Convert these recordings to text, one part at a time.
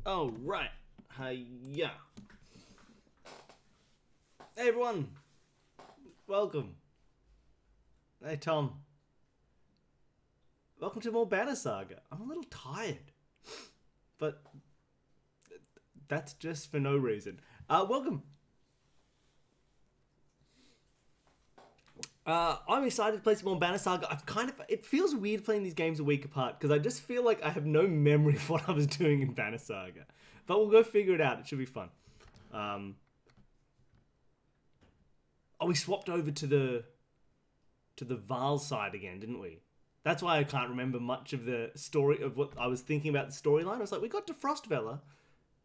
Oh, right. Hiya. Hey, everyone. Welcome. Hey, Tom. Welcome to more Banner Saga. I'm a little tired. But that's just for no reason. Welcome. I'm excited to play some more Banner Saga. It feels weird playing these games a week apart because I just feel like I have no memory of what I was doing in Banner Saga. But we'll go figure it out. It should be fun. We swapped over to the Val side again, didn't we? That's why I can't remember much of the story of what I was thinking about the storyline. I was like, we got to Frostvella.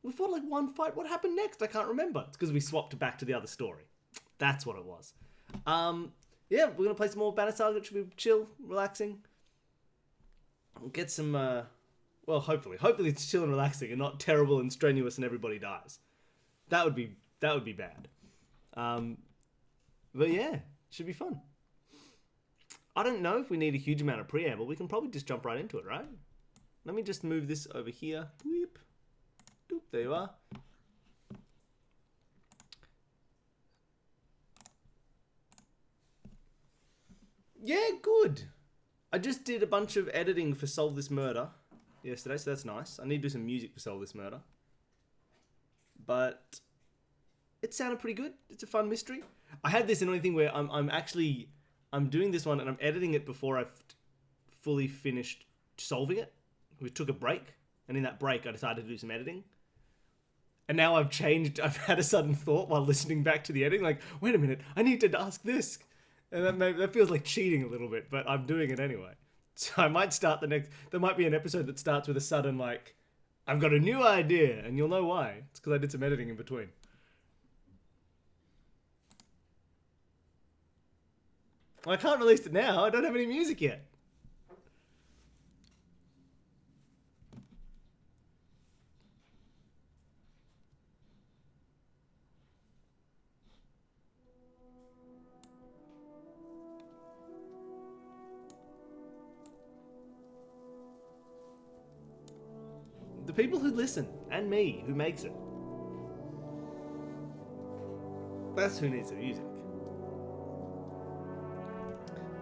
We fought like one fight. What happened next? I can't remember. It's because we swapped back to the other story. That's what it was. Yeah, we're going to play some more Banner Saga. It should be chill, relaxing. We'll get some, well, hopefully it's chill and relaxing and not terrible and strenuous and everybody dies. That would be bad. But yeah, should be fun. I don't know if we need a huge amount of preamble. We can probably just jump right into it, right? Let me just move this over here. Weep. Doop, there you are. Yeah, good. I just did a bunch of editing for Solve This Murder yesterday, so that's nice. I need to do some music for Solve This Murder. But it sounded pretty good. It's a fun mystery. I had this annoying thing where I'm doing this one and I'm editing it before I've fully finished solving it. We took a break, and in that break I decided to do some editing. And now I've had a sudden thought while listening back to the editing, like, wait a minute, I need to ask this. And that feels like cheating a little bit, but I'm doing it anyway. So I might start there might be an episode that starts with a sudden, like, I've got a new idea, and you'll know why. It's because I did some editing in between. I can't release it now. I don't have any music yet. The people who listen, and me, who makes it. That's who needs the music.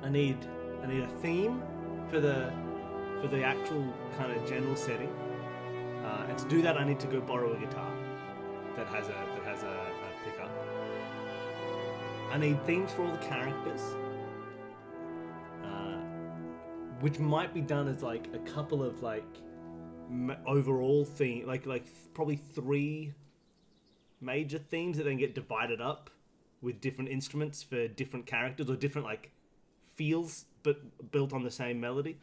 I need a theme for the actual kind of general setting, and to do that, I need to go borrow a guitar that has a pickup. I need themes for all the characters, which might be done as like a couple of like overall theme, like probably 3 major themes that then get divided up with different instruments for different characters or different like feels, but built on the same melody.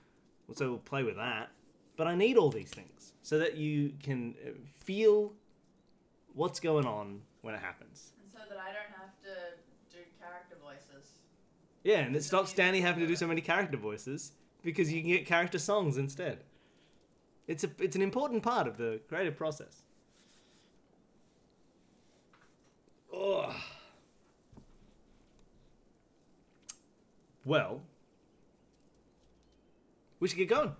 So we'll play with that. But I need all these things so that you can feel what's going on when it happens. And so that I don't have to do character voices. Yeah, and it stops Danny having to do so many character voices because you can get character songs instead. It's an important part of the creative process. Oh. Well, we should get going. I'm going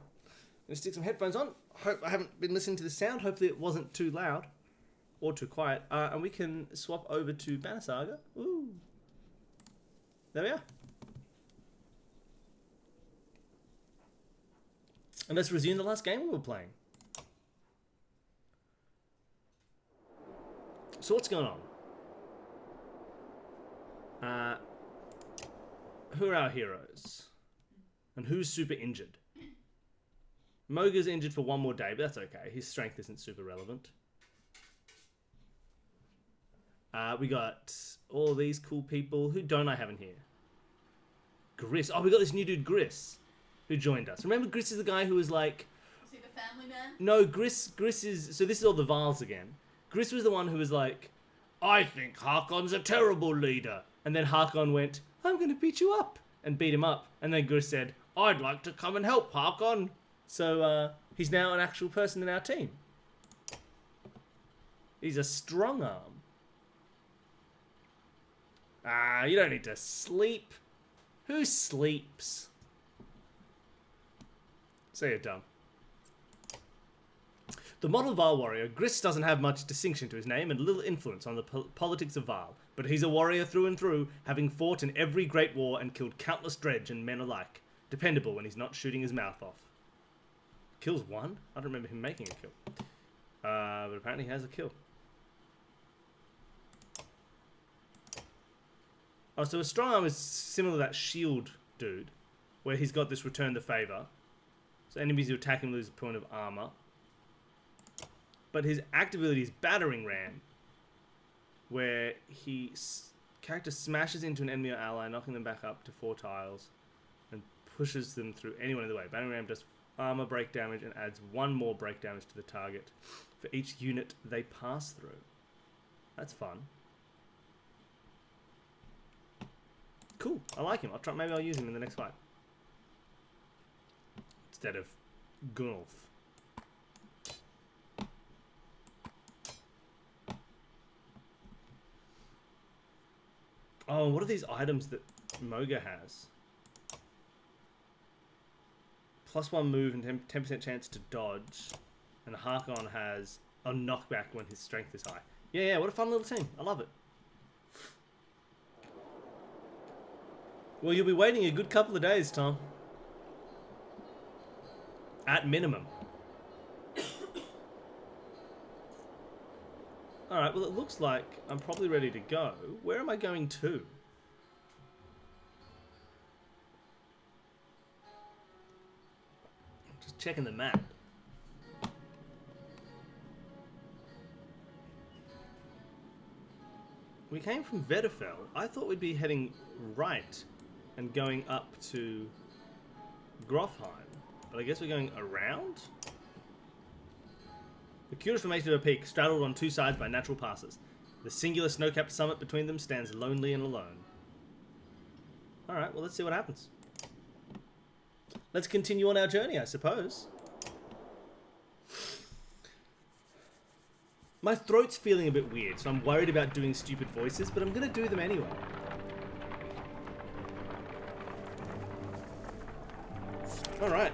to stick some headphones on. Hope I haven't been listening to the sound. Hopefully it wasn't too loud or too quiet. And we can swap over to Banner Saga. Ooh. There we are. And let's resume the last game we were playing. So what's going on? Who are our heroes? And who's super injured? Moga's injured for one more day, but that's okay. His strength isn't super relevant. We got all these cool people. Who don't I have in here? Gris. Oh, we got this new dude, Gris, who joined us. Remember, Gris is the guy who was like... Is he the family man? No, Gris is... So this is all the Vals again. Gris was the one who was like, I think Harkon's a terrible leader. And then Harkon went, I'm going to beat you up. And beat him up. And then Gris said, I'd like to come and help Harkon. So he's now an actual person in our team. He's a strong arm. You don't need to sleep. Who sleeps? So you're dumb. The model Vaal warrior, Gris doesn't have much distinction to his name and little influence on the politics of Vaal, but he's a warrior through and through, having fought in every great war and killed countless dredge and men alike. Dependable when he's not shooting his mouth off. Kills one? I don't remember him making a kill. But apparently he has a kill. Oh, so a strong arm is similar to that shield dude, where he's got this return the favor. So enemies who attack him lose a point of armor. But his active ability is Battering Ram, where character smashes into an enemy or ally, knocking them back up to 4 tiles, and pushes them through anyone in the way. Battering Ram does armor break damage and adds 1 more break damage to the target for each unit they pass through. That's fun. Cool, I like him. Maybe I'll use him in the next fight. Instead of Gunulf. Oh, what are these items that Moga has? +1 move and 10% chance to dodge. And Harkon has a knockback when his strength is high. Yeah, what a fun little team. I love it. Well, you'll be waiting a good couple of days, Tom. At minimum. Alright, well it looks like I'm probably ready to go. Where am I going to? Just checking the map. We came from Vedafell. I thought we'd be heading right and going up to Grofheim. But I guess we're going around? The cutest formation of a peak, straddled on 2 sides by natural passes. The singular snow-capped summit between them stands lonely and alone. Alright, well let's see what happens. Let's continue on our journey, I suppose. My throat's feeling a bit weird, so I'm worried about doing stupid voices, but I'm gonna do them anyway. Alright.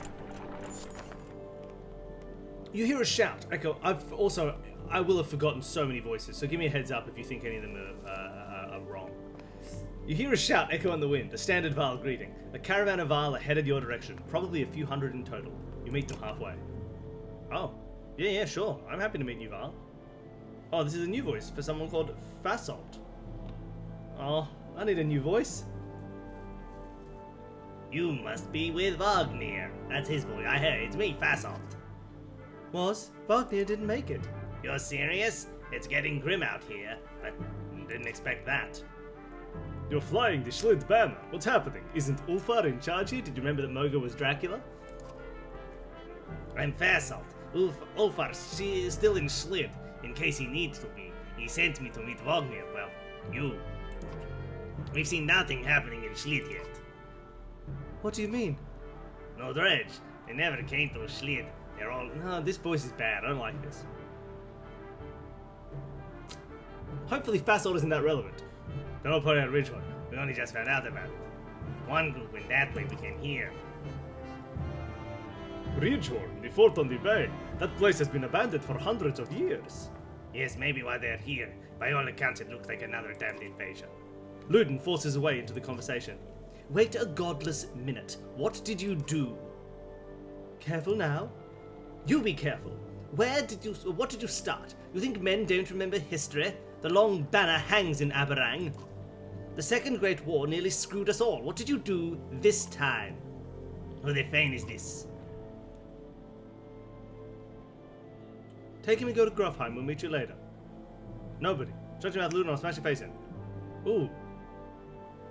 You hear a shout. Echo. I will have forgotten so many voices, so give me a heads up if you think any of them are wrong. You hear a shout echo in the wind, a standard Vaal greeting. A caravan of Vaal are headed your direction, probably a few hundred in total. You meet them halfway. Oh. Yeah, sure. I'm happy to meet you, Vaal. Oh, this is a new voice for someone called Fasolt. Oh, I need a new voice. You must be with Wagner. That's his voice. I heard. It's me, Fasolt. Wagner didn't make it. You're serious? It's getting grim out here, but didn't expect that. You're flying the Schlid banner. What's happening? Isn't Ulfar in charge here? Did you remember that Moga was Dracula? I'm Fasolt. Ulfar is still in Schlid, in case he needs to be. He sent me to meet Wagner. Well, you. We've seen nothing happening in Schlid yet. What do you mean? No dredge. They never came to Schlid. They're all... No, this voice is bad. I don't like this. Hopefully Fasolt isn't that relevant. Don't put out Ridgewood. We only just found out about it. One group went that way, we came here. Ridgewood, the fort on the bay. That place has been abandoned for hundreds of years. Yes, maybe why they're here. By all accounts, it looks like another damned invasion. Luden forces his way into the conversation. Wait a godless minute. What did you do? Careful now. You be careful. What did you start? You think men don't remember history? The long banner hangs in Aberrang. The Second Great War nearly screwed us all. What did you do this time? Who the fane is this? Take him and go to Grofheim. We'll meet you later. Nobody. Shut your mouth, Luden, I'll smash your face in. Ooh.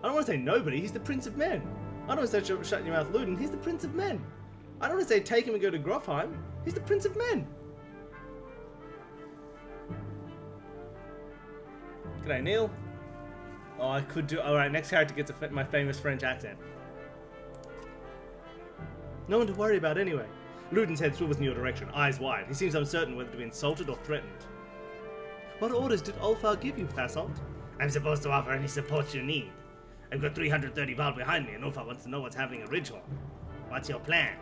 I don't want to say nobody. He's the Prince of Men. I don't want to say shut your mouth, Luden. He's the Prince of Men. I don't want to say take him and go to Grofheim. He's the Prince of Men. G'day, Neil. Oh, I could do... Alright, next character gets my famous French accent. No one to worry about anyway. Luden's head swivels in your direction, eyes wide. He seems uncertain whether to be insulted or threatened. What orders did Ulfar give you, Fasolt? I'm supposed to offer any support you need. I've got 330 Vaal behind me, and Ulfar wants to know what's happening at Ridgehorn. What's your plan?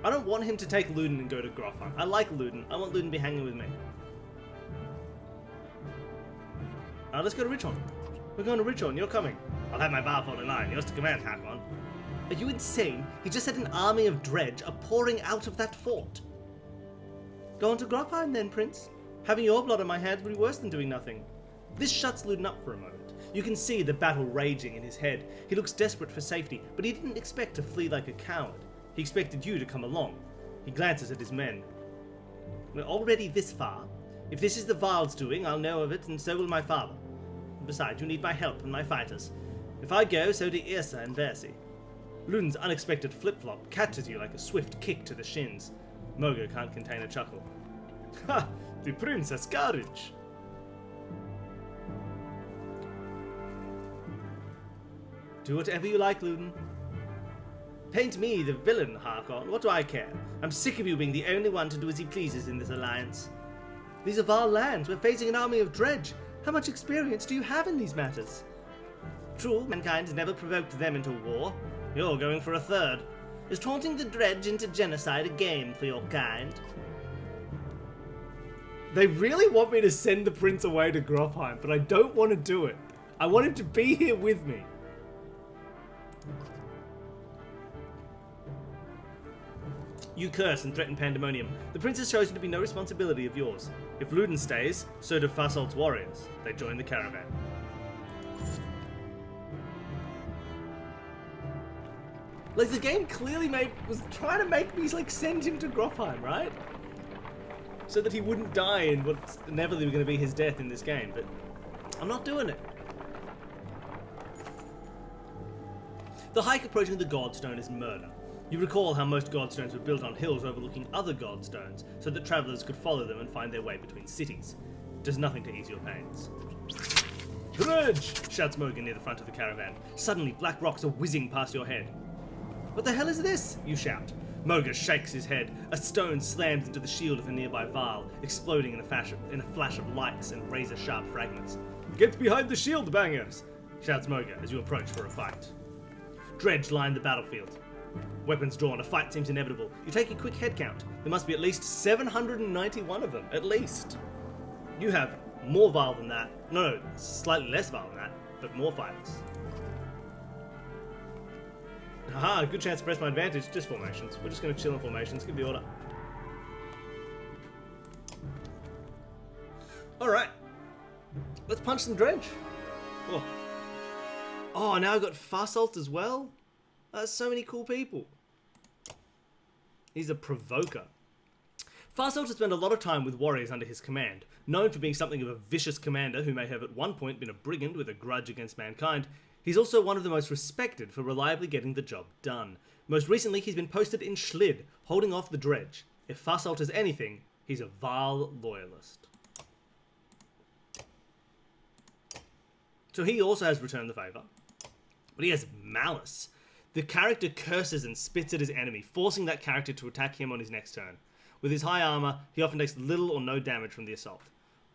I don't want him to take Luden and go to Grofheim. I like Luden. I want Luden to be hanging with me. Let's go to Richon. We're going to Richon. You're coming. I'll have my powerful in line. Yours to command, Hakon. Are you insane? He just said an army of dredge are pouring out of that fort. Go on to Grofheim then, Prince. Having your blood on my hands would be worse than doing nothing. This shuts Luden up for a moment. You can see the battle raging in his head. He looks desperate for safety, but he didn't expect to flee like a coward. He expected you to come along. He glances at his men. We're already this far. If this is the Varl's doing, I'll know of it, and so will my father. Besides, you need my help and my fighters. If I go, so do Irsa and Versi. Luden's unexpected flip-flop catches you like a swift kick to the shins. Moga can't contain a chuckle. Ha! The prince has courage! Do whatever you like, Luden. Paint me the villain, Hakon. What do I care? I'm sick of you being the only one to do as he pleases in this alliance. These are our lands. We're facing an army of dredge. How much experience do you have in these matters? True, mankind has never provoked them into war. You're going for a third. Is taunting the dredge into genocide a game for your kind? They really want me to send the prince away to Grofheim, but I don't want to do it. I want him to be here with me. You curse and threaten pandemonium. The prince has chosen to be no responsibility of yours. If Luden stays, so do Fasolt's warriors. They join the caravan. Like, the game clearly was trying to make me, like, send him to Grofheim, right? So that he wouldn't die in what's inevitably going to be his death in this game, but I'm not doing it. The hike approaching the Godstone is murder. You recall how most Godstones were built on hills overlooking other Godstones, so that travellers could follow them and find their way between cities. It does nothing to ease your pains. Dredge! Shouts Mogan near the front of the caravan. Suddenly, black rocks are whizzing past your head. What the hell is this? You shout. Moga shakes his head. A stone slams into the shield of a nearby Varl, exploding in a flash of lights and razor-sharp fragments. Get behind the shield, bangers! Shouts Moga as you approach for a fight. Dredge line the battlefield. Weapons drawn, a fight seems inevitable. You take a quick head count. There must be at least 791 of them, at least. You have more Varl than that. No, slightly less Varl than that, but more fighters. Haha, good chance to press my advantage. Just formations. We're just going to chill in formations. Give the order. Alright. Let's punch some dredge. Oh, now I've got Fasolt as well? That's so many cool people. He's a provoker. Fasolt has spent a lot of time with warriors under his command. Known for being something of a vicious commander who may have at one point been a brigand with a grudge against mankind, he's also one of the most respected for reliably getting the job done. Most recently, he's been posted in Schlid, holding off the dredge. If Fasolt is anything, he's a Varl loyalist. So he also has returned the favour. But he has malice. The character curses and spits at his enemy, forcing that character to attack him on his next turn. With his high armour, he often takes little or no damage from the assault.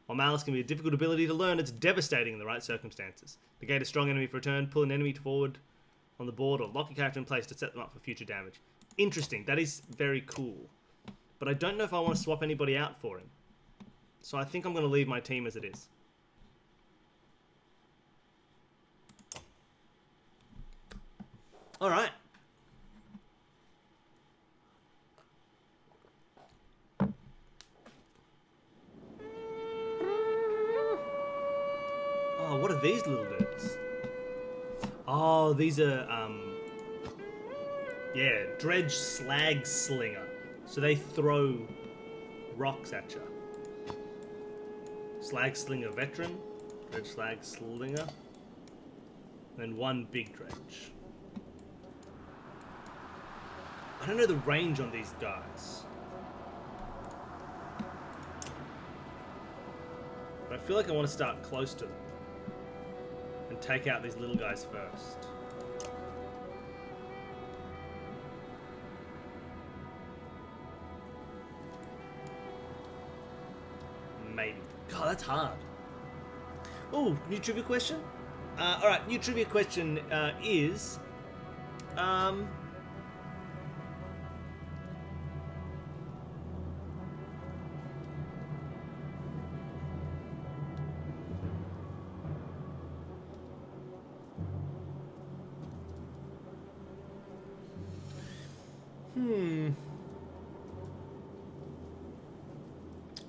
While malice can be a difficult ability to learn, it's devastating in the right circumstances. Negate a strong enemy for a turn, pull an enemy forward on the board, or lock a character in place to set them up for future damage. Interesting, that is very cool. But I don't know if I want to swap anybody out for him. So I think I'm going to leave my team as it is. Alright. Oh, what are these little dudes? Oh, these are, yeah, Dredge Slag Slinger. So they throw rocks at you. Slag Slinger Veteran, Dredge Slag Slinger, and one big Dredge. I don't know the range on these guys. But I feel like I want to start close to them. And take out these little guys first. Maybe. God, that's hard. Oh, new trivia question? Alright, new trivia question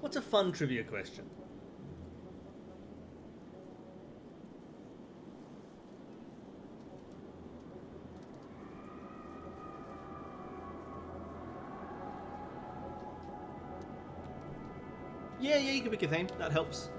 What's a fun trivia question? Yeah, you can pick a theme. That helps.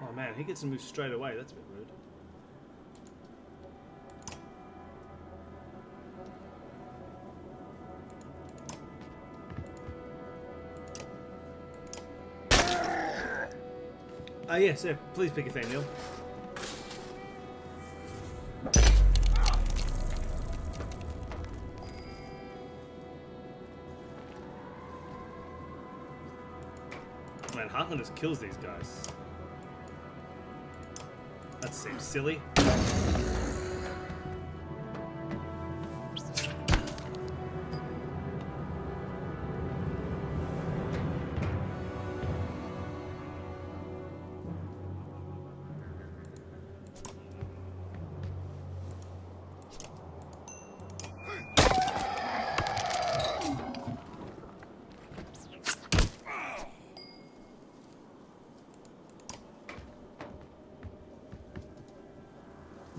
Oh man, he gets to move straight away. That's a bit rude. Yes, yeah, please pick a theme, Neil. Man, Heartland just kills these guys. That seems silly.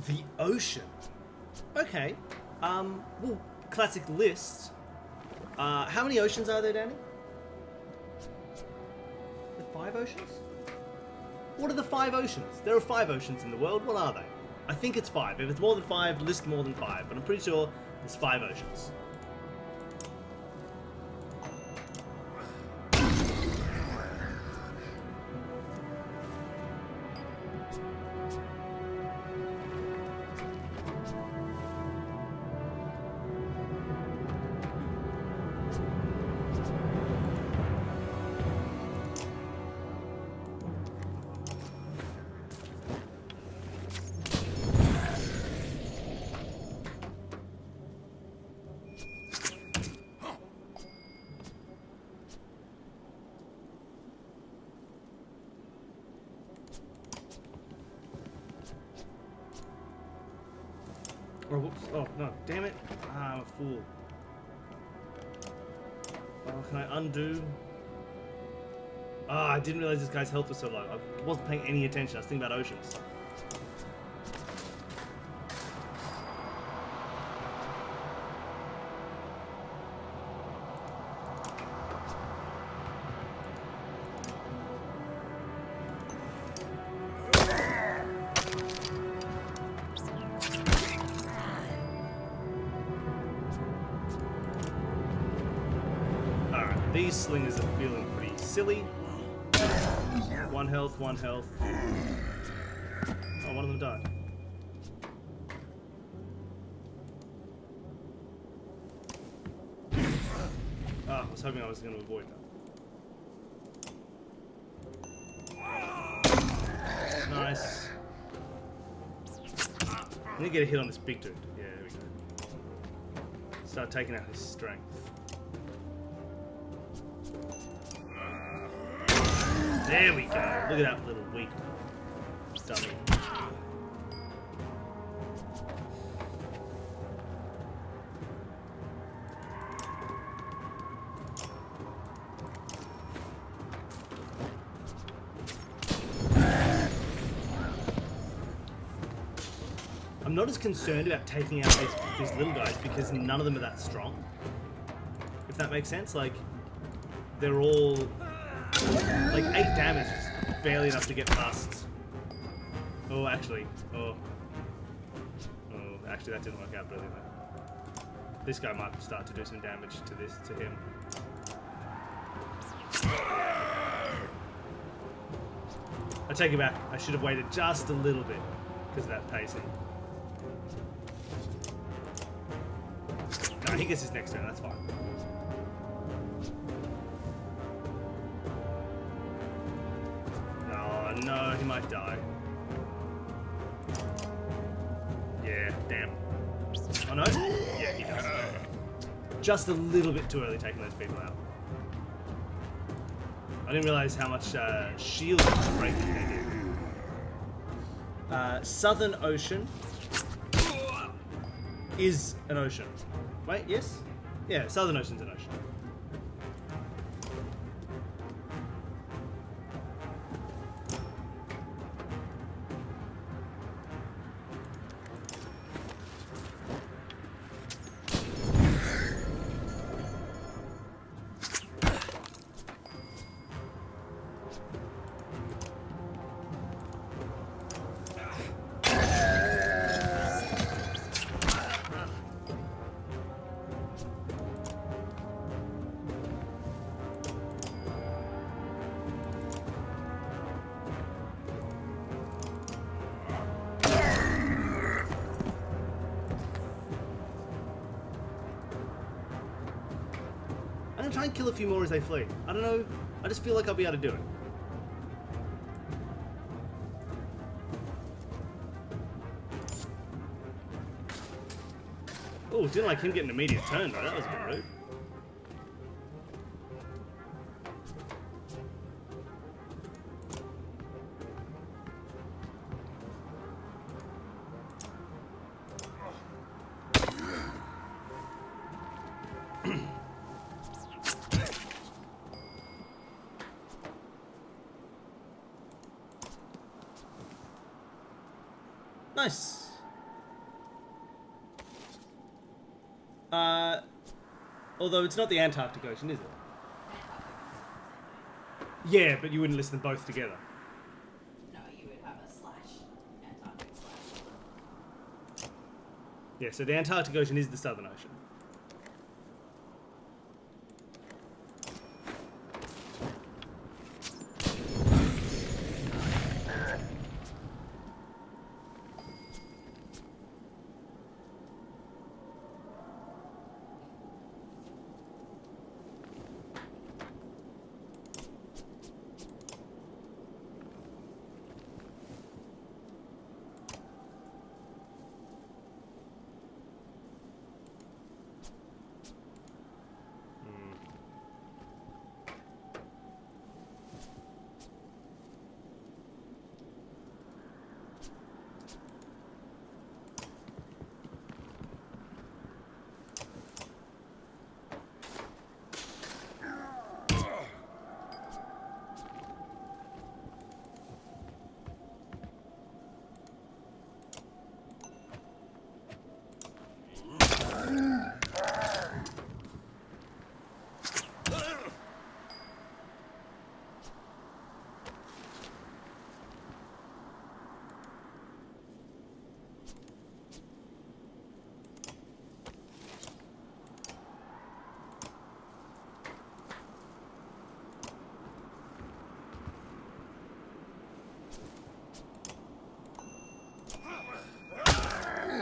The ocean. Okay. Well, classic list. How many oceans are there, Danny? The 5 oceans? What are the 5 oceans? There are 5 oceans in the world. What are they? I think it's 5. If it's more than 5, list more than 5. But I'm pretty sure there's 5 oceans. Oh, whoops. Oh, no. Damn it. Ah, I'm a fool. Oh, can I undo? Ah, I didn't realize this guy's health was so low. I wasn't paying any attention. I was thinking about oceans. These slingers are feeling pretty silly. 1 health, 1 health. Oh, one of them died. Ah, I was hoping I was going to avoid that. Nice. I need to get a hit on this big dude. Yeah, there we go. Start taking out his strength. There we go. Look at that little weak dummy. I'm not as concerned about taking out these little guys because none of them are that strong. If that makes sense, like they're all. Like 8 damage is barely enough to get past. Oh, actually. Oh, actually, that didn't work out brilliantly. This guy might start to do some damage to him. take it back. I should have waited just a little bit because of that pacing. No, he gets his next turn. That's fine. Oh no, he might die. Yeah, damn. Oh no? Yeah, he does. Just a little bit too early taking those people out. I didn't realize how much shield breaking they did. Southern Ocean is an ocean. Wait, yes? Yeah, Southern Ocean's an ocean. I'm gonna try and kill a few more as they flee. I don't know. I just feel like I'll be able to do it. Oh, didn't like him getting an immediate turn though. That was a bit rude. Nice. Although it's not the Antarctic Ocean, is it? Yeah, but you wouldn't list them both together. No, you would have a slash Antarctic slash. Yeah, so the Antarctic Ocean is the Southern Ocean.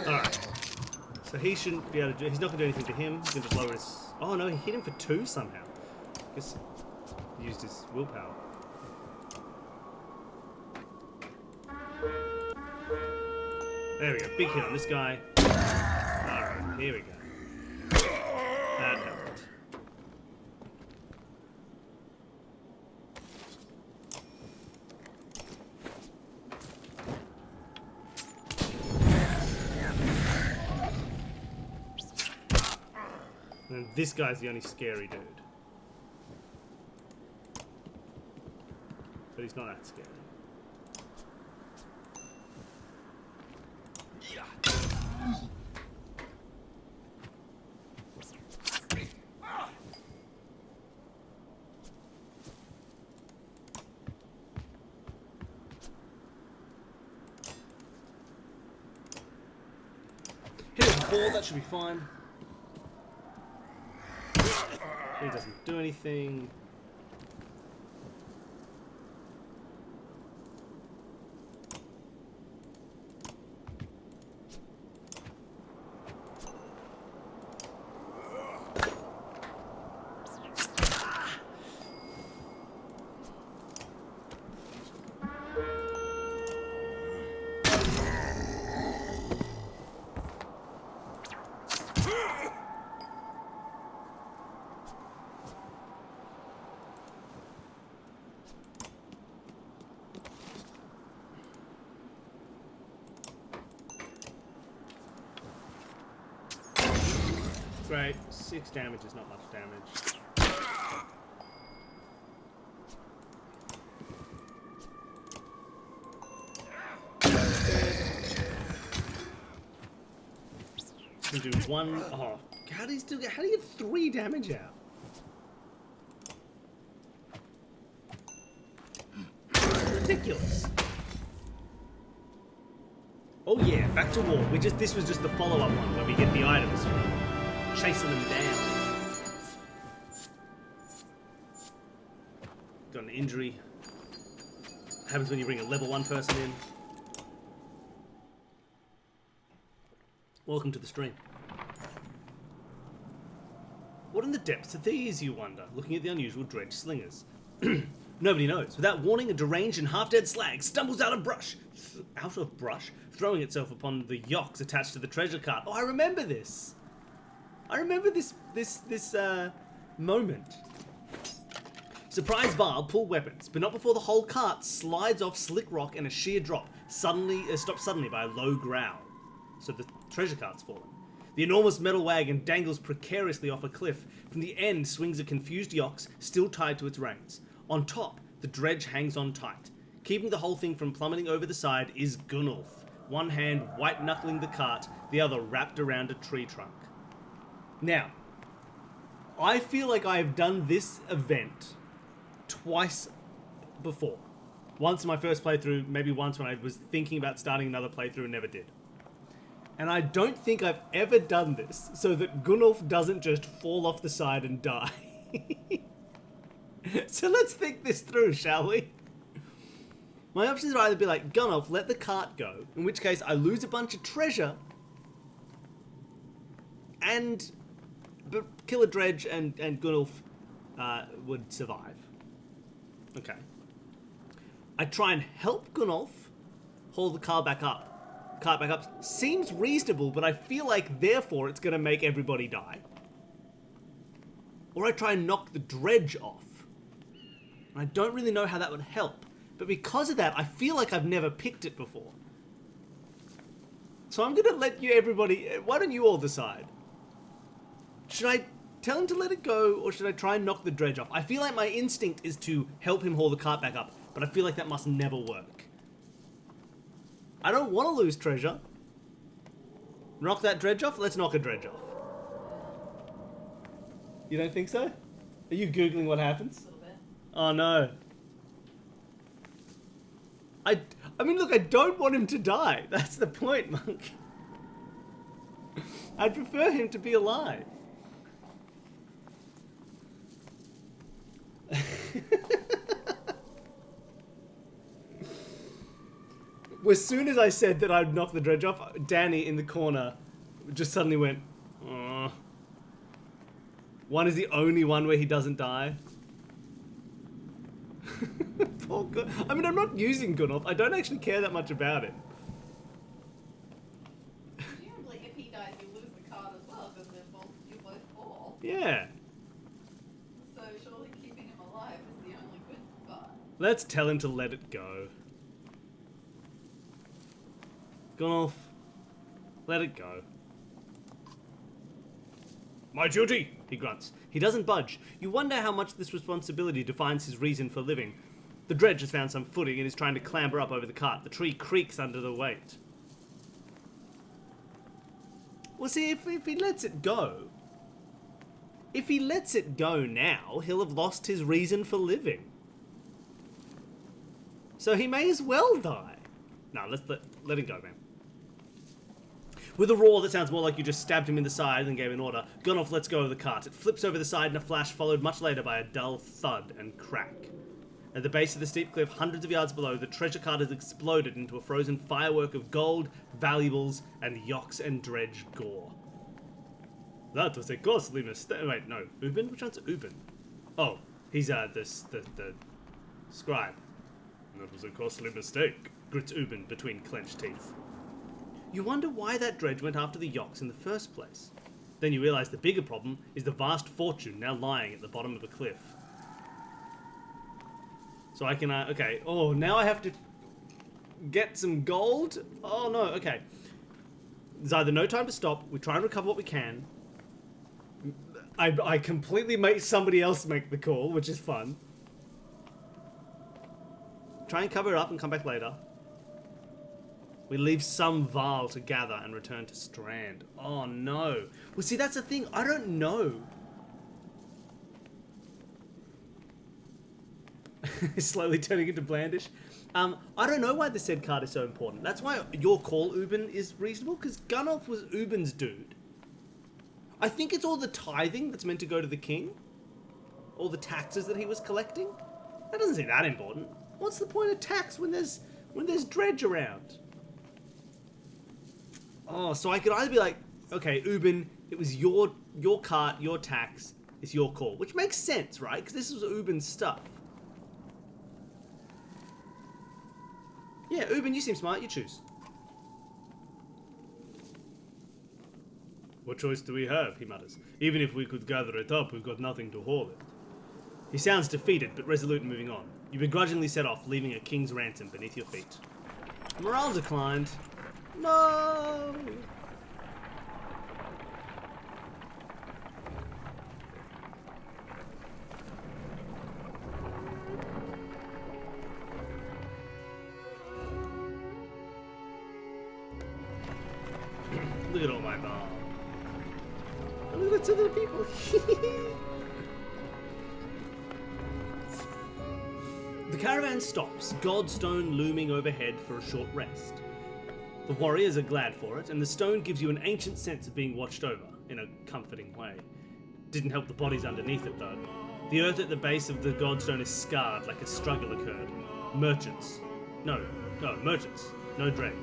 Alright. So he shouldn't be able to do... He's not going to do anything to him. He's going to just lower his... Oh no, he hit him for 2 somehow. Guess he used his willpower. There we go. Big hit on this guy. Alright, here we go. That helped. And this guy's the only scary dude. But he's not that scary. Hit it with the ball, that should be fine. He doesn't do anything. great. 6 damage is not much damage. Can do 1. Oh, how do you get 3 damage out? Ridiculous. Oh yeah, back to war. This was just the follow-up one where we get the items from chasing them down. Got an injury. Happens when you bring a level 1 person in. Welcome to the stream. What in the depths are these, you wonder, looking at the unusual dredge slingers? Nobody knows. Without warning, a deranged and half-dead slag stumbles out of brush, throwing itself upon the yokes attached to the treasure cart. Oh, I remember this. I remember this moment. Surprise Val pull weapons, but not before the whole cart slides off slick rock and a sheer drop, stopped suddenly by a low growl. So the treasure cart's fallen. The enormous metal wagon dangles precariously off a cliff. From the end swings a confused yox, still tied to its reins. On top, the dredge hangs on tight. Keeping the whole thing from plummeting over the side is Gunnulf, one hand white-knuckling the cart, the other wrapped around a tree trunk. Now, I feel like I have done this event twice before. Once in my first playthrough, maybe once when I was thinking about starting another playthrough and never did. And I don't think I've ever done this so that Gunnulf doesn't just fall off the side and die. So let's think this through, shall we? My options are either be like, Gunnulf, let the cart go, in which case I lose a bunch of treasure, but kill a dredge and Gunnulf would survive. Okay. I try and help Gunnulf haul the cart back up. Seems reasonable, but I feel like therefore it's going to make everybody die. Or I try and knock the dredge off. And I don't really know how that would help. But because of that, I feel like I've never picked it before. So I'm going to let everybody... Why don't you all decide? Should I tell him to let it go, or should I try and knock the dredge off? I feel like my instinct is to help him haul the cart back up, but I feel like that must never work. I don't want to lose treasure. Knock that dredge off? Let's knock a dredge off. You don't think so? Are you Googling what happens? A little bit. Oh no. I mean, look, I don't want him to die. That's the point, Monk. I'd prefer him to be alive. As soon as I said that I'd knock the dredge off, Danny in the corner just suddenly went, "Aw." One is the only one where he doesn't die. Poor I mean, I'm not using Gunnulf. I don't actually care that much about it. Presumably, if he dies, you lose the card as well, because you both fall. Yeah. So surely keeping him alive is the only good part. Let's tell him to let it go. Gunnulf, let it go. My duty, he grunts. He doesn't budge. You wonder how much this responsibility defines his reason for living. The dredge has found some footing and is trying to clamber up over the cart. The tree creaks under the weight. Well, see, if he lets it go... If he lets it go now, he'll have lost his reason for living. So he may as well die. No, let's let him go, man. With a roar that sounds more like you just stabbed him in the side than gave an order, Gunnulf lets go of the cart. It flips over the side in a flash, followed much later by a dull thud and crack. At the base of the steep cliff, hundreds of yards below, the treasure cart has exploded into a frozen firework of gold, valuables, and yox and dredge gore. That was a costly mistake. Wait, no. Ubin? Which one's Ubin? Oh, he's the scribe. That was a costly mistake, grits Ubin between clenched teeth. You wonder why that dredge went after the yox in the first place. Then you realise the bigger problem is the vast fortune now lying at the bottom of a cliff. So I can, okay. Oh, now I have to get some gold? Oh no, okay. There's either no time to stop, we try and recover what we can, I completely make somebody else make the call, which is fun. Try and cover it up and come back later. We leave some Val to gather and return to Strand. Oh no. Well, see, that's the thing. I don't know. Slowly turning into Blandish. I don't know why the said card is so important. That's why your call, Uben, is reasonable, because Gunnulf was Uben's dude. I think it's all the tithing that's meant to go to the king. All the taxes that he was collecting. That doesn't seem that important. What's the point of tax when there's dredge around? Oh, so I could either be like, okay, Uben, it was your cart, your tax, it's your call. Which makes sense, right? Because this was Uben's stuff. Yeah, Uben, you seem smart, you choose. What choice do we have, he mutters. Even if we could gather it up, we've got nothing to haul it. He sounds defeated, but resolute in moving on. You begrudgingly set off, leaving a king's ransom beneath your feet. Morale declined. No! Look at all my bar. Look at some of the people. The caravan stops, Godstone looming overhead for a short rest. The warriors are glad for it, and the stone gives you an ancient sense of being watched over, in a comforting way. Didn't help the bodies underneath it, though. The earth at the base of the Godstone is scarred like a struggle occurred. Merchants. No dredge.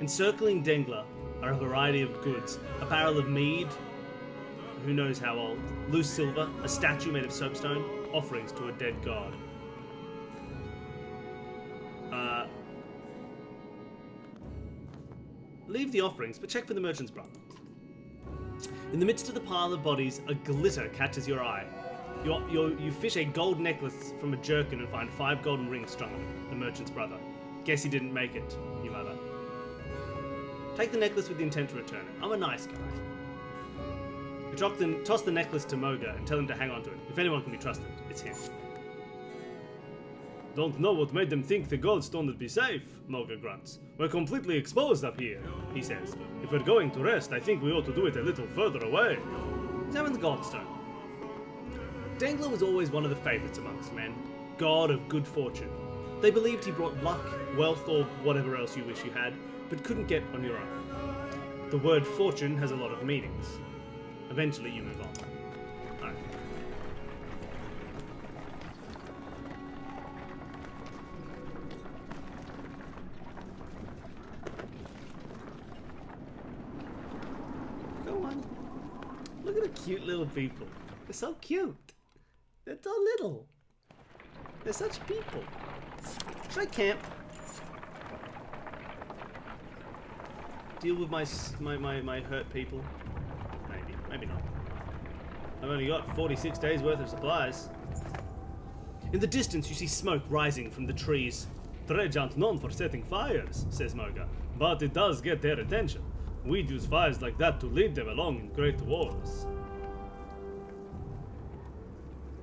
Encircling Dengler are a variety of goods. A barrel of mead, who knows how old, loose silver, a statue made of soapstone, offerings to a dead god. Leave the offerings, but check for the merchant's brother. In the midst of the pile of bodies, a glitter catches your eye. You fish a gold necklace from a jerkin and find 5 golden rings strung on it. The merchant's brother. Guess he didn't make it, you mutter. Take the necklace with the intent to return it. I'm a nice guy. You toss the necklace to Moga and tell him to hang on to it. If anyone can be trusted, it's him. Don't know what made them think the goldstone would be safe, Moga grunts. We're completely exposed up here, he says. If we're going to rest, I think we ought to do it a little further away. Examine the goldstone. Dengler was always one of the favourites amongst men, god of good fortune. They believed he brought luck, wealth, or whatever else you wish you had, but couldn't get on your own. The word fortune has a lot of meanings. Eventually you move on. Alright. Go on. Look at the cute little people. They're so cute. They're so little. They're such people. Should I camp? Deal with my hurt people? Maybe not. I've only got 46 days worth of supplies. In the distance you see smoke rising from the trees. Dredge aren't known for setting fires, says Moga, but it does get their attention. We'd use fires like that to lead them along in great wars.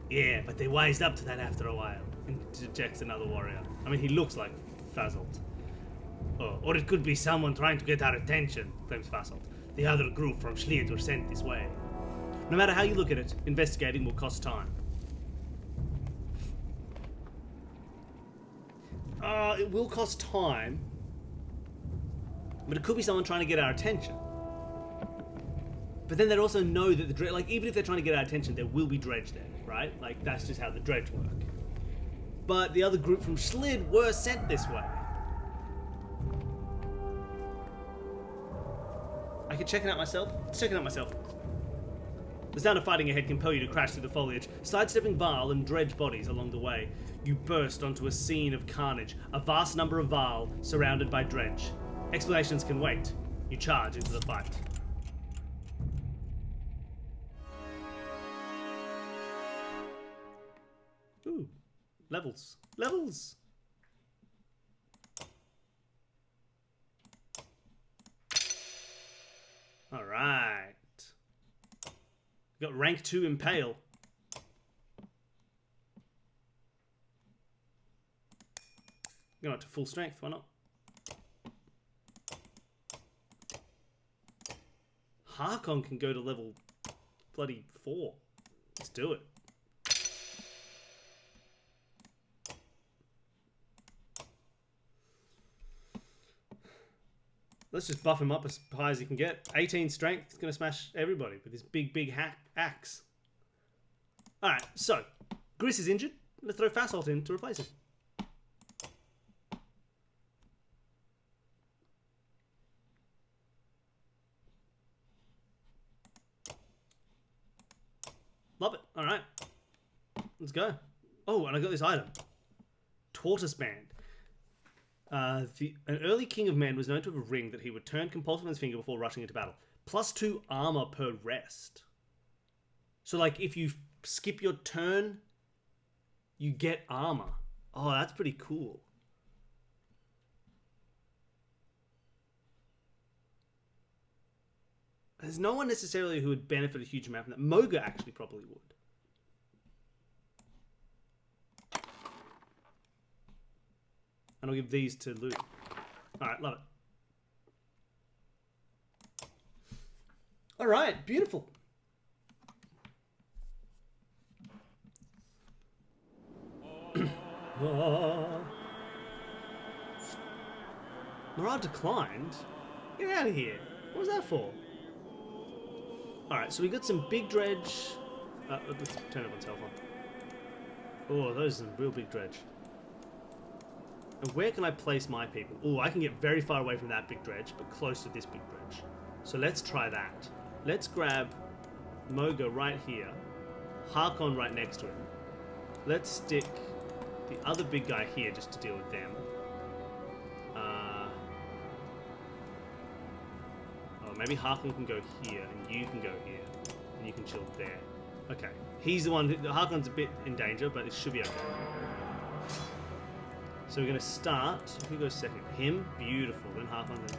Yeah, but they wised up to that after a while, interjects another warrior. I mean, he looks like Fazzled. Oh, or it could be someone trying to get our attention, claims Fazzled. The other group from Schlied were sent this way. No matter how you look at it, investigating will cost time. It will cost time, but it could be someone trying to get our attention. But then they'd also know that the dredge, like, even if they're trying to get our attention, there will be dredge there, right? Like, that's just how the dredge work. But the other group from Schlied were sent this way. I could check it out myself. Let's check it out myself. The sound of fighting ahead compel you to crash through the foliage, sidestepping Varl and dredge bodies along the way. You burst onto a scene of carnage, a vast number of Varl surrounded by dredge. Explanations can wait. You charge into the fight. Ooh, levels. Levels! Alright. We've got rank 2 Impale. Go up to full strength, why not? Harkon can go to level bloody 4. Let's do it. Let's just buff him up as high as he can get. 18 strength. He's going to smash everybody with his big axe. Alright, so. Gris is injured. Let's throw Fasalt in to replace him. Love it. Alright. Let's go. Oh, and I got this item. Tortoise Band. An early king of men was known to have a ring that he would turn compulsively on his finger before rushing into battle. +2 armor per rest. So, like, if you skip your turn, you get armor. Oh, that's pretty cool. There's no one necessarily who would benefit a huge amount from that. Moga actually probably would. And I'll give these to Lou. Alright, love it. Alright, beautiful. Morale declined? Get out of here. What was that for? Alright, so we got some big dredge. Let's turn everyone's health on. Oh, those are some real big dredge. And where can I place my people? Oh, I can get very far away from that big dredge, but close to this big dredge. So let's try that. Let's grab Moga right here. Harkon right next to him. Let's stick the other big guy here just to deal with them. Maybe Harkon can go here, and you can go here, and you can chill there. Okay. He's the one Harkon's a bit in danger, but it should be okay. So we're going to start. Who goes second? Him. Beautiful. Then Harkon. Then...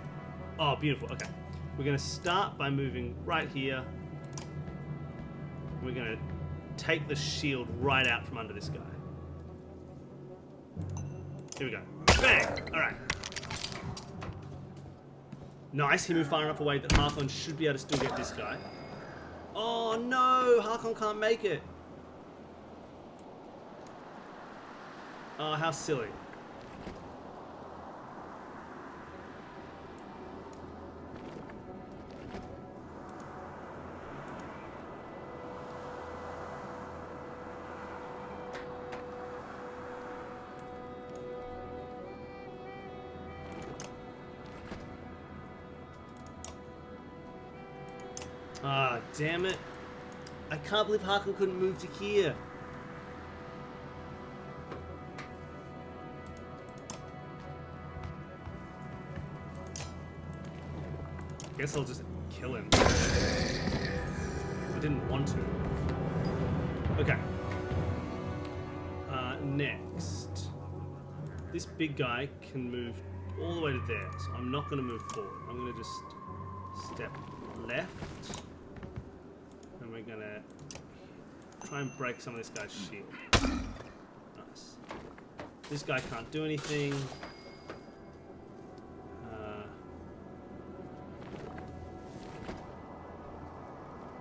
Oh, beautiful. Okay. We're going to start by moving right here. We're going to take the shield right out from under this guy. Here we go. Bang! Alright. Nice. He moved far enough away that Harkon should be able to still get this guy. Oh no! Harkon can't make it. Oh, how silly. Ah, damn it. I can't believe Harkon couldn't move to here. Guess I'll just kill him. I didn't want to. Okay. Next. This big guy can move all the way to there, so I'm not going to move forward. I'm going to just step left. And we're going to try and break some of this guy's shield. Nice. This guy can't do anything.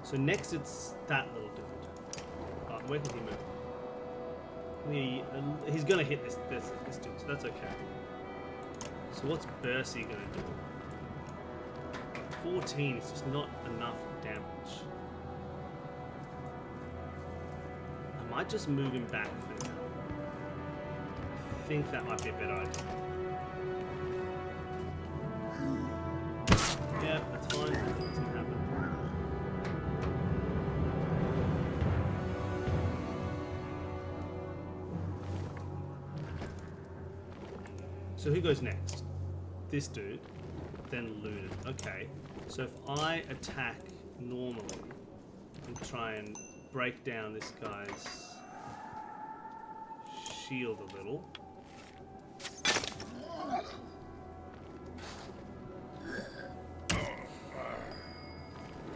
So next it's that little dude. Oh, where can he move? He's gonna hit this dude, so that's okay. So what's Bercy gonna do? 14 is just not enough damage. I might just move him back for now. I think that might be a better idea. Yeah, that's fine. That doesn't happen. So who goes next? This dude, then Luden. Okay, so if I attack normally and try and break down this guy's shield a little.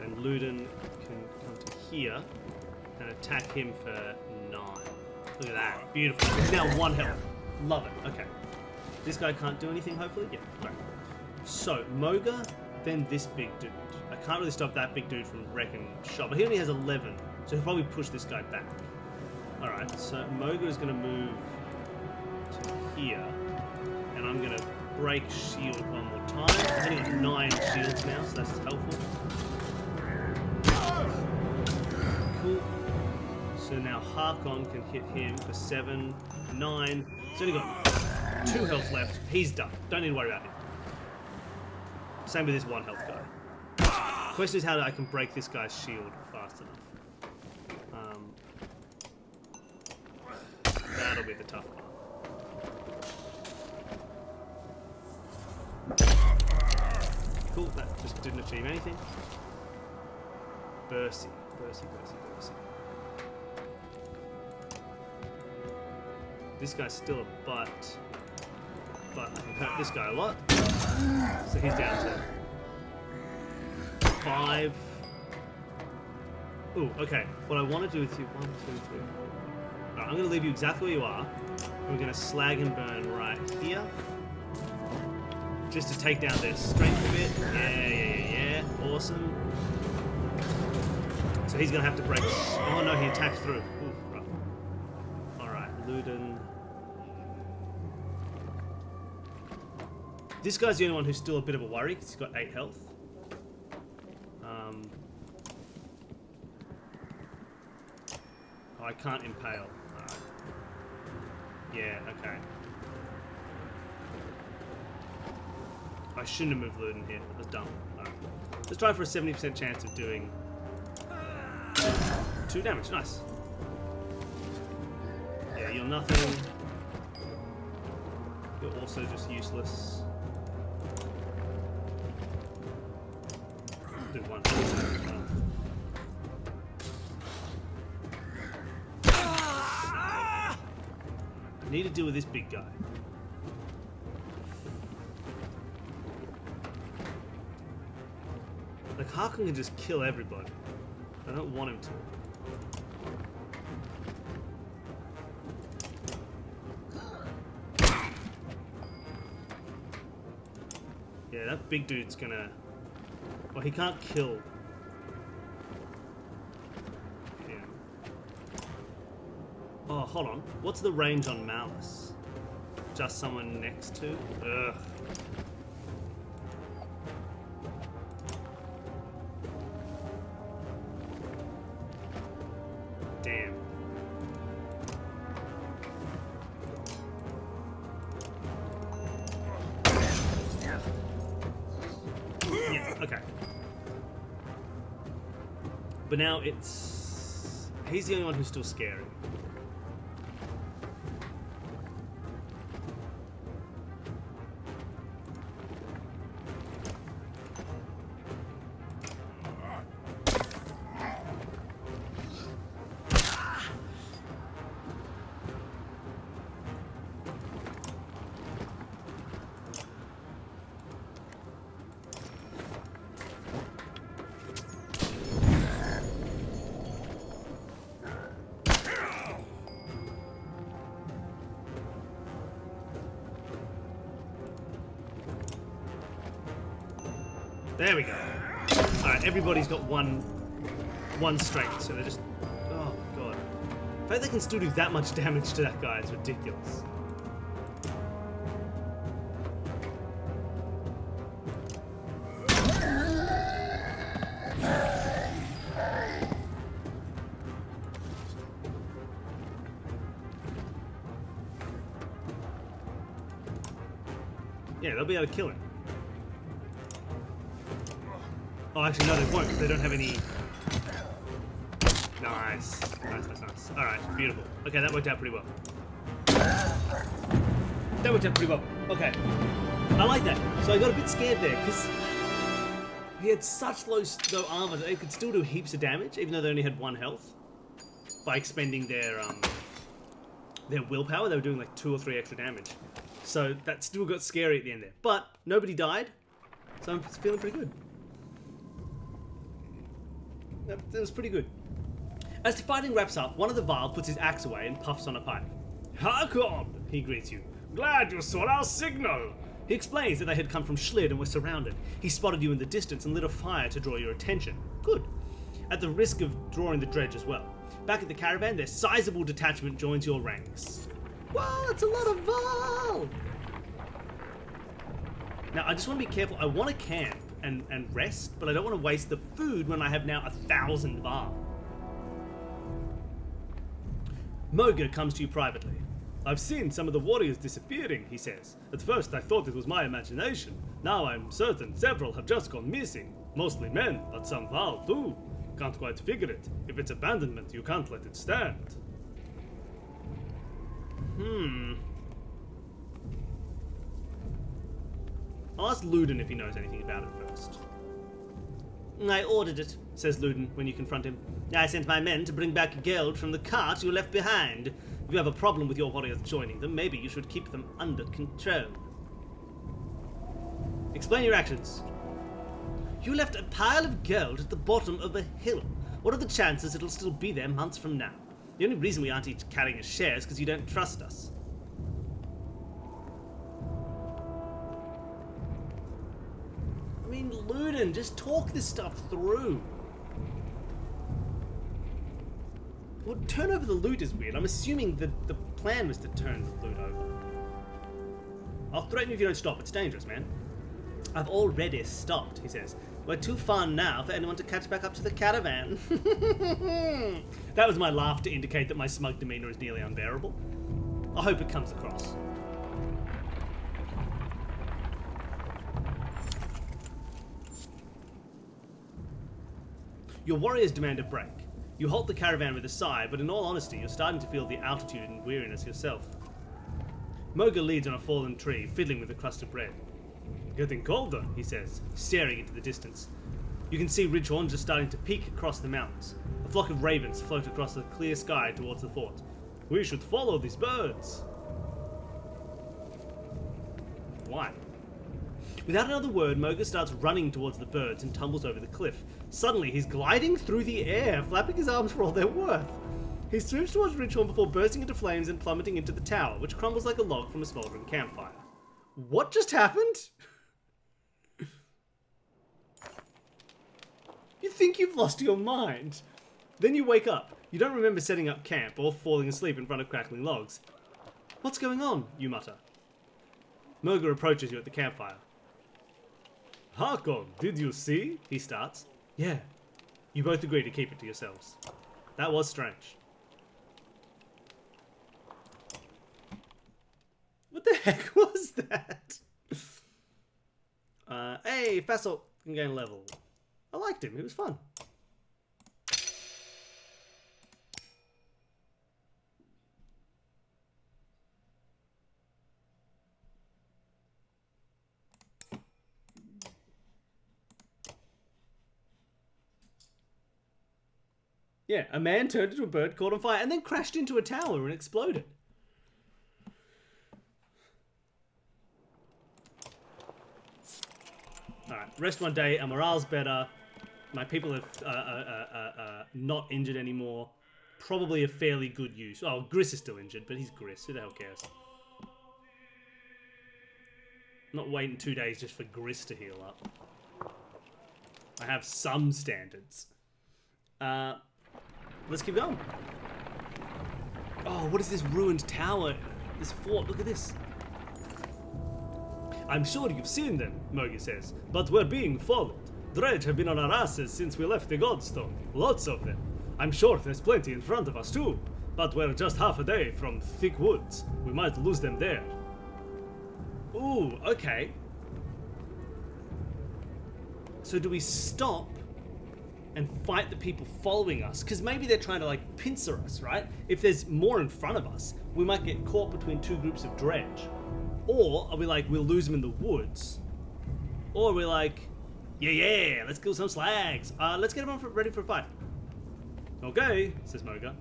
Then Luden can come to here. here and attack him for 9. Look at that. Beautiful. He's now 1 health. Love it. Okay. This guy can't do anything, hopefully? Yeah. Right. So, Moga, then this big dude. I can't really stop that big dude from wrecking shop, but he only has 11, so he'll probably push this guy back. Alright, so Moga is going to move to here, and I'm going to break shield one more time. I'm hitting at 9 shields now, so that's helpful. Cool. So now Harkon can hit him for 7, 9. He's only got 2 health left. He's done. Don't need to worry about him. Same with this 1 health guy. Question is how I can break this guy's shield fast enough. That'll be the tough part. Cool, that just didn't achieve anything. Bursy. This guy's still a butt, but I can hurt this guy a lot. So he's down to 5. Ooh, okay. What I want to do with you, 1, 2, 3, 4. Alright, I'm going to leave you exactly where you are. We're going to slag and burn right here. Just to take down their strength a bit. Yeah. Awesome. So he's going to have to break. Oh no, he attacked through. Ooh, rough. Alright, Luden. This guy's the only one who's still a bit of a worry because he's got 8 health. Oh, I can't impale. Alright. Yeah, okay. I shouldn't have moved Luden here. That was dumb. Alright. Let's try for a 70% chance of doing 2 damage. Nice. Yeah, you're nothing. You're also just useless. Do 1. I need to deal with this big guy. Like, Harkon can just kill everybody. I don't want him to. Yeah, that big dude's gonna... Well, he can't kill. Yeah. Oh, hold on. What's the range on Malice? Just someone next to? Ugh. Damn. Yeah, okay. But now it's... He's the only one who's still scary. There we go. Alright, everybody's got one strength, so they're just... Oh, God. The fact they can still do that much damage to that guy is ridiculous. Yeah, they'll be able to kill him. Oh, actually, no, they won't, because they don't have any... Nice. Nice. Alright, beautiful. Okay, that worked out pretty well. That worked out pretty well. Okay. I like that. So I got a bit scared there, because he had such low armor that they could still do heaps of damage, even though they only had 1 health. By expending their willpower, they were doing like 2 or 3 extra damage. So that still got scary at the end there. But nobody died, so I'm feeling pretty good. That was pretty good. As the fighting wraps up, one of the Vile puts his axe away and puffs on a pipe. "Harkon," he greets you. "Glad you saw our signal." He explains that they had come from Schlid and were surrounded. He spotted you in the distance and lit a fire to draw your attention. Good. At the risk of drawing the dredge as well. Back at the caravan, their sizable detachment joins your ranks. Wow, that's a lot of Vile! Now, I just want to be careful. I want to camp and rest, but I don't want to waste the food when I have now 1,000 Vile. Mogan comes to you privately. "I've seen some of the warriors disappearing," he says. "At first I thought it was my imagination. Now I'm certain several have just gone missing. Mostly men, but some Vile too. Can't quite figure it. If it's abandonment, you can't let it stand." I'll ask Luden if he knows anything about it first. "I ordered it," says Luden when you confront him. "I sent my men to bring back Geld from the cart you left behind. If you have a problem with your warriors joining them, maybe you should keep them under control." "Explain your actions." "You left a pile of gold at the bottom of a hill. What are the chances it'll still be there months from now? The only reason we aren't each carrying a share is because you don't trust us." I mean, Luden, just talk this stuff through. Well, turn over the loot is weird. I'm assuming that the plan was to turn the loot over. "I'll threaten you if you don't stop. It's dangerous, man." "I've already stopped," he says. "We're too far now for anyone to catch back up to the caravan." That was my laugh to indicate that my smug demeanor is nearly unbearable. I hope it comes across. Your warriors demand a break. You halt the caravan with a sigh, but in all honesty, you're starting to feel the altitude and weariness yourself. Moga leads on a fallen tree, fiddling with a crust of bread. "Getting colder," he says, staring into the distance. You can see ridgehorn just starting to peek across the mountains. A flock of ravens float across the clear sky towards the fort. "We should follow these birds." Why? Without another word, Moga starts running towards the birds and tumbles over the cliff. Suddenly, he's gliding through the air, flapping his arms for all they're worth. He swims towards Ridgehorn before bursting into flames and plummeting into the tower, which crumbles like a log from a smouldering campfire. What just happened? You think you've lost your mind. Then you wake up. You don't remember setting up camp or falling asleep in front of crackling logs. "What's going on?" you mutter. Moga approaches you at the campfire. "Harkon, did you see?" he starts. "Yeah." You both agree to keep it to yourselves. That was strange. What the heck was that? Hey, Fassel can gain a level. I liked him, it was fun. Yeah, a man turned into a bird, caught on fire, and then crashed into a tower and exploded. Alright, rest one day, our morale's better. My people are not injured anymore. Probably a fairly good use. Oh, Gris is still injured, but he's Gris. Who the hell cares? Not waiting 2 days just for Gris to heal up. I have some standards. Let's keep going. Oh, what is this ruined tower? This fort, look at this. "I'm sure you've seen them," Mogi says, "but we're being followed. Dredge have been on our asses since we left the Godstone. Lots of them. I'm sure there's plenty in front of us too, but we're just half a day from thick woods. We might lose them there." Ooh, okay. So do we stop and fight the people following us? Because maybe they're trying to, like, pincer us, right? If there's more in front of us, we might get caught between two groups of dredge. Or are we like, we'll lose them in the woods? Or are we like, yeah, let's kill some slags. Let's get everyone ready for a fight. "Okay," says Moga.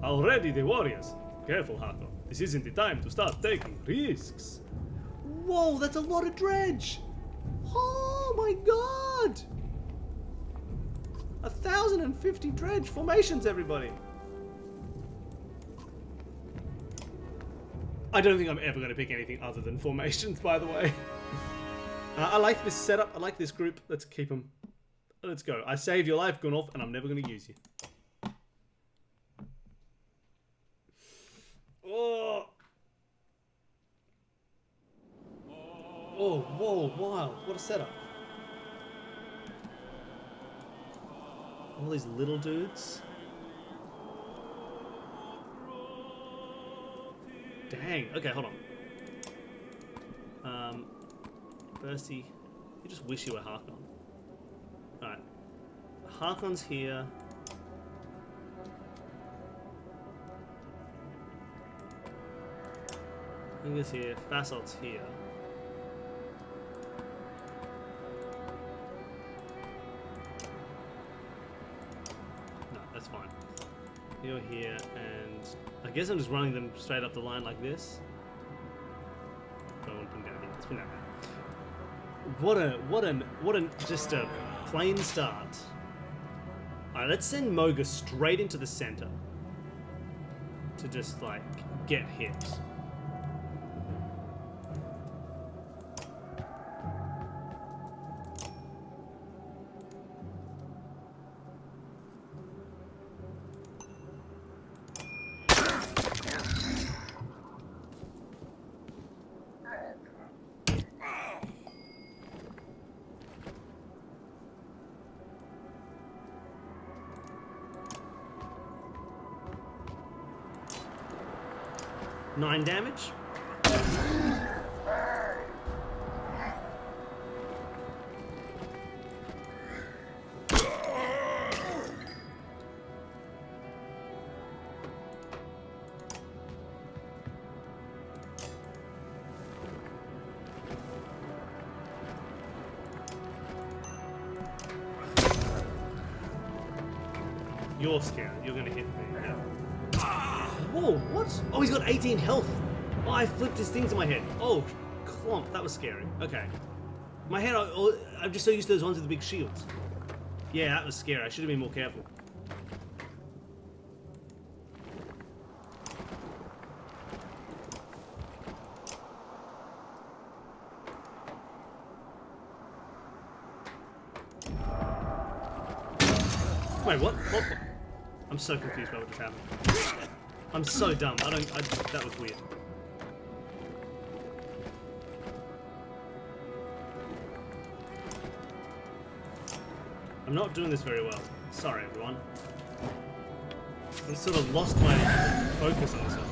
"Already the warriors. Careful, Hako. This isn't the time to start taking risks." Whoa, that's a lot of dredge. Oh my god. 1,050 dredge formations, everybody. I don't think I'm ever going to pick anything other than formations, by the way. I like this setup. I like this group. Let's keep them. Let's go. I saved your life, Gunolf, and I'm never going to use you. Oh. Oh, whoa, wow. What a setup. All these little dudes. Dang. Okay, hold on. Bursty. You just wish you were Harkon. Alright. Harkon's here. Hunger's here. Fasolt's here. No, that's fine. You're here, and I guess I'm just running them straight up the line like this. I don't want to put them down here. Let's put them down there. What an just a plain start. Alright, let's send Moga straight into the center to just like get hit. Nine damage. You're scared. You're gonna hit me. Yeah. Whoa, what? Oh, he's got 18 health. Oh, I flipped his things in my head. Oh, clump. That was scary. Okay. My head, I'm just so used to those ones with the big shields. Yeah, that was scary. I should have been more careful. Wait, what? I'm so confused by what just happened. I'm so dumb. That was weird. I'm not doing this very well. Sorry, everyone. I sort of lost my focus on this one.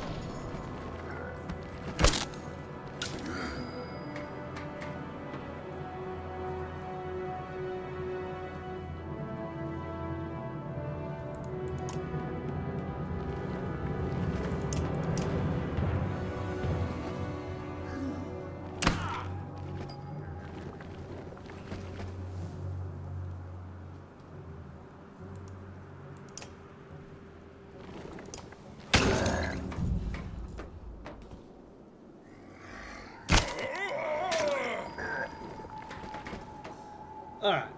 Alright.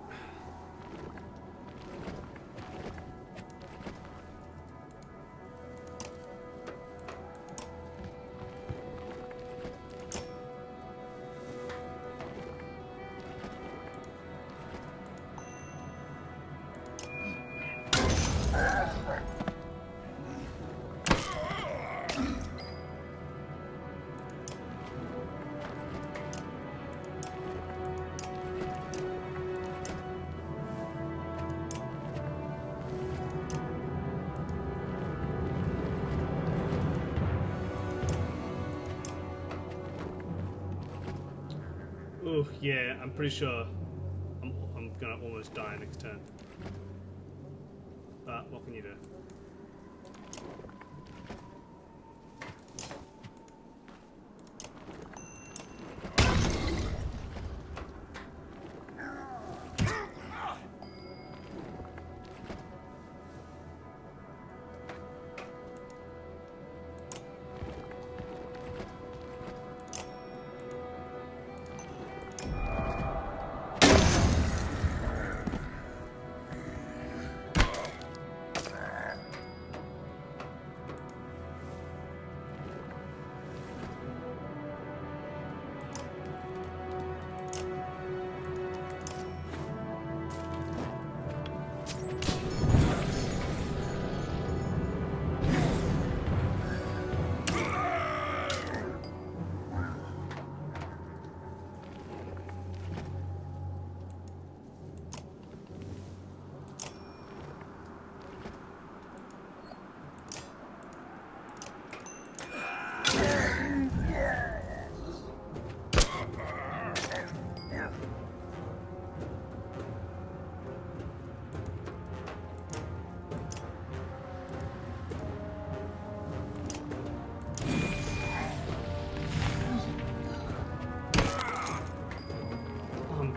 Ooh, yeah, I'm pretty sure I'm gonna almost die next turn. But what can you do?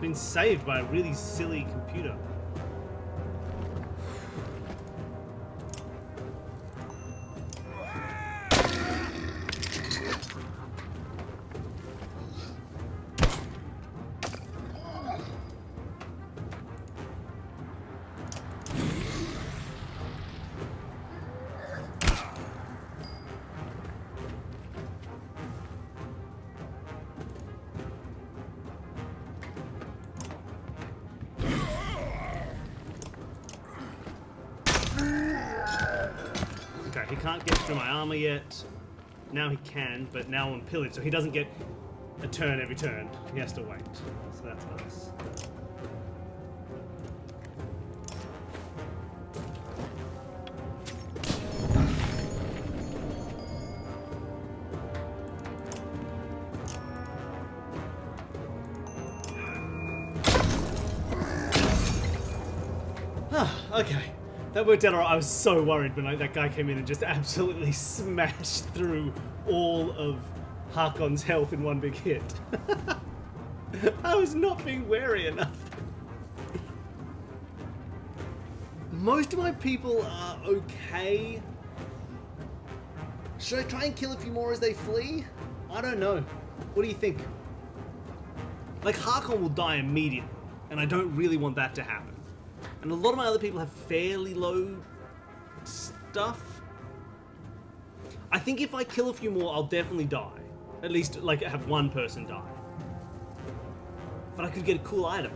Been saved by a really silly computer. Okay, he can't get through my armor yet. Now he can, but now on pillage, so he doesn't get a turn every turn. He has to wait. So that's nice. Okay, that worked out alright. I was so worried when that guy came in and just absolutely smashed through all of Harkon's health in one big hit. I was not being wary enough. Most of my people are okay. Should I try and kill a few more as they flee? I don't know. What do you think? Like, Harkon will die immediately, and I don't really want that to happen. And a lot of my other people have fairly low stuff. I think if I kill a few more, I'll definitely die. At least, like, have one person die. But I could get a cool item.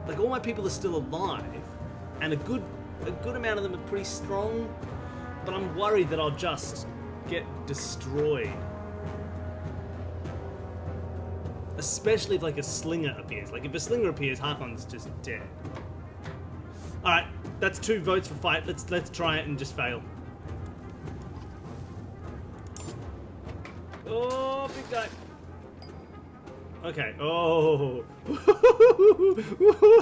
Like, all my people are still alive, and a good amount of them are pretty strong, but I'm worried that I'll just get destroyed. Especially if, like, a slinger appears. Like, if a slinger appears, Harkon's just dead. Alright, that's 2 votes for fight. Let's try it and just fail. Oh, big guy. Okay. Oh.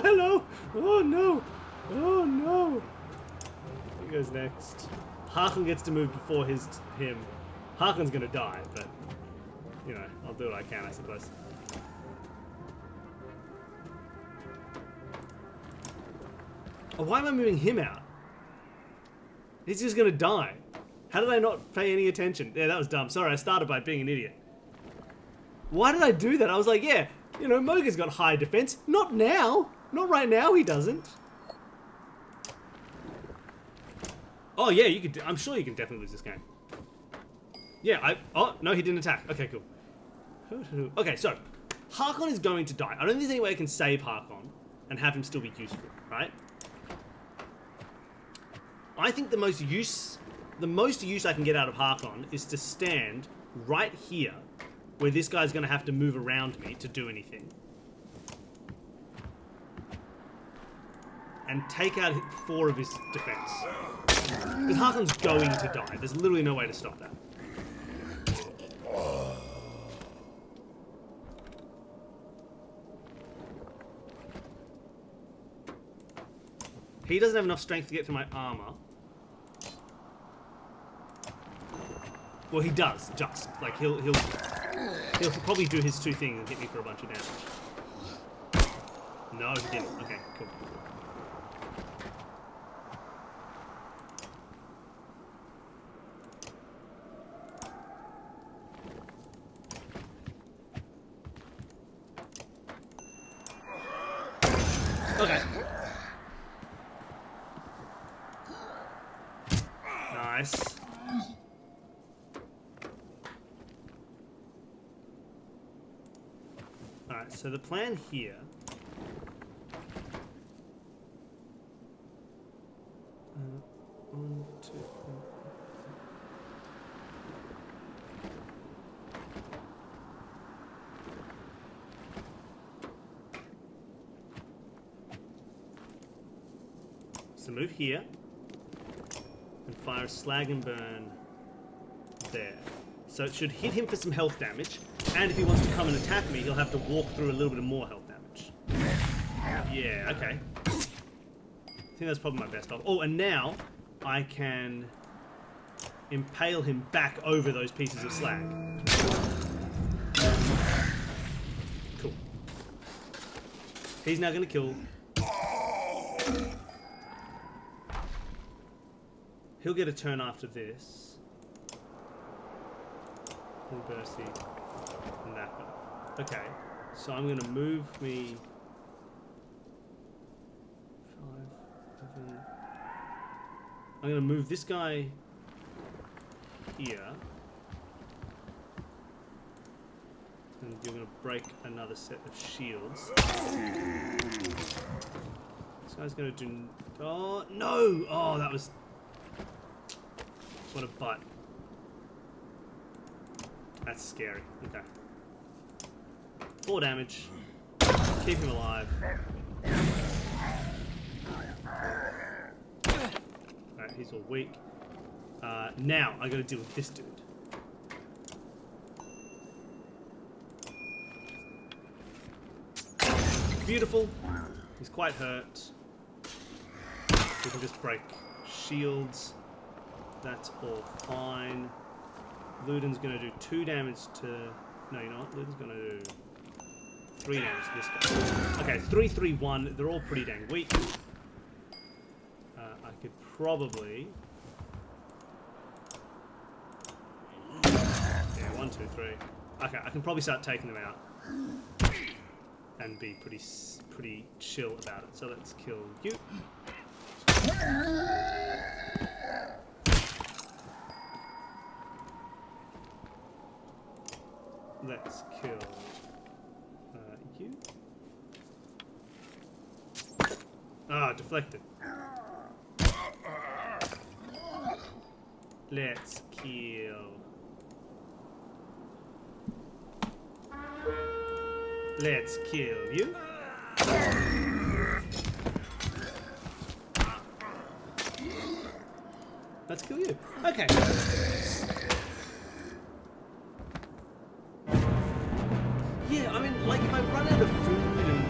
Hello. Oh, no. Oh, no. Who goes next? Harkon gets to move before him. Harkon's gonna die, but, you know, I'll do what I can, I suppose. Oh, why am I moving him out? He's just gonna die. How did I not pay any attention? Yeah, that was dumb. Sorry, I started by being an idiot. Why did I do that? I was like, yeah, you know, Mogan's got high defense. Not now. Not right now, he doesn't. Oh, yeah, you could. I'm sure you can definitely lose this game. Yeah, oh, no, he didn't attack. Okay, cool. Okay, so, Harkon is going to die. I don't think there's any way I can save Harkon and have him still be useful, right? I think the most use I can get out of Harkon is to stand right here, where this guy's going to have to move around me to do anything, and take out 4 of his defense. Because Harkon's going to die. There's literally no way to stop that. He doesn't have enough strength to get through my armor. Well, he does, just. Like, he'll probably do his 2 things and hit me for a bunch of damage. No, he didn't. Okay, cool. Okay. Nice. Alright, so the plan here... one, two, three. So move here. And fire a slag and burn there. So it should hit him for some health damage, and if he wants to come and attack me, he'll have to walk through a little bit of more health damage. Yeah, okay. I think that's probably my best op. Oh, and now I can impale him back over those pieces of slag. Cool. He's now going to kill. He'll get a turn after this. And Bursty. And that one. Okay. So I'm going to move me... 5, 7... I'm going to move this guy here. And you're going to break another set of shields. This guy's going to do... Oh, no! Oh, that was... What a butt. That's scary. Okay. 4 damage. Keep him alive. Alright, he's all weak. Now, I gotta deal with this dude. Beautiful. He's quite hurt. We can just break shields. That's all fine. Luden's gonna do 2 damage to... No, you know what? Luden's gonna do 3 damage to this guy. Okay, 3, 3, 1. They're all pretty dang weak. I could probably... Yeah, 1, 2, 3. Okay, I can probably start taking them out. And be pretty chill about it. So let's kill you. Let's kill you. Ah, deflected. Let's kill. Let's kill you. Let's kill you. Okay. Yeah, I mean, like, if I run out of food and...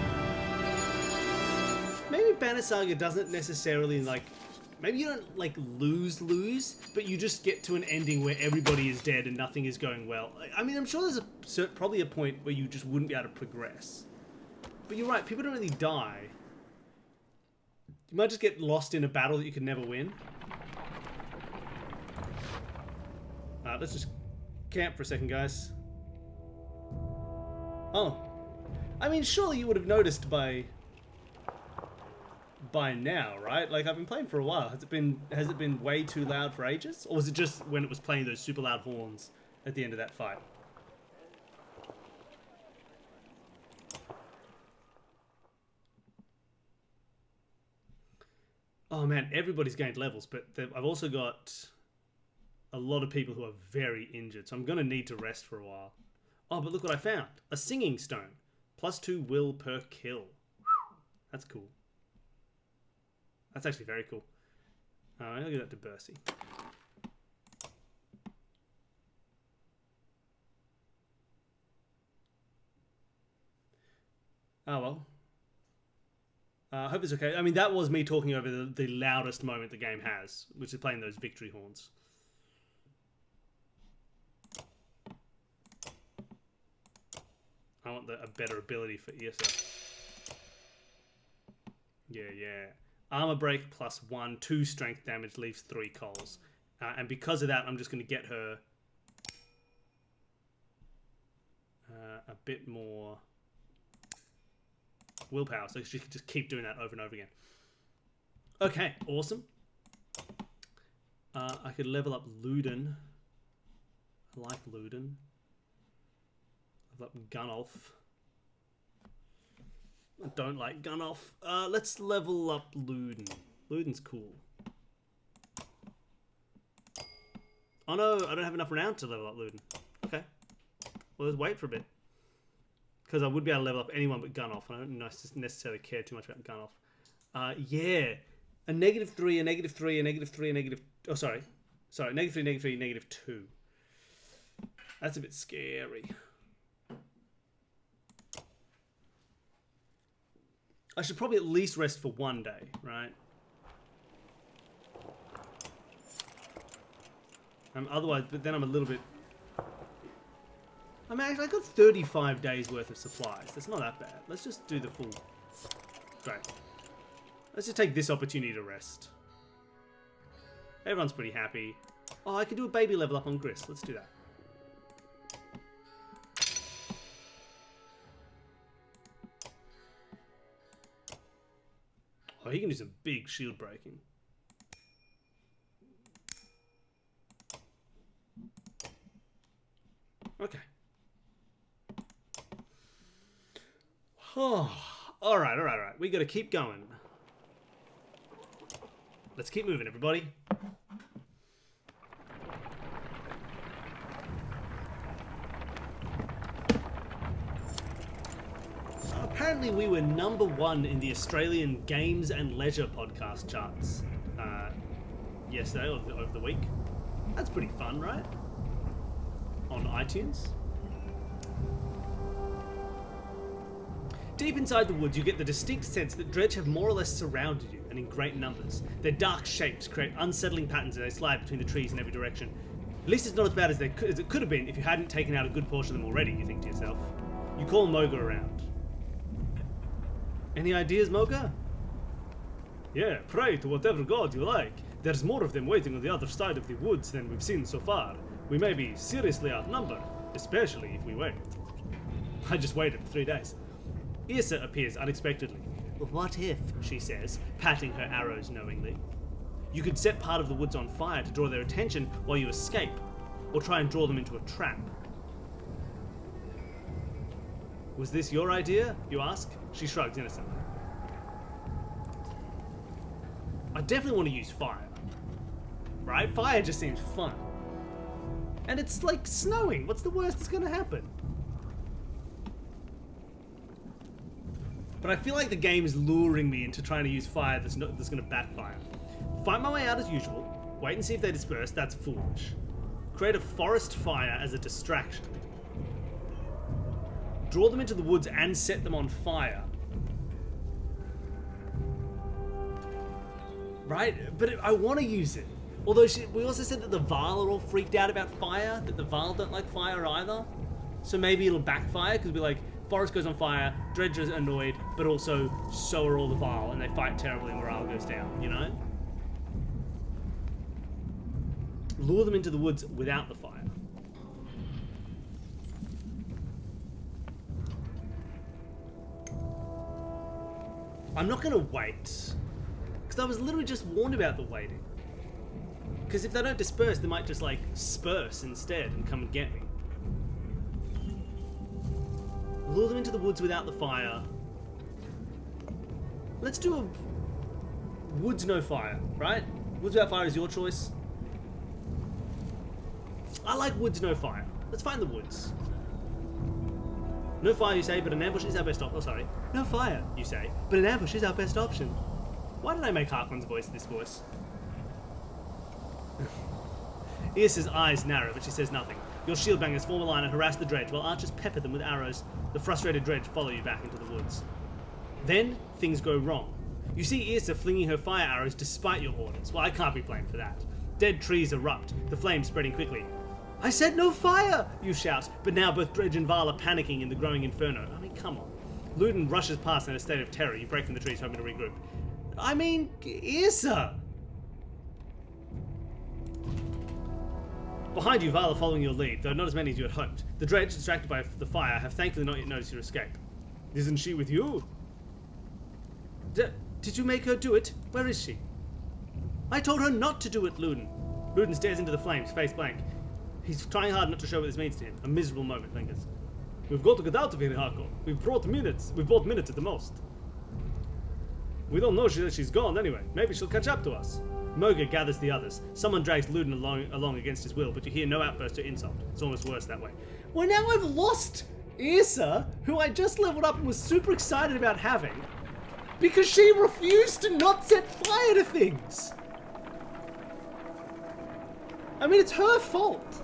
Maybe Banner Saga doesn't necessarily, like... Maybe you don't, like, lose, but you just get to an ending where everybody is dead and nothing is going well. I mean, I'm sure there's probably a point where you just wouldn't be able to progress. But you're right, people don't really die. You might just get lost in a battle that you could never win. Let's just camp for a second, guys. Oh. I mean, surely you would have noticed by now, right? Like, I've been playing for a while. Has it been way too loud for ages? Or was it just when it was playing those super loud horns at the end of that fight? Oh man, everybody's gained levels, but I've also got a lot of people who are very injured, so I'm going to need to rest for a while. Oh, but look what I found. A singing stone. +2 will per kill. Whew. That's cool. That's actually very cool. I'll give that to Bursty. Oh well. I hope it's okay. I mean, that was me talking over the loudest moment the game has, which is playing those victory horns. I want a better ability for Issa. Yeah. Armor break +1, 2 strength damage, leaves 3 coals. And because of that, I'm just going to get her a bit more willpower, so she can just keep doing that over and over again. Okay, awesome. I could level up Luden. I like Luden. Level up Gunnulf. I don't like Gunnulf. Let's level up Luden. Luden's cool. Oh no, I don't have enough renown to level up Luden. Okay. Well, let's wait for a bit. Because I would be able to level up anyone but Gunnulf. I don't necessarily care too much about Gunnulf. Yeah. A -3, a -3, a -3, a negative... Oh, sorry. Sorry, -3, -3, -2. That's a bit scary. I should probably at least rest for 1 day, right? Otherwise, but then I'm a little bit... I mean, I got 35 days worth of supplies. That's not that bad. Let's just do the full... Great. Let's just take this opportunity to rest. Everyone's pretty happy. Oh, I could do a baby level up on Gris. Let's do that. Oh, he can do some big shield breaking. Okay. Oh, all right. We got to keep going. Let's keep moving, everybody. Apparently, we were #1 in the Australian Games and Leisure podcast charts yesterday, over the week. That's pretty fun, right? On iTunes. Deep inside the woods, you get the distinct sense that dredge have more or less surrounded you, and in great numbers. Their dark shapes create unsettling patterns as they slide between the trees in every direction. At least it's not as bad as it could have been if you hadn't taken out a good portion of them already, you think to yourself. You call Moga around. Any ideas, Moga? Yeah, pray to whatever god you like. There's more of them waiting on the other side of the woods than we've seen so far. We may be seriously outnumbered, especially if we wait. I just waited for 3 days. Issa appears unexpectedly. What if, she says, patting her arrows knowingly. You could set part of the woods on fire to draw their attention while you escape, or try and draw them into a trap. Was this your idea, you ask? She shrugs innocently. I definitely want to use fire. Right? Fire just seems fun. And it's like snowing. What's the worst that's going to happen? But I feel like the game is luring me into trying to use fire that's going to backfire. Fight my way out as usual. Wait and see if they disperse. That's foolish. Create a forest fire as a distraction. Draw them into the woods and set them on fire. Right? But I want to use it. Although we also said that the Vaal are all freaked out about fire, that the Vaal don't like fire either. So maybe it'll backfire, because we're like, forest goes on fire, Dredge is annoyed, but also so are all the Vaal, and they fight terribly and morale goes down, you know? Lure them into the woods without the fire. I'm not going to wait, because I was literally just warned about the waiting. Because if they don't disperse, they might just like spurse instead and come and get me. Lure them into the woods without the fire. Let's do a woods no fire, right? Woods without fire is your choice. I like woods no fire. Let's find the woods. No fire, you say, but an ambush is our best option. Oh, sorry. No fire, you say, but an ambush is our best option. Why did I make Harkon's voice this voice? Irsa's eyes narrow, but she says nothing. Your shield bangers form a line and harass the dredge, while archers pepper them with arrows. The frustrated dredge follow you back into the woods. Then, things go wrong. You see Irsa flinging her fire arrows despite your orders. Well, I can't be blamed for that. Dead trees erupt, the flames spreading quickly. I said no fire, you shout, but now both Dredge and Vaal are panicking in the growing inferno. I mean, come on. Luden rushes past in a state of terror. You break from the trees, hoping to regroup. I mean, Irsa! Behind you, Vaal are following your lead, though not as many as you had hoped. The Dredge, distracted by the fire, have thankfully not yet noticed your escape. Isn't she with you? Did you make her do it? Where is she? I told her not to do it, Luden. Luden stares into the flames, face blank. He's trying hard not to show what this means to him. A miserable moment lingers. We've got to get out of here, Hako. We've brought minutes at the most. We don't know that she's gone anyway. Maybe she'll catch up to us. Moga gathers the others. Someone drags Luden along against his will, but you hear no outburst or insult. It's almost worse that way. Well, now I've lost Irsa, who I just leveled up and was super excited about having, because she refused to not set fire to things. I mean, it's her fault.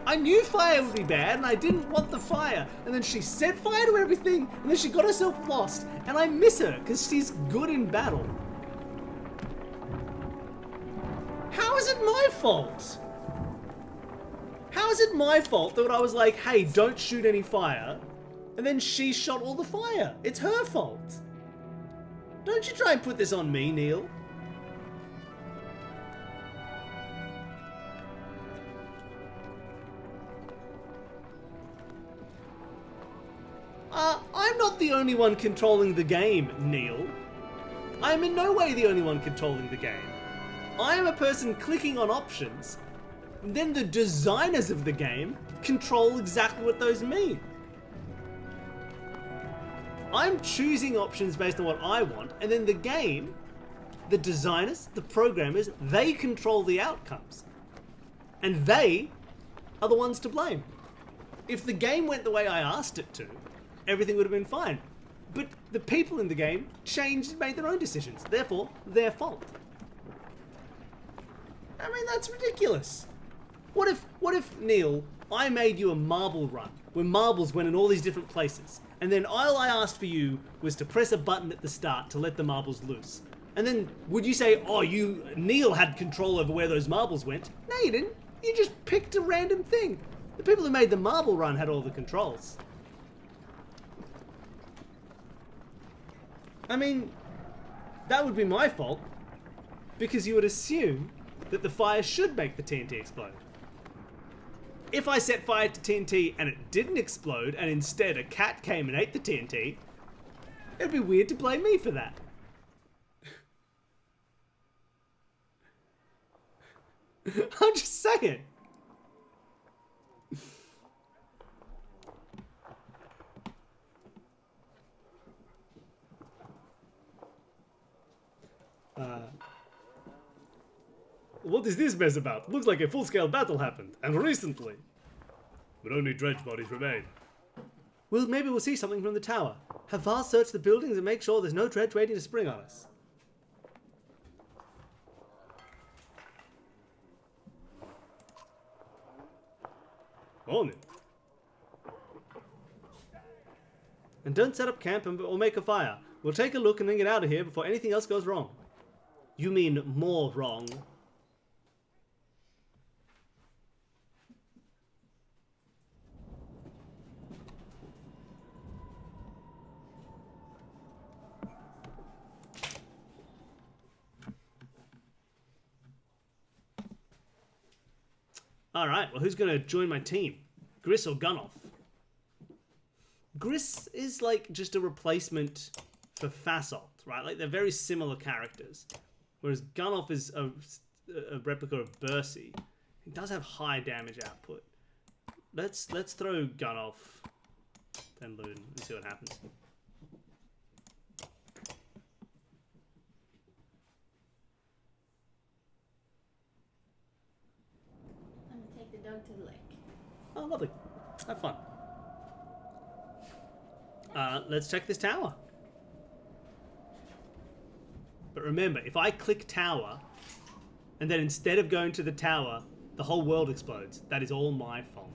I knew fire would be bad, and I didn't want the fire. And then she set fire to everything, and then she got herself lost. And I miss her, because she's good in battle. How is it my fault? How is it my fault that I was like, hey, don't shoot any fire, and then she shot all the fire? It's her fault. Don't you try and put this on me, Neil. I'm not the only one controlling the game, Neil. I am in no way the only one controlling the game. I am a person clicking on options, and then the designers of the game control exactly what those mean. I'm choosing options based on what I want, and then the game, the designers, the programmers, they control the outcomes. And they are the ones to blame. If the game went the way I asked it to, everything would have been fine. But the people in the game changed and made their own decisions. Therefore, their fault. I mean, that's ridiculous. What if, Neil, I made you a marble run, where marbles went in all these different places, and then all I asked for you was to press a button at the start to let the marbles loose. And then, would you say, oh, Neil had control over where those marbles went? No, you didn't. You just picked a random thing. The people who made the marble run had all the controls. I mean, that would be my fault, because you would assume that the fire should make the TNT explode. If I set fire to TNT and it didn't explode, and instead a cat came and ate the TNT, it'd be weird to blame me for that. I'm just saying. What is this mess about? Looks like a full-scale battle happened, and recently. But only dredge bodies remain. Well, maybe we'll see something from the tower. Have Var searched the buildings and make sure there's no dredge waiting to spring on us. On it. And don't set up camp or make a fire. We'll take a look and then get out of here before anything else goes wrong. You mean more wrong. Alright, well, who's going to join my team? Gris or Gunoff? Gris is like just a replacement for Fasalt, right? Like they're very similar characters. Whereas Gunoff is a replica of Bursey. He does have high damage output. Let's throw Gunoff then Loon and see what happens. Dog to the lake. Oh, lovely. Have fun. Let's check this tower. But remember, if I click tower, and then instead of going to the tower, the whole world explodes, that is all my fault.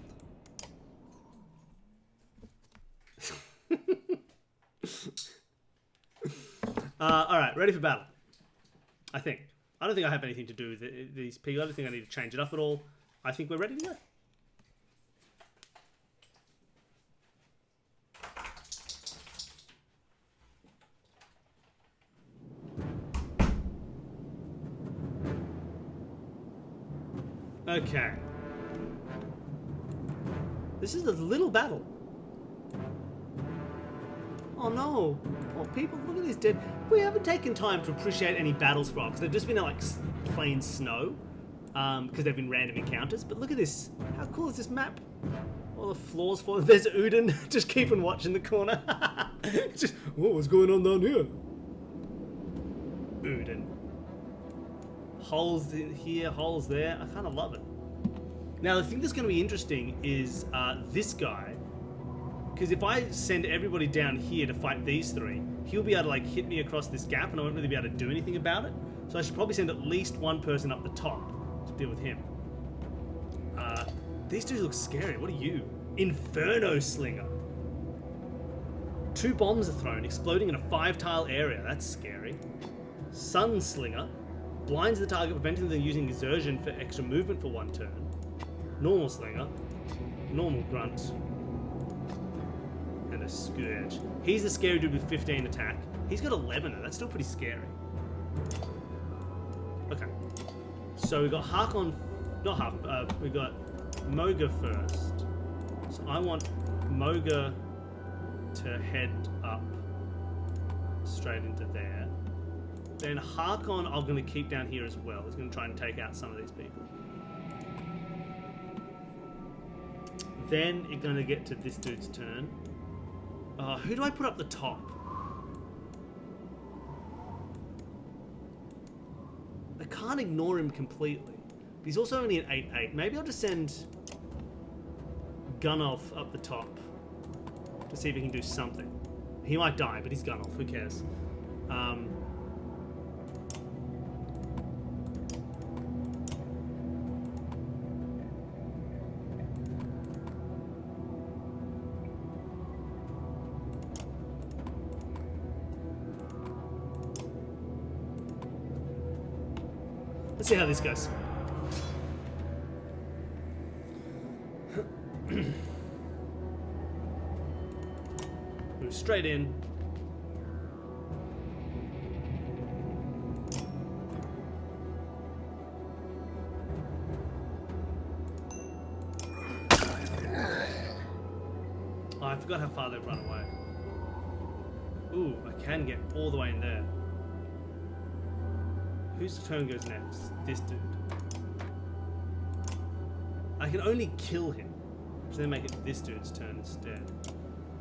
Alright, ready for battle. I think. I don't think I have anything to do with these people. I don't think I need to change it up at all. I think we're ready to go. Okay. This is a little battle. Oh no. Oh, people, look at this dead. We haven't taken time to appreciate any battles for us, because they've just been like plain snow. Because they've been random encounters. But look at this. How cool is this map? All the floors for it. There's Uden just keeping watch in the corner. Just, what's going on down here? Uden. Holes in here, holes there. I kind of love it. Now, the thing that's going to be interesting is this guy. Because if I send everybody down here to fight these three, he'll be able to like hit me across this gap and I won't really be able to do anything about it. So I should probably send at least one person up the top to deal with him. These dudes look scary. What are you? Inferno Slinger. 2 bombs are thrown, exploding in a 5-tile area. That's scary. Sun Slinger. Blinds the target, preventing them using exertion for extra movement for 1 turn. normal Slinger, normal Grunt, and a Scourge. He's the scary dude with 15 attack. He's got 11, and that's still pretty scary. Okay. So we got Harkon, not Hark, we got Moga first. So I want Moga to head up straight into there. Then Harkon I'm going to keep down here as well. He's going to try and take out some of these people. Then you're going to get to this dude's turn. Who do I put up the top? I can't ignore him completely. But he's also only an 8/8. Maybe I'll just send Gunnulf up the top to see if he can do something. He might die, but he's Gunnulf. Who cares? Let's see how this goes. Move straight in. Oh, I forgot how far they've run away. Ooh, I can get all the way in there. Whose turn goes next? This dude. I can only kill him, so then make it this dude's turn instead.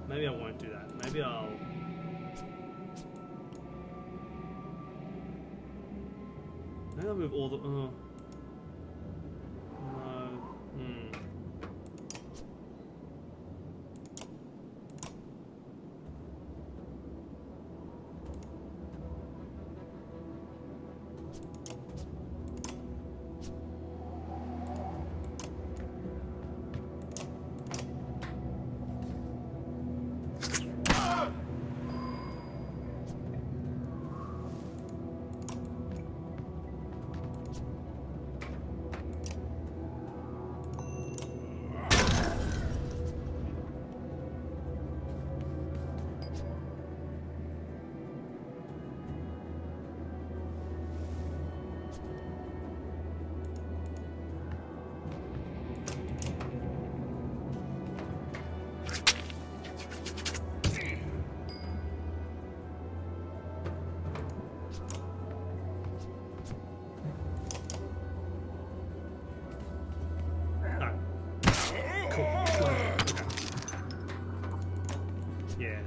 Maybe I won't do that. Maybe I'll... Maybe I'll move all the... Oh. No.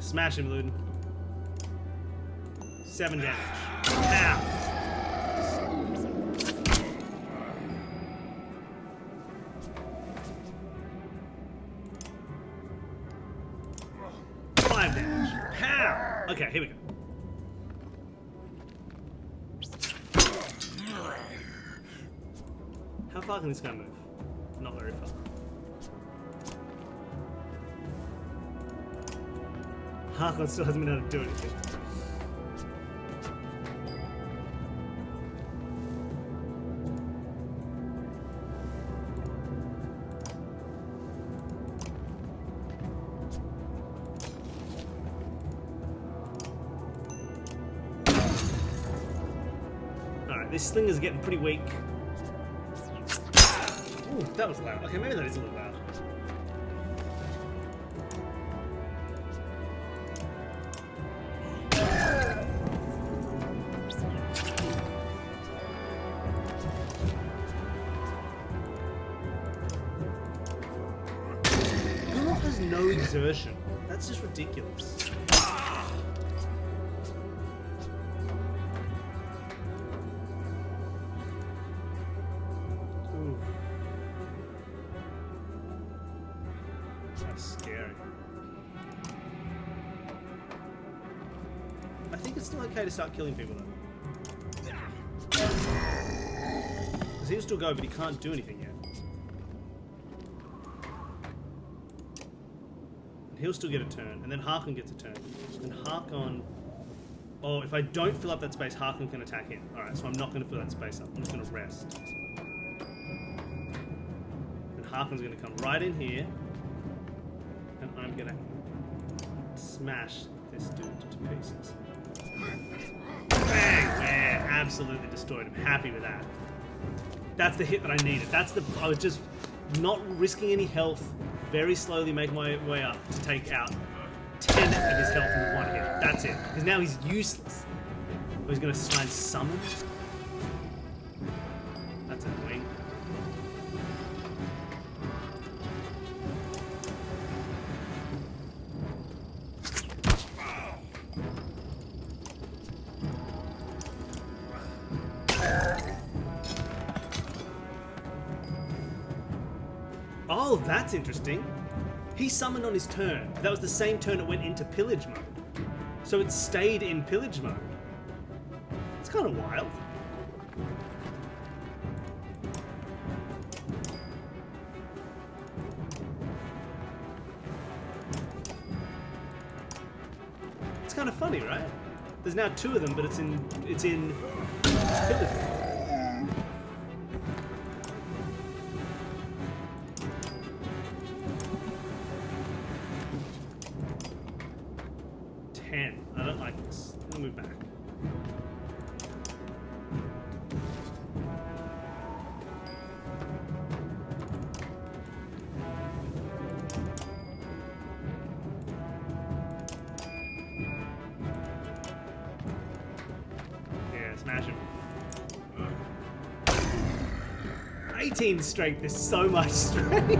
Smash him, Luden. 7 damage. Ow! Five damage. Pow! Okay, here we go. How far can this guy move? Not very far. Harkon still hasn't been able to do anything. Alright, this Slinger's getting pretty weak. Ooh, that was loud. Okay, maybe that is a little loud. No exertion. That's just ridiculous. Ooh. That's scary. I think it's still okay to start killing people though. Because he'll still go, but he can't do anything yet. He'll still get a turn, and then Harkon gets a turn. And Harkon... Oh, if I don't fill up that space, Harkon can attack him. Alright, so I'm not going to fill that space up. I'm just going to rest. And Harkon's going to come right in here. And I'm going to smash this dude to pieces. Bang! Yeah, absolutely destroyed him. Happy with that. That's the hit that I needed. I was just not risking any health, very slowly making my way up to take out 10 of his health in one hit. That's it. Because now he's useless. Or he's going to try and summon. That's annoying. Oh, that's interesting. He summoned on his turn. That was the same turn it went into pillage mode. So it stayed in pillage mode. It's kind of wild. It's kind of funny, right? There's now 2 of them, but it's in pillage mode. I don't like this. I'll move back. Yeah, smash him. 18 strength is so much strength.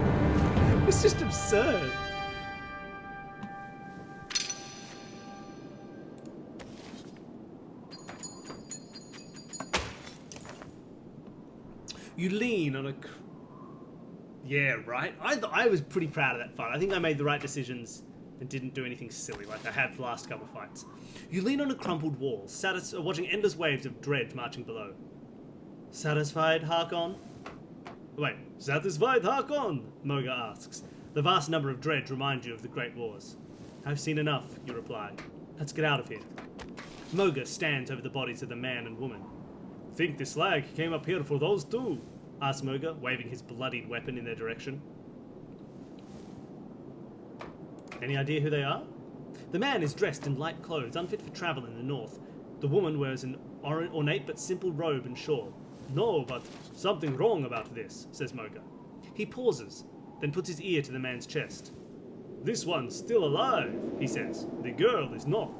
It's just absurd. You lean on a... Yeah, right? I was pretty proud of that fight. I think I made the right decisions and didn't do anything silly like I had for the last couple of fights. You lean on a crumpled wall, watching endless waves of dread marching below. Satisfied, Harkon? Wait, satisfied, Harkon? Moga asks. The vast number of dread remind you of the Great Wars. I've seen enough, you reply. Let's get out of here. Moga stands over the bodies of the man and woman. Think the slag came up here for those two? Asks Moga, waving his bloodied weapon in their direction. Any idea who they are? The man is dressed in light clothes, unfit for travel in the north. The woman wears an ornate but simple robe and shawl. No, but something wrong about this, says Moga. He pauses, then puts his ear to the man's chest. This one's still alive, he says. The girl is not.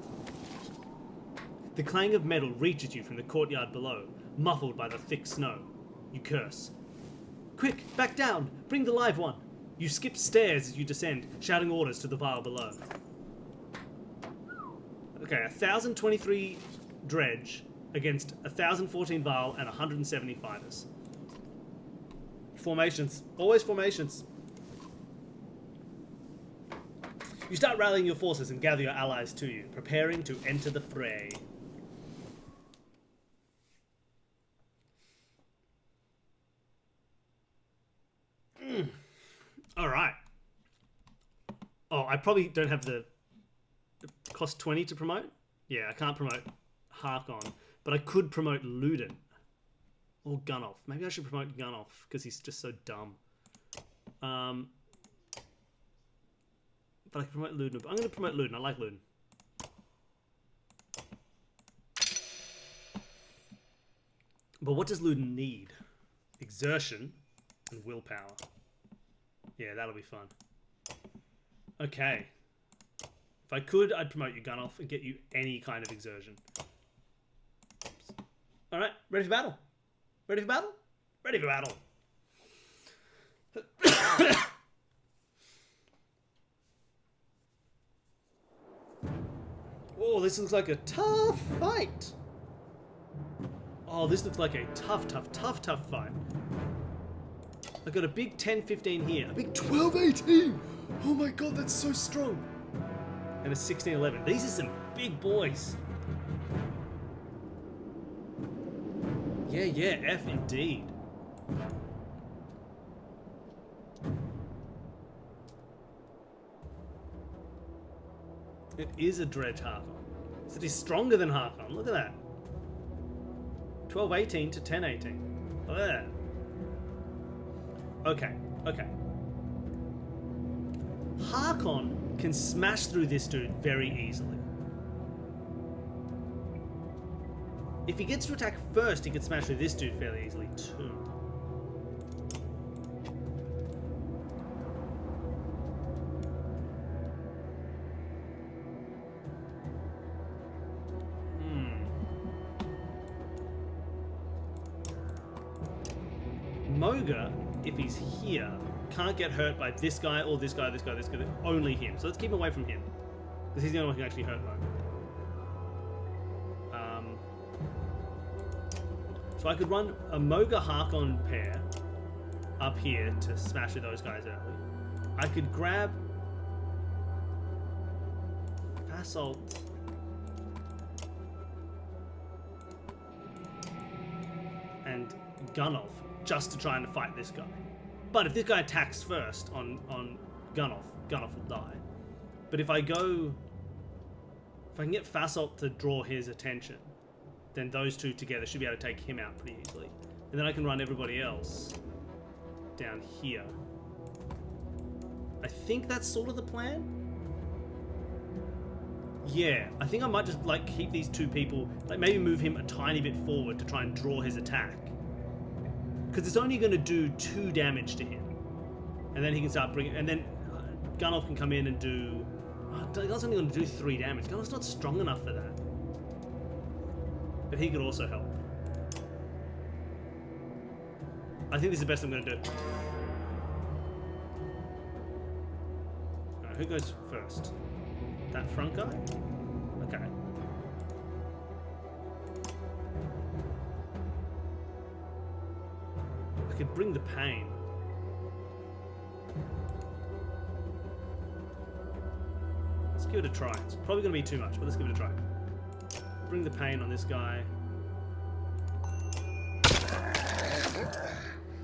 The clang of metal reaches you from the courtyard below, muffled by the thick snow. You curse. Quick, back down! Bring the live one! You skip stairs as you descend, shouting orders to the vial below. Okay, 1,023 dredge against 1,014 vial and 170 fighters. Formations. Always formations. You start rallying your forces and gather your allies to you, preparing to enter the fray. Alright. Oh, I probably don't have the... It costs 20 to promote? Yeah, I can't promote Harkon, but I could promote Luden. Or Gunoff. Maybe I should promote Gunoff, because he's just so dumb. But I can promote Luden. I'm going to promote Luden. I like Luden. But what does Luden need? Exertion and willpower. Yeah, that'll be fun. Okay. If I could, I'd promote you Gunoff and get you any kind of exertion. Alright, ready for battle? Ready for battle? Ready for battle. Oh, this looks like a tough fight. Oh, this looks like a tough fight. I've got a big 10-15 here. A big 12-18! Oh my god, that's so strong. And a 16-11. These are some big boys. Yeah, F indeed. It is a dredge Harkon. So it is stronger than Harkon. Look at that. 12-18 to 10-18. Look at that. Okay. Harkon can smash through this dude very easily. If he gets to attack first, he can smash through this dude fairly easily too. Moga, if he's here, can't get hurt by this guy or this guy, this guy, this guy. Only him. So let's keep him away from him. Because he's the only one who can actually hurt Moga. So I could run a Moga Harkon pair up here to smash with those guys early. I could grab Fasalt and Gunoff just to try and fight this guy. But if this guy attacks first on Gunoff, Gunoff will die. But if I can get Fasalt to draw his attention, then those two together should be able to take him out pretty easily. And then I can run everybody else down here. I think that's sort of the plan. Yeah, I think I might just like keep these two people, like maybe move him a tiny bit forward to try and draw his attack. Because it's only going to do 2 damage to him. And then he can start bringing, and then Gunoff can come in and do, Gunoff's only going to do 3 damage. Gunoff's not strong enough for that. But he could also help. I think this is the best I'm going to do. Alright, who goes first? That front guy? Okay. I could bring the pain. Let's give it a try. It's probably going to be too much, but let's give it a try. Bring the pain on this guy.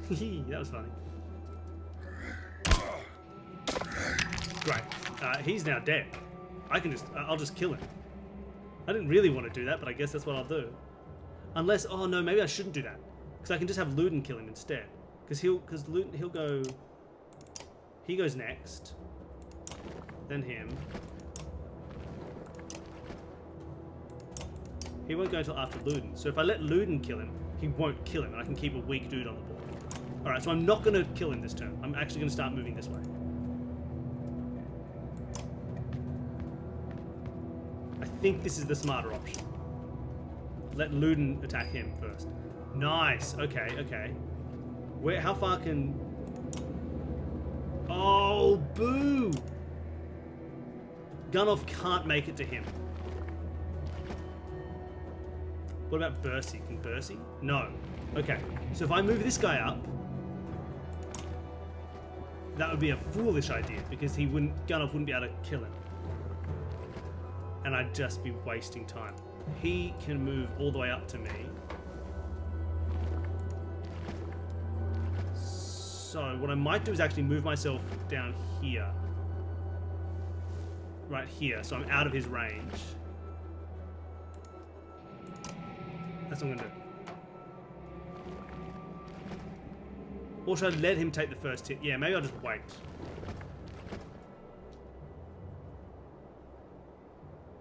That was funny. Great. He's now dead. I'll just kill him. I didn't really want to do that, but I guess that's what I'll do. Unless, oh no, maybe I shouldn't do that. Because I can just have Luden kill him instead. Because he'll go, he goes next. Then him. He won't go until after Luden. So if I let Luden kill him, he won't kill him, and I can keep a weak dude on the board. Alright, so I'm not going to kill him this turn. I'm actually going to start moving this way. I think this is the smarter option. Let Luden attack him first. Nice. Okay, okay. How far can... Oh, boo! Gunoff can't make it to him. What about Bursey? Can Bursey? No. Okay. So if I move this guy up, that would be a foolish idea because Gunoff wouldn't be able to kill him. And I'd just be wasting time. He can move all the way up to me. So what I might do is actually move myself down here. Right here, so I'm out of his range. That's what I'm going to do. Or should I let him take the first hit? Yeah, maybe I'll just wait.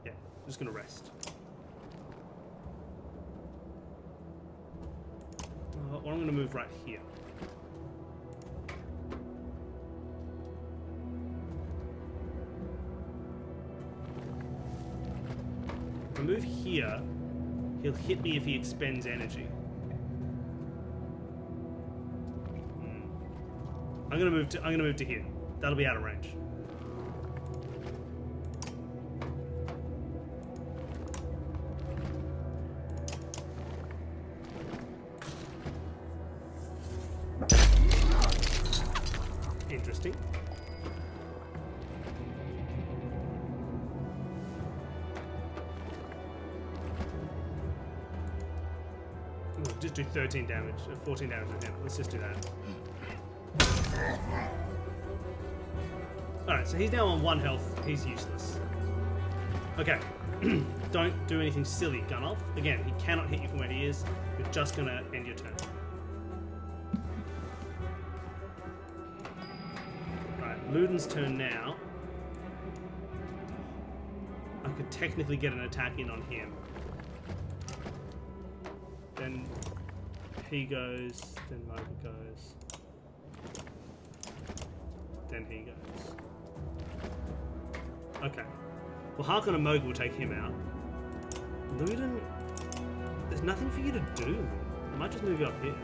Yeah, I'm just going to rest. Well, I'm going to move right here. If I move here, he'll hit me if he expends energy. I'm gonna move to here. That'll be out of range. Interesting. We'll just do 13 damage, 14 damage with him. Let's just do that. Alright, so he's now on 1 health. He's useless. Okay. Don't do anything silly, Gunoff. Again, he cannot hit you from where he is. You're just going to end your turn. Alright, Luden's turn now. I could technically get an attack in on him. Then he goes, then Mogan goes. Then he goes. Okay. Well, Harkon and Mogan will take him out. Luden, there's nothing for you to do. I might just move you up here.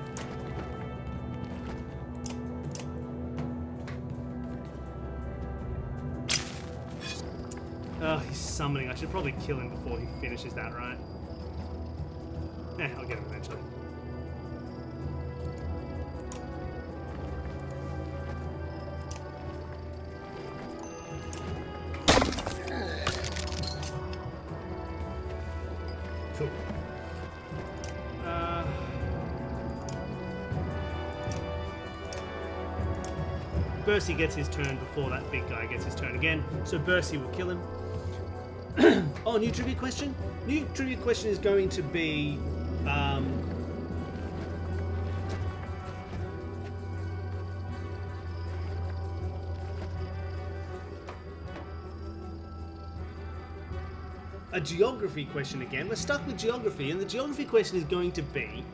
Oh, he's summoning. I should probably kill him before he finishes that, right? Eh, I'll get him eventually. Cool. Bercy gets his turn before that big guy gets his turn again, so Bercy will kill him. Oh, new trivia question? New trivia question is going to be... a geography question again. We're stuck with geography, and the geography question is going to be...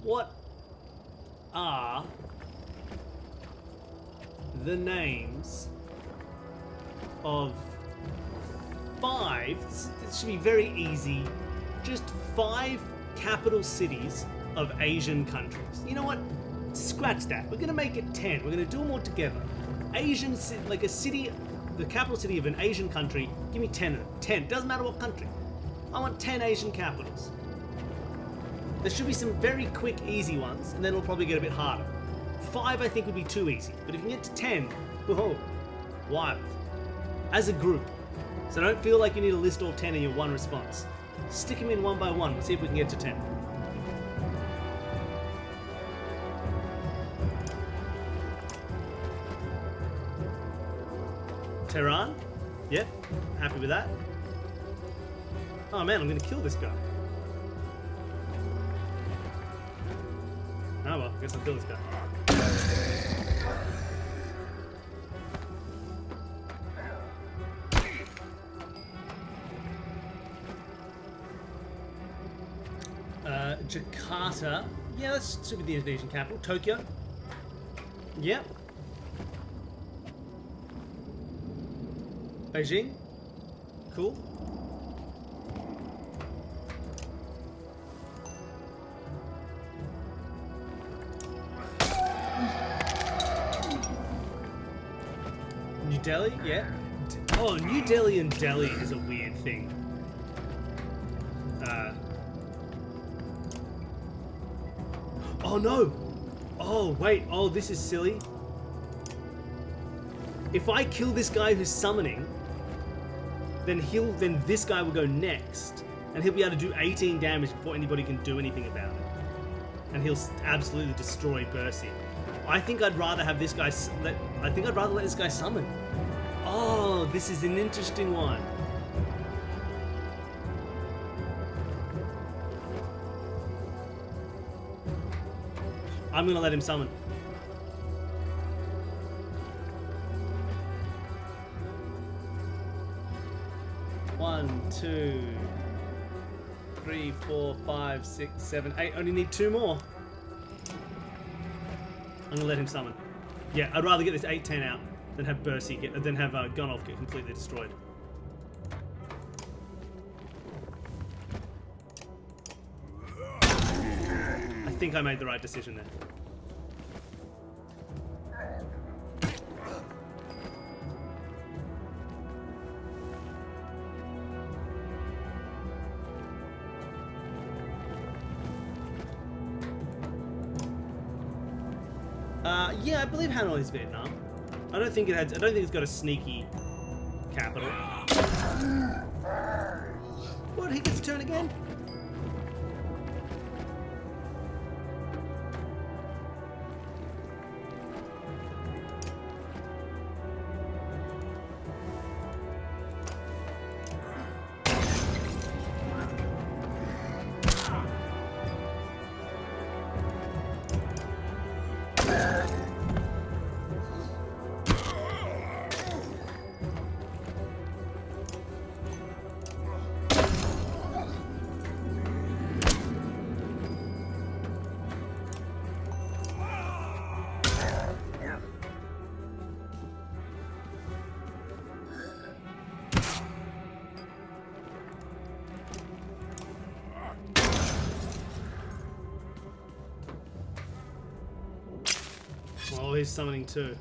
what are the names of 5, this should be very easy, just 5 capital cities of Asian countries? You know what? Scratch that. We're going to make it 10. We're going to do them all together. Asian, like a city, the capital city of an Asian country, give me 10 of them. 10. Doesn't matter what country. I want 10 Asian capitals. There should be some very quick, easy ones, and then it'll probably get a bit harder. 5, I think, would be too easy. But if you can get to 10, whoa, wild. As a group. So don't feel like you need to list all 10 in your one response. Stick them in one by one. We'll see if we can get to 10. Tehran? Yep. Happy with that. Oh man, I'm going to kill this guy. Oh well, I guess I'll kill this guy. Jakarta. Yeah, that should be the Indonesian capital. Tokyo. Yep. Beijing. Cool. New Delhi, yeah. Oh, New Delhi and Delhi is a weird thing. Oh no! Oh wait, oh this is silly. If I kill this guy who's summoning, then this guy will go next, and he'll be able to do 18 damage before anybody can do anything about it. And he'll absolutely destroy Bercy. I think I'd rather have this guy. I think I'd rather let this guy summon. Oh, this is an interesting one. I'm gonna let him summon. One, 2, 3, 4, 5, 6, 7, 8. Only need 2 more. I'm gonna let him summon. Yeah, I'd rather get this 8-10 out than have Bercy than have Gunolf get completely destroyed. I think I made the right decision there. Yeah, I believe Hanoi is Vietnam. I don't think it's got a sneaky capital. What? He gets a turn again? Oh, he's summoning too.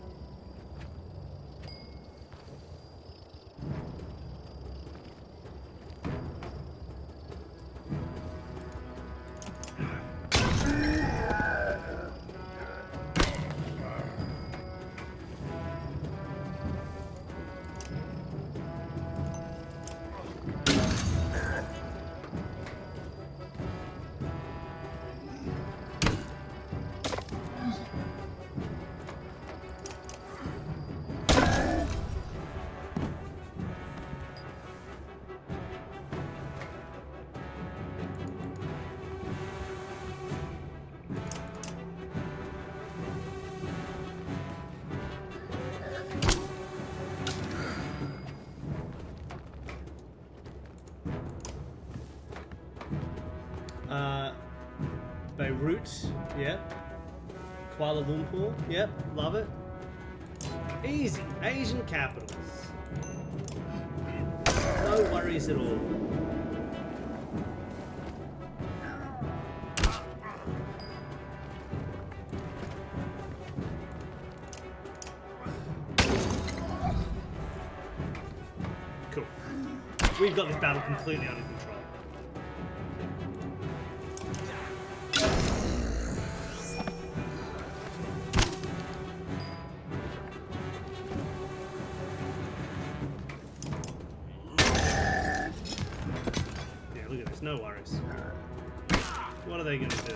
Beirut, yep. Kuala Lumpur, yep, love it. Easy, Asian capitals. No worries at all. Cool. We've got this battle completely under control. No worries. What are they going to do?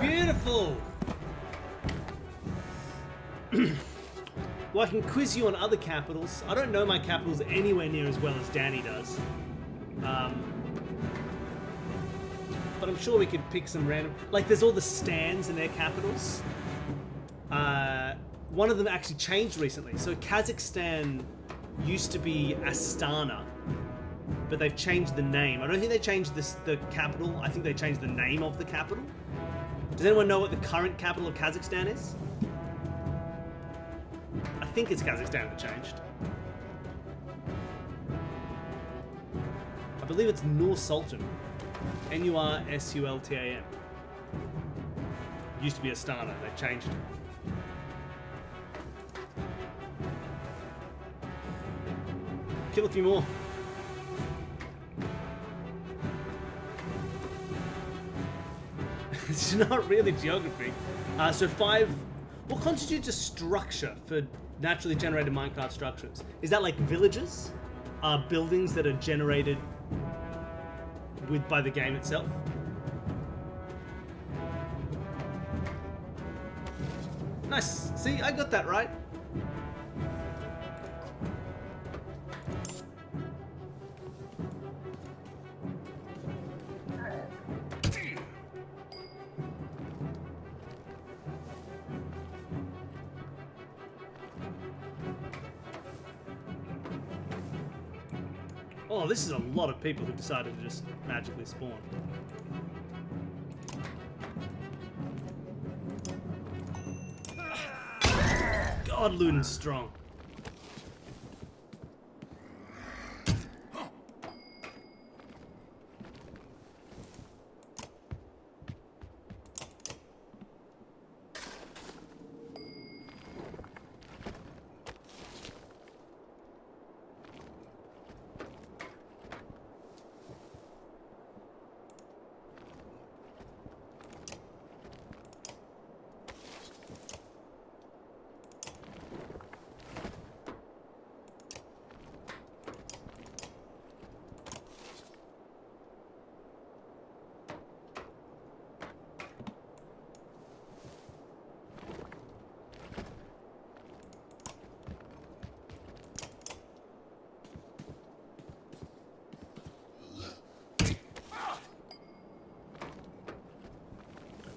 Beautiful! Well, I can quiz you on other capitals. I don't know my capitals anywhere near as well as Danny does. But I'm sure we could pick some random... Like, there's all the stands in their capitals. One of them actually changed recently. So Kazakhstan used to be Astana, but they've changed the name. I don't think they changed the capital. I think they changed the name of the capital. Does anyone know what the current capital of Kazakhstan is? I think it's Kazakhstan that changed. I believe it's Nur Sultan. Nursultan. Used to be Astana, they changed it. Kill a few more. It's not really geography. So 5... What constitutes a structure for naturally generated Minecraft structures? Is that like villages? Buildings that are generated by the game itself? Nice. See, I got that right. Oh, this is a lot of people who decided to just magically spawn. God, Luden's strong.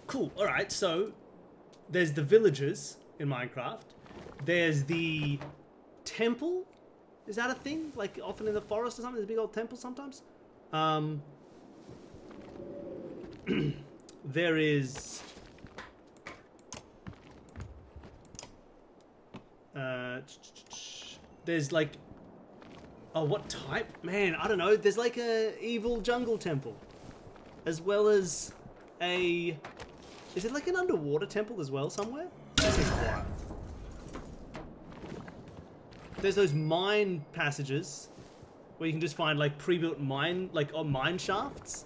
Cool. All right. So there's the villages in Minecraft. There's the temple. Is that a thing? Like often in the forest or something? There's a big old temple sometimes. there is... there's like... Oh, what type? Man, I don't know. There's like a evil jungle temple. As well as a... Is it like an underwater temple as well somewhere? This is quiet. There's those mine passages where you can just find like pre-built mine, like mine shafts.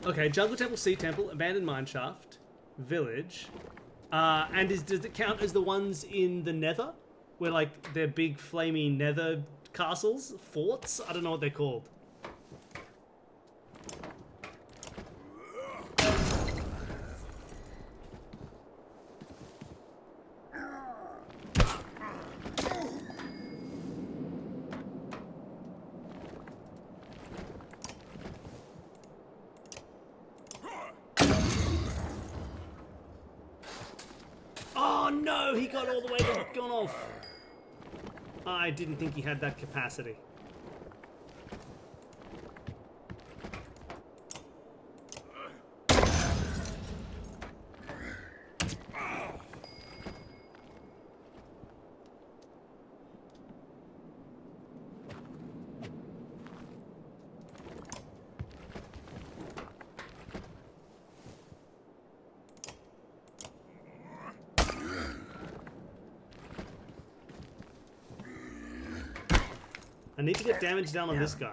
Okay, Jungle Temple, Sea Temple, Abandoned Mineshaft, Village. And does it count as the ones in the Nether? Where, like, they're big, flamey Nether castles? Forts? I don't know what they're called. Oh no, he got all the way gone off. I didn't think he had that capacity. I need to get damage down on this guy.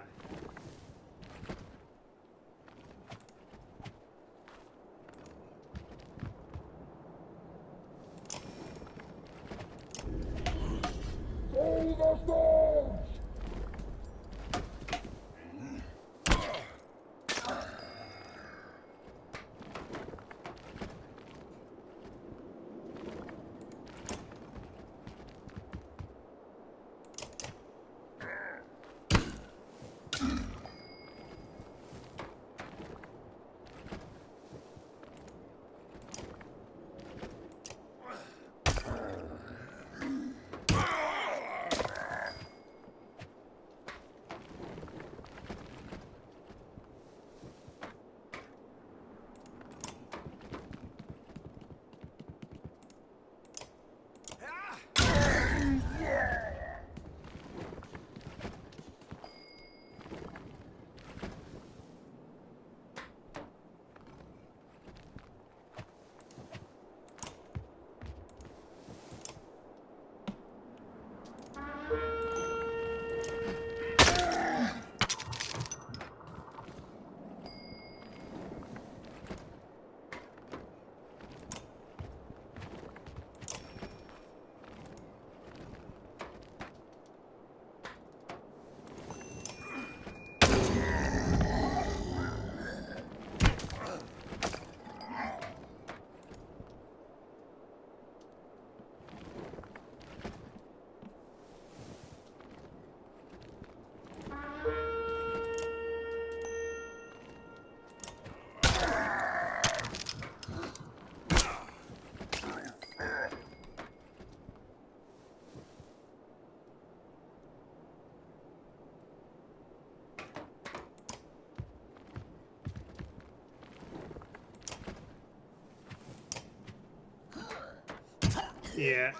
Yeah.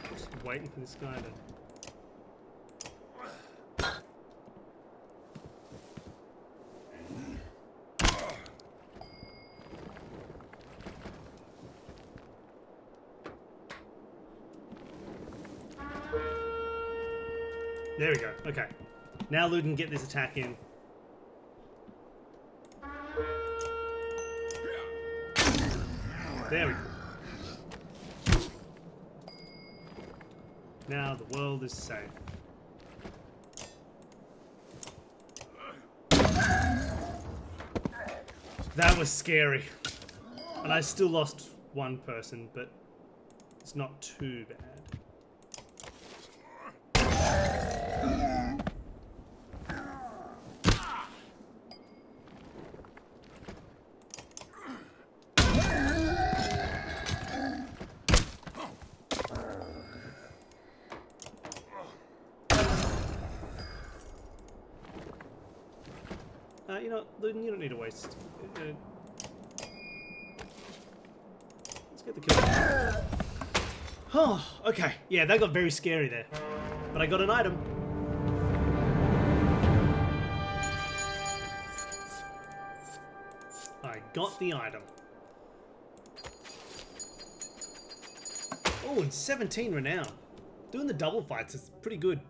Just waiting for this guy to... There we go. Okay. Now Lou can get this attack in. There we go. Now the world is safe. That was scary. And I still lost one person, but it's not too bad. You know, Luden, you don't need to waste. Let's get the kill. Oh, okay. Yeah, that got very scary there. But I got an item. I got the item. Oh, and 17 renown. Doing the double fights is pretty good.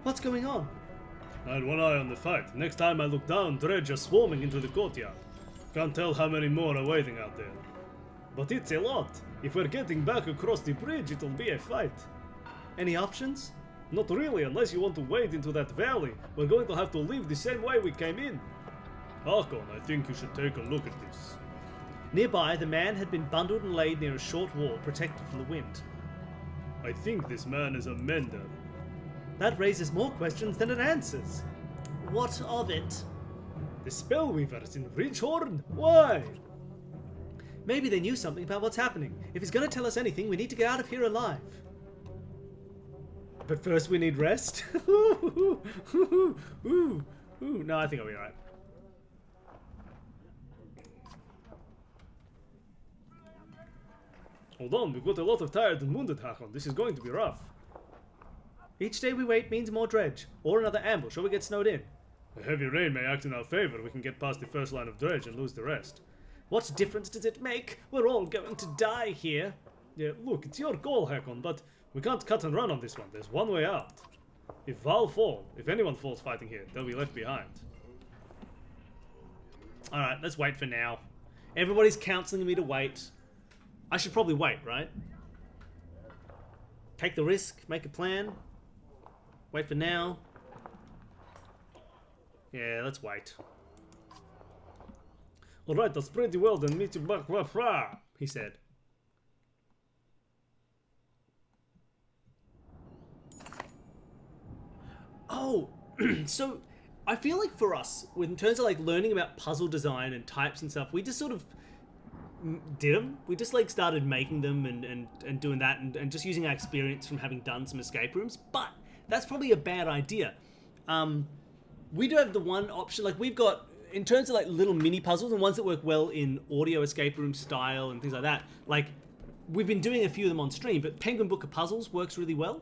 What's going on? I had one eye on the fight. Next time I look down, dredge are swarming into the courtyard. Can't tell how many more are waiting out there. But it's a lot. If we're getting back across the bridge, it'll be a fight. Any options? Not really, unless you want to wade into that valley. We're going to have to leave the same way we came in. Hakon, I think you should take a look at this. Nearby, the man had been bundled and laid near a short wall, protected from the wind. I think this man is a mender. That raises more questions than it answers. What of it? The Spellweavers in Ridgehorn? Why? Maybe they knew something about what's happening. If he's going to tell us anything, we need to get out of here alive. But first we need rest. No, I think I'll be alright. Hold on, we've got a lot of tired and wounded, Hakon. This is going to be rough. Each day we wait means more dredge, or another ambush, or we get snowed in. A heavy rain may act in our favor. We can get past the first line of dredge and lose the rest. What difference does it make? We're all going to die here. Yeah, look, it's your goal, Hakon, but we can't cut and run on this one. There's one way out. If anyone falls fighting here, they'll be left behind. Alright, let's wait for now. Everybody's counseling me to wait. I should probably wait, right? Take the risk, make a plan. Wait for now. Yeah, let's wait. Alright, that's pretty well, then meet you back, he said. Oh, so I feel like for us, in terms of like learning about puzzle design and types and stuff, we just sort of did them. We just like started making them and doing that and just using our experience from having done some escape rooms, but that's probably a bad idea. We do have the one option, like we've got, in terms of like little mini puzzles and ones that work well in audio escape room style and things like that, like we've been doing a few of them on stream, but Penguin Book of Puzzles works really well.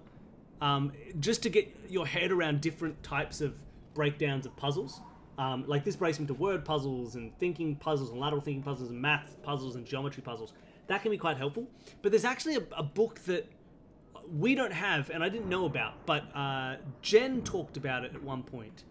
Just to get your head around different types of breakdowns of puzzles. Like this breaks into word puzzles and thinking puzzles and lateral thinking puzzles and math puzzles and geometry puzzles. That can be quite helpful. But there's actually a book that we don't have and I didn't know about, but Jen talked about it at one point.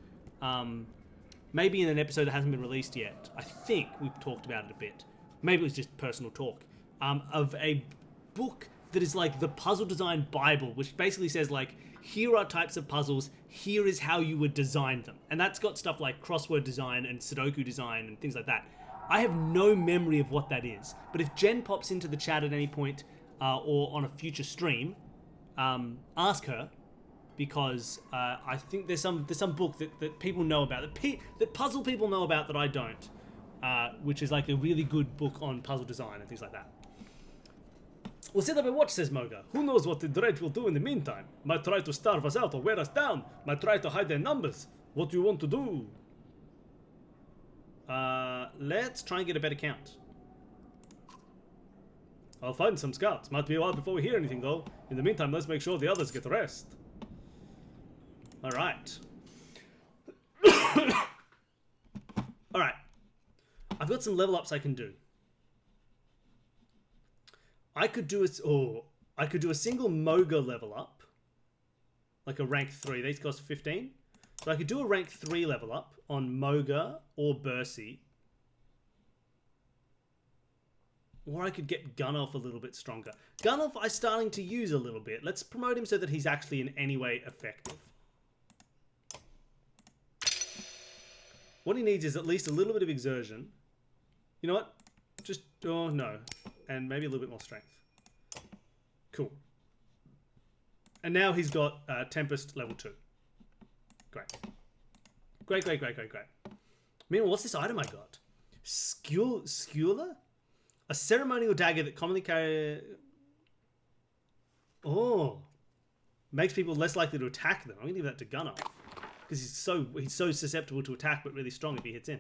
Maybe in an episode that hasn't been released yet. I think we've talked about it a bit. Maybe it was just personal talk. Of a book that is like the puzzle design Bible, which basically says like, here are types of puzzles, here is how you would design them. And that's got stuff like crossword design and Sudoku design and things like that. I have no memory of what that is, but if Jen pops into the chat at any point or on a future stream, ask her, because I think there's some book that people know about, that puzzle people know about that I don't, which is like a really good book on puzzle design and things like that. We'll sit up and watch, says Moga. Who knows what the dredge will do in the meantime? Might try to starve us out or wear us down. Might try to hide their numbers. What do you want to do? Let's try and get a better count. I'll find some scouts. Might be a while before we hear anything, though. In the meantime, let's make sure the others get rest. Alright. Alright. I've got some level ups I can do. I could do a single Moga level up, like a rank 3. These cost 15. So I could do a rank 3 level up on Moga or Bercy. Or I could get Gunnulf a little bit stronger. Gunnulf I'm starting to use a little bit. Let's promote him so that he's actually in any way effective. What he needs is at least a little bit of exertion. You know what? Just, oh no. And maybe a little bit more strength. Cool. And now he's got Tempest level 2. Great. Great. Meanwhile, what's this item I got? Skewer? A ceremonial dagger that commonly carry... Oh. Makes people less likely to attack them. I'm going to give that to Gunnar. Because he's so susceptible to attack, but really strong if he hits in.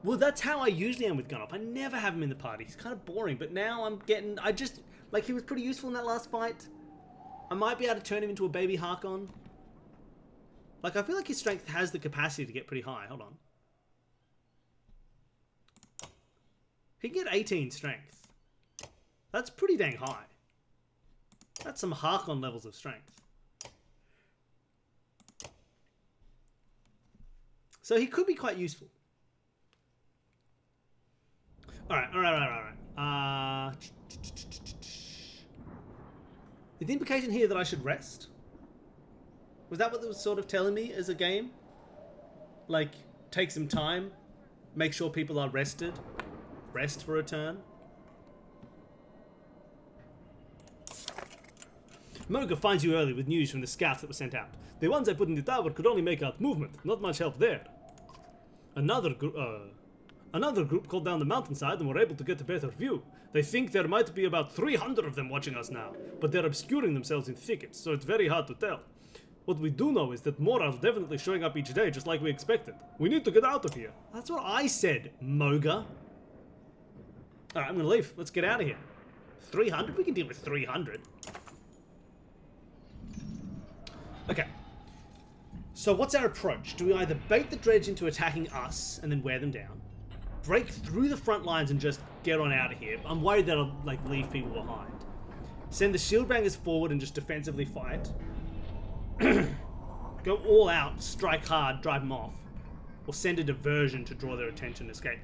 Well, that's how I usually am with Gunnar. I never have him in the party. He's kind of boring, but now I'm getting... Like, he was pretty useful in that last fight. I might be able to turn him into a baby Harkon. Like, I feel like his strength has the capacity to get pretty high. Hold on. He can get 18 strength. That's pretty dang high. That's some Harkon levels of strength. So he could be quite useful. Alright. Is the implication here that I should rest? Was that what it was sort of telling me as a game? Like, take some time, make sure people are rested, rest for a turn. Moga finds you early with news from the scouts that were sent out. The ones I put in the tower could only make out movement, not much help there. Another group called down the mountainside and were able to get a better view. They think there might be about 300 of them watching us now, but they're obscuring themselves in thickets, so it's very hard to tell. What we do know is that more are definitely showing up each day, just like we expected. We need to get out of here. That's what I said, Moga. Alright, I'm gonna leave. Let's get out of here. 300? We can deal with 300. Okay. So what's our approach? Do we either bait the dredge into attacking us and then wear them down? Break through the front lines and just get on out of here? I'm worried that I'll like leave people behind. Send the shield bangers forward and just defensively fight. Go all out, strike hard, drive them off. Or send a diversion to draw their attention and escape.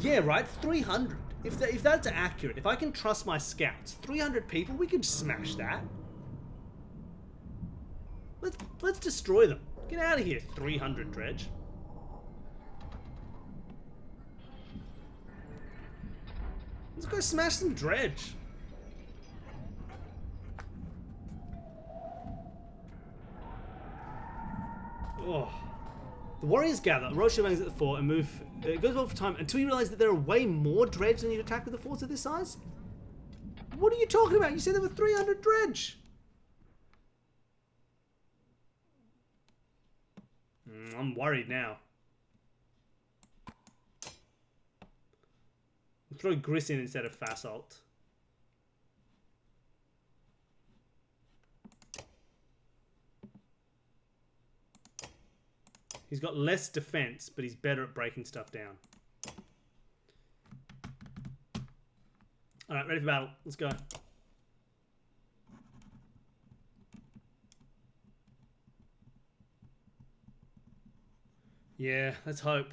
Yeah, right? 300. If that's accurate, if I can trust my scouts, 300 people, we could smash that. Let's destroy them. Get out of here, 300 dredge. Let's go smash some dredge. Oh. The warriors gather, Roche bangs at the fort and move. It goes well for time until you realize that there are way more dredge than you attack with the forts of this size. What are you talking about? You said there were 300 dredge. I'm worried now. I'll throw Gris in instead of Fasalt. He's got less defense, but he's better at breaking stuff down. Alright, ready for battle. Let's go. Yeah, let's hope.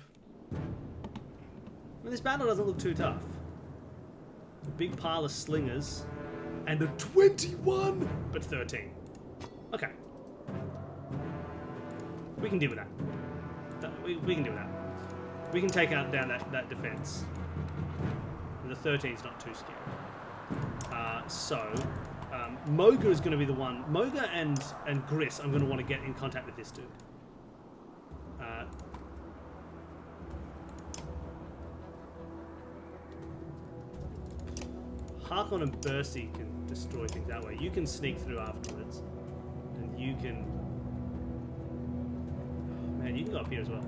Well, this battle doesn't look too tough. A big pile of slingers. And a 21! But 13. Okay. We can deal with that. We can deal with that. We can take out down that defense. And the 13's not too scary. Moga is going to be the one. Moga and Gris, I'm going to want to get in contact with this dude. Harkon and Bercy can destroy things that way. You can sneak through afterwards. And you can... Oh, man, you can go up here as well.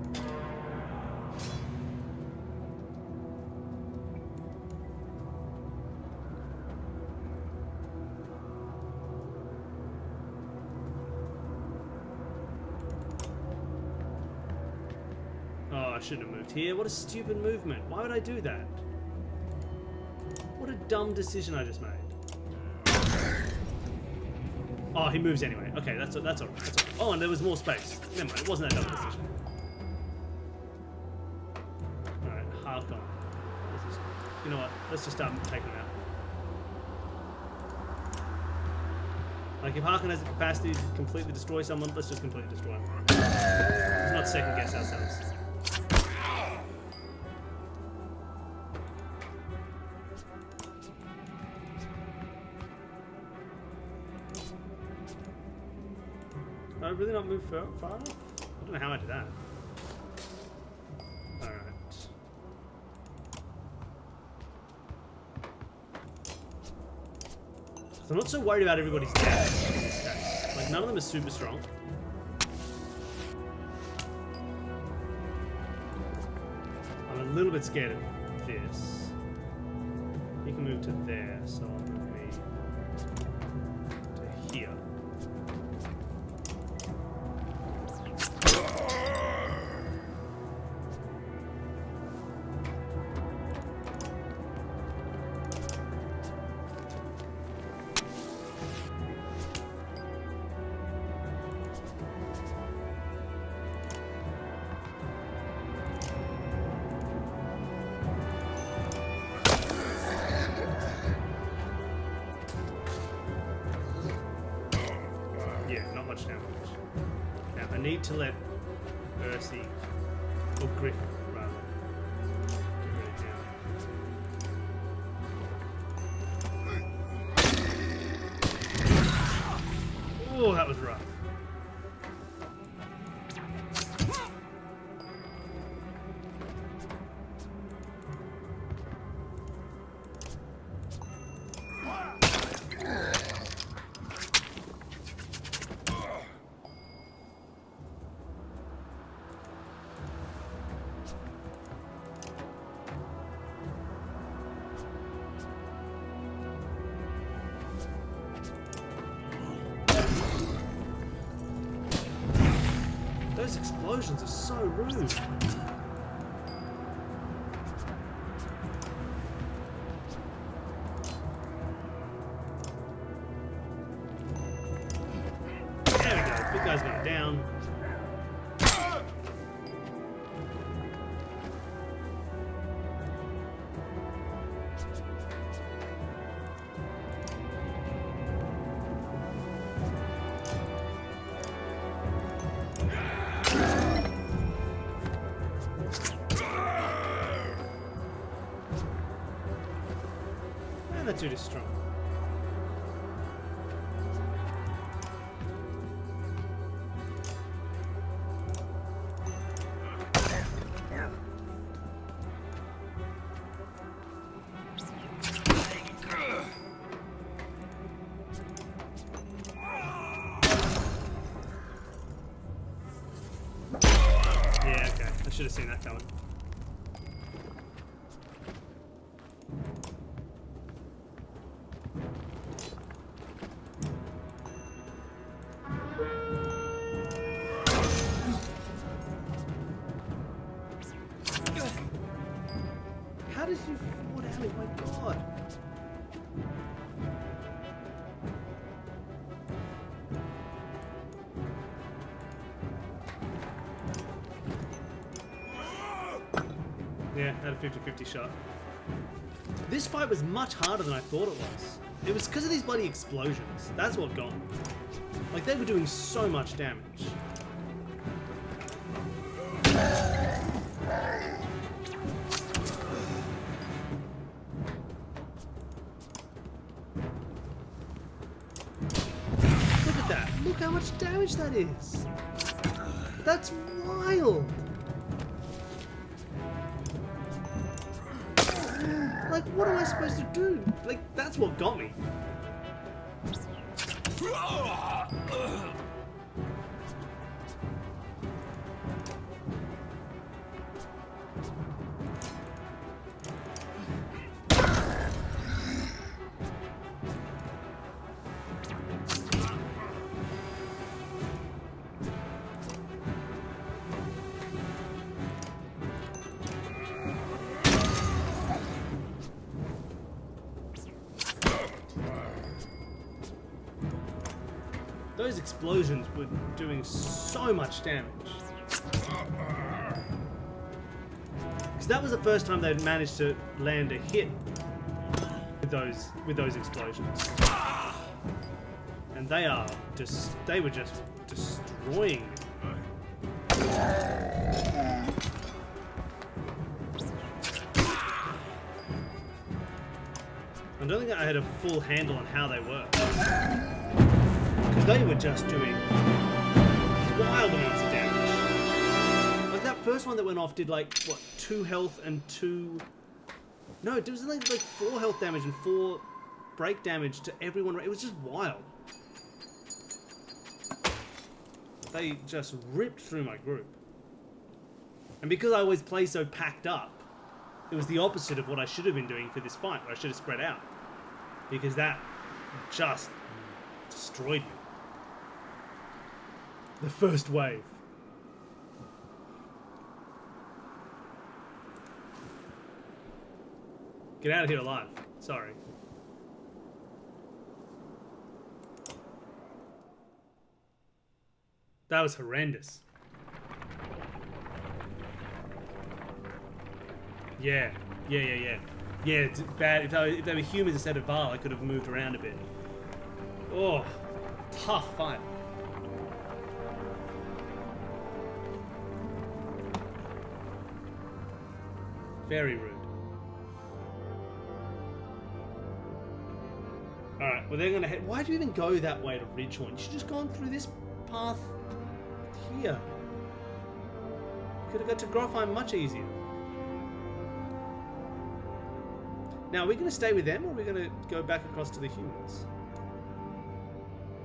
Oh, I shouldn't have moved here. What a stupid movement. Why would I do that? What a dumb decision I just made. Oh, he moves anyway. Okay, that's all right. Oh, and there was more space. Never mind, it wasn't that dumb a decision. Alright, Harkon. What is this? You know what? Let's just start taking them out. Like, if Harkin has the capacity to completely destroy someone, let's just completely destroy him. Let's not second guess ourselves. Did I really not move far enough? I don't know how I did that. Alright. So I'm not so worried about everybody's death in this case. Like, none of them are super strong. I'm a little bit scared of this. He can move to there, so I'll move me to here. Now, I need to let Ursi, or Griff, rather, get rid of down. Oh, that was rough. Those explosions are so rude. There we go. Big guy's going down. That dude is strong. Yeah, okay. I should have seen that coming. How did you fall down it? My God. Yeah, had a 50-50 shot. This fight was much harder than I thought it was. It was because of these bloody explosions. That's what got me. Like, they were doing so much damage. Look at that. Look how much damage that is. That's wild. Like, what am I supposed to do? Like, that's what got me. Those explosions were doing so much damage. So that was the first time they'd managed to land a hit with those explosions. And they were just destroying me. I don't think I had a full handle on how they work. Because they were just doing wild amounts of damage. Like that first one that went off did like, what, 2 health and 2... No, it was like 4 health damage and 4 break damage to everyone. It was just wild. They just ripped through my group. And because I always play so packed up, it was the opposite of what I should have been doing for this fight, where I should have spread out. Because that just destroyed me. The first wave. Get out of here alive. Sorry. That was horrendous. Yeah. Yeah, it's bad. If they were humans instead of Val, I could have moved around a bit. Oh, tough fight. Very rude. Alright, well they're gonna head... Why do you even go that way to Ridgehorn? You should just gone through this path here. Could have got to Grofheim much easier. Now, are we going to stay with them, or are we going to go back across to the humans?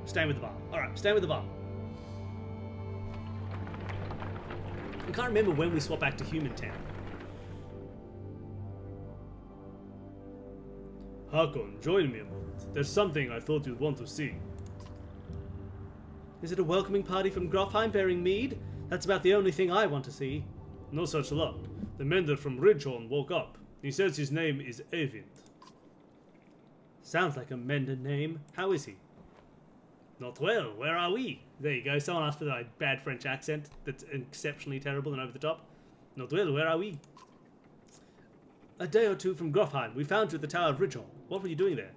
Staying with the bar. Alright, staying with the bar. I can't remember when we swap back to Human Town. Hakon, join me a moment. There's something I thought you'd want to see. Is it a welcoming party from Grofheim bearing mead? That's about the only thing I want to see. No such luck. The mender from Ridgehorn woke up. He says his name is Eyvind. Sounds like a mender name. How is he? Not well. Where are we? There you go. Someone asked for my bad French accent that's exceptionally terrible and over the top. Not well. Where are we? A day or two from Grofheim. We found you at the Tower of Ridgehorn. What were you doing there?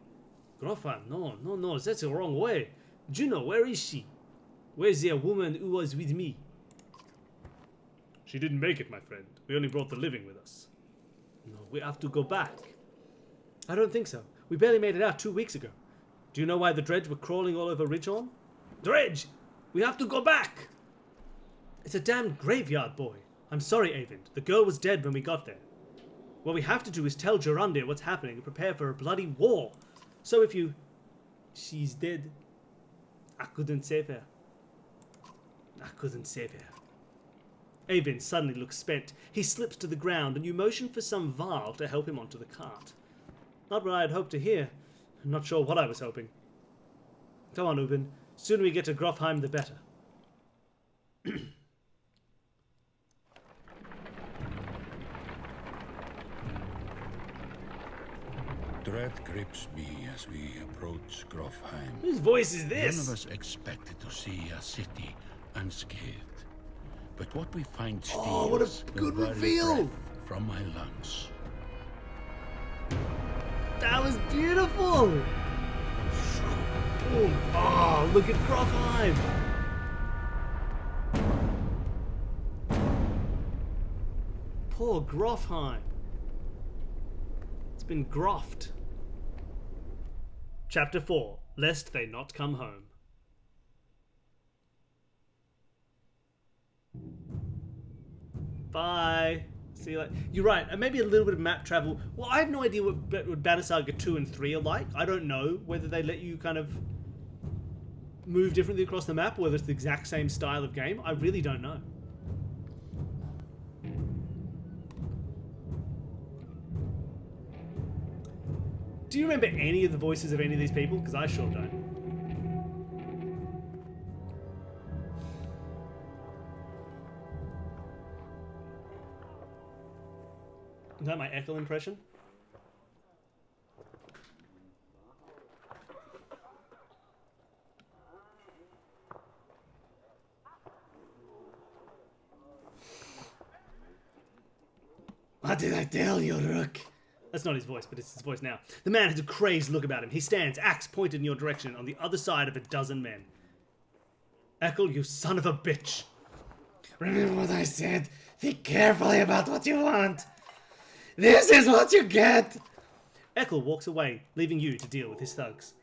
Grofheim? No. That's the wrong way. Juno, where is she? Where's the woman who was with me? She didn't make it, my friend. We only brought the living with us. No, we have to go back. I don't think so. We barely made it out 2 weeks ago. Do you know why the dredge were crawling all over Ridgehorn? Dredge! We have to go back! It's a damned graveyard, boy. I'm sorry, Eyvind. The girl was dead when we got there. What we have to do is tell Gerondir what's happening and prepare for a bloody war. So if you... She's dead. I couldn't save her. Eyvind suddenly looks spent. He slips to the ground and you motion for some Varl to help him onto the cart. Not what I had hoped to hear. I'm not sure what I was hoping. Come on, Ubin. Sooner we get to Grofheim, the better. Dread grips me as we approach Grofheim. Whose voice is this? None of us expected to see a city unscathed. But what we find steals Oh, what a good the very reveal! breath from my lungs. That was beautiful! Boom. Oh, look at Grofheim! Poor Grofheim. It's been groffed. Chapter 4. Lest they not come home. Bye. See you later. You're right. And maybe a little bit of map travel. Well, I have no idea what Banner Saga 2 and 3 are like. I don't know whether they let you kind of move differently across the map, or whether it's the exact same style of game. I really don't know. Do you remember any of the voices of any of these people? Because I sure don't. Is that my echo impression? What did I tell you, Rook? That's not his voice, but it's his voice now. The man has a crazed look about him. He stands, axe pointed in your direction, on the other side of a dozen men. Eccles, you son of a bitch. Remember what I said? Think carefully about what you want. This is what you get. Eccles walks away, leaving you to deal with his thugs.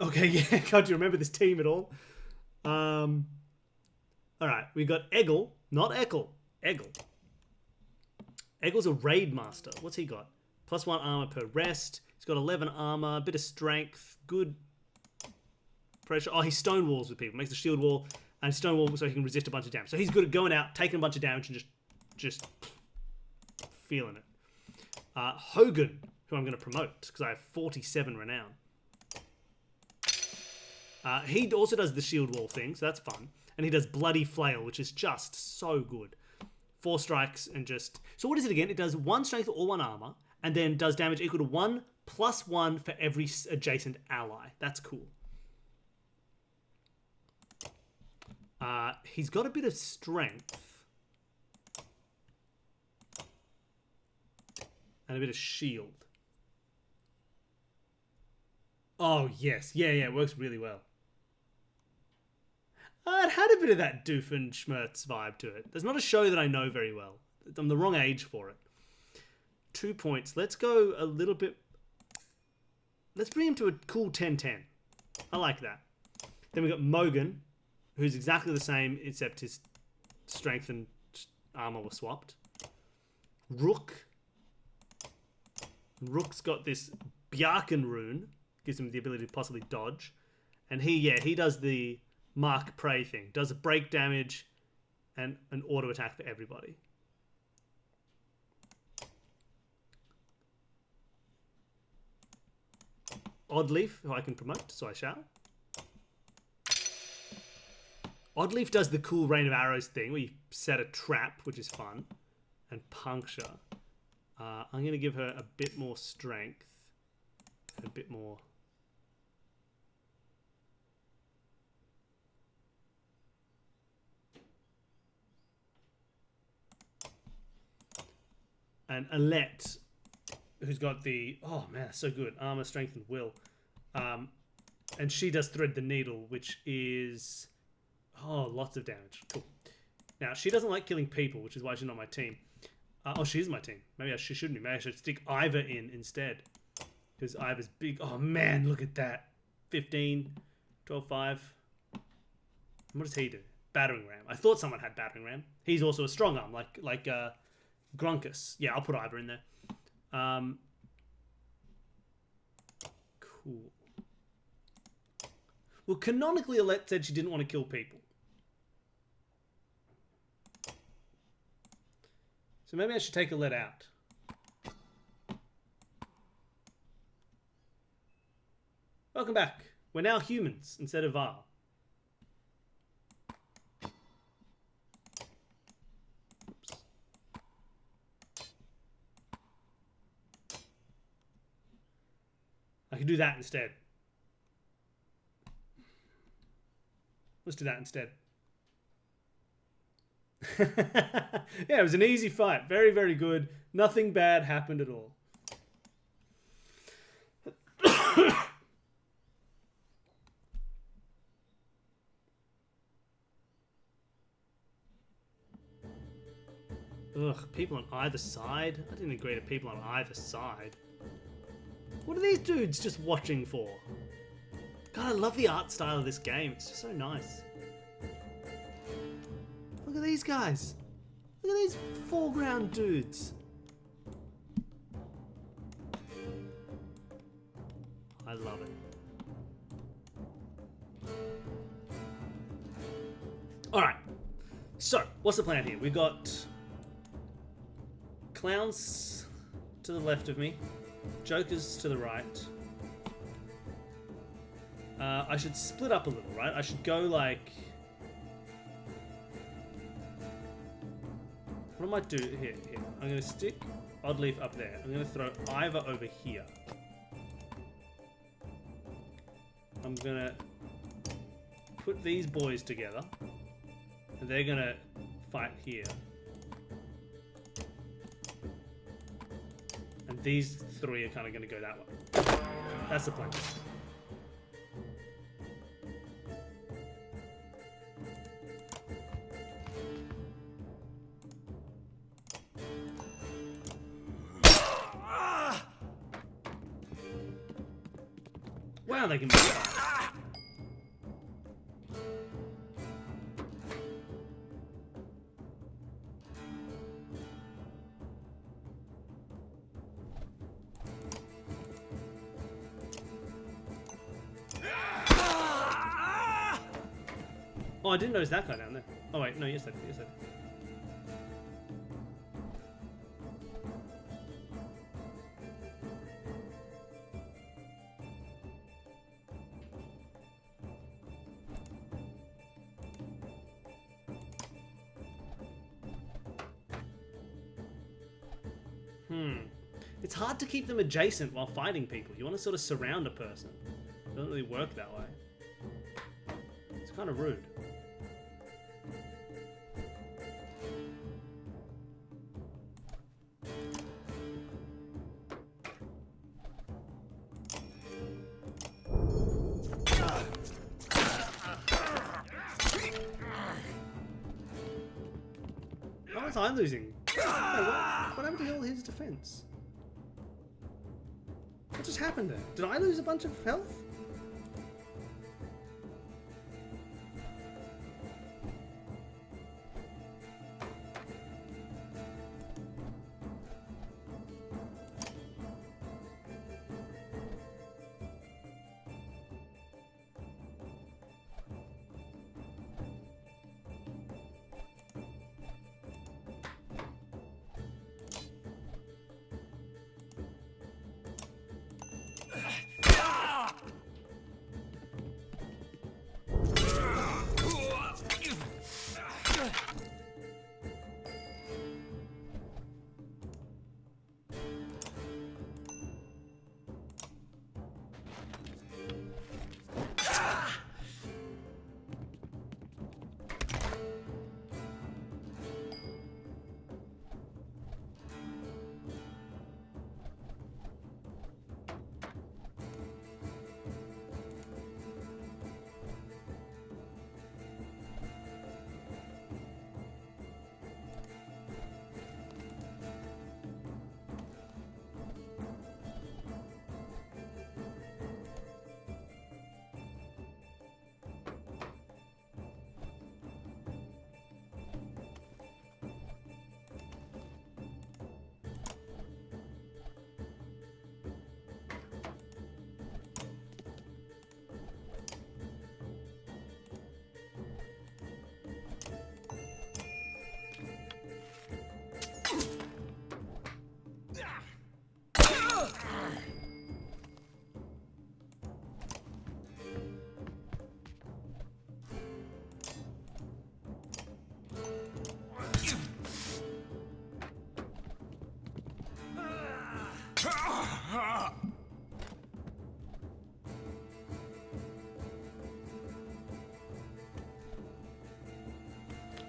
Okay, yeah, can't you remember this team at all? Alright, we got Eggle, not Eccles. Eggle. Eggle's a raid master. What's he got? +1 armor per rest. He's got 11 armor, a bit of strength, good pressure. Oh, he stonewalls with people. Makes a shield wall and stonewall so he can resist a bunch of damage. So he's good at going out, taking a bunch of damage and just feeling it. Hogan, who I'm going to promote because I have 47 renown. He also does the shield wall thing, so that's fun. And he does Bloody Flail, which is just so good. 4 strikes and just... So what is it again? It does 1 strength or 1 armor, and then does damage equal to 1 + 1 for every adjacent ally. That's cool. He's got a bit of strength. And a bit of shield. Oh, yes. Yeah, it works really well. It had a bit of that Doofenshmirtz vibe to it. There's not a show that I know very well. I'm the wrong age for it. 2 points. Let's go a little bit... Let's bring him to a cool 10-10. I like that. Then we got Mogan, who's exactly the same, except his strength and armor were swapped. Rook. Rook's got this Bjarken rune. Gives him the ability to possibly dodge. And he does the Mark Prey thing. Does a break damage and an auto attack for everybody. Oddleaf, who I can promote, so I shall. Oddleaf does the cool Rain of Arrows thing where you set a trap, which is fun, and puncture. I'm going to give her a bit more strength, a bit more... And Alette, who's got the... Oh, man, so good. Armor, strength, and will. And she does Thread the Needle, which is... Oh, lots of damage. Cool. Now, she doesn't like killing people, which is why she's not my team. She is my team. Maybe she shouldn't be. Maybe I should stick Ivor in instead. Because Ivor's big. Oh, man, look at that. 15, 12, 5. What does he do? Battering Ram. I thought someone had Battering Ram. He's also a strong arm, like Grunkus. Yeah, I'll put Ivor in there. Cool. Well, canonically, Alette said she didn't want to kill people. So maybe I should take Alette out. Welcome back. We're now humans instead of Var. Oops. I can do that instead. Let's do that instead. Yeah, it was an easy fight. Very, very good. Nothing bad happened at all. Ugh, people on either side? I didn't agree to people on either side. What are these dudes just watching for? God, I love the art style of this game. It's just so nice. Look at these guys. Look at these foreground dudes. I love it. Alright. So, what's the plan here? We've got clowns to the left of me. Jokers to the right. I should split up a little, right? I should go like... What I might do... Here. I'm going to stick Oddleaf up there. I'm going to throw Ivor over here. I'm going to put these boys together. And they're going to fight here. And these three are kind of going to go that way. That's the plan. Wow, they can be fast. Oh, I didn't notice that guy down there. Oh wait, no, yes I did, yes I did. It's hard to keep them adjacent while fighting people. You want to sort of surround a person. It doesn't really work that way. It's kind of rude. How was I losing? Hey, what happened to all his defense? What just happened there? Did I lose a bunch of health?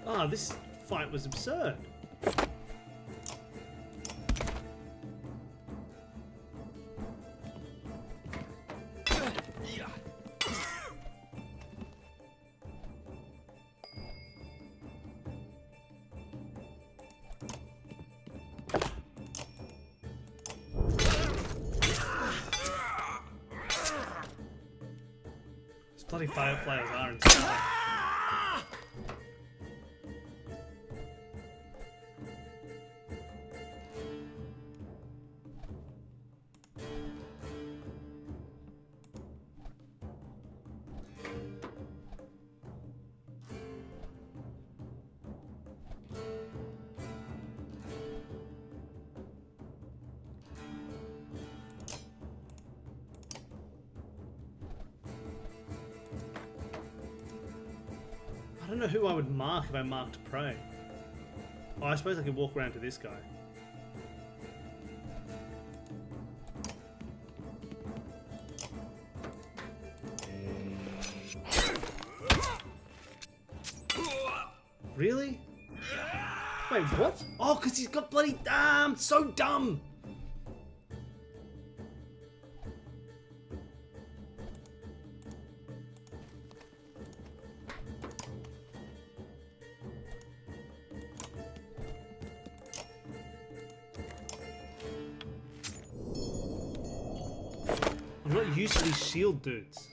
Ah, this fight was absurd. These bloody fireflies are insane. I don't know who I would mark if I marked prey. Oh, I suppose I can walk around to this guy. Really? Wait, what? Oh, because he's got bloody... so dumb! I'm not used to these shield dudes.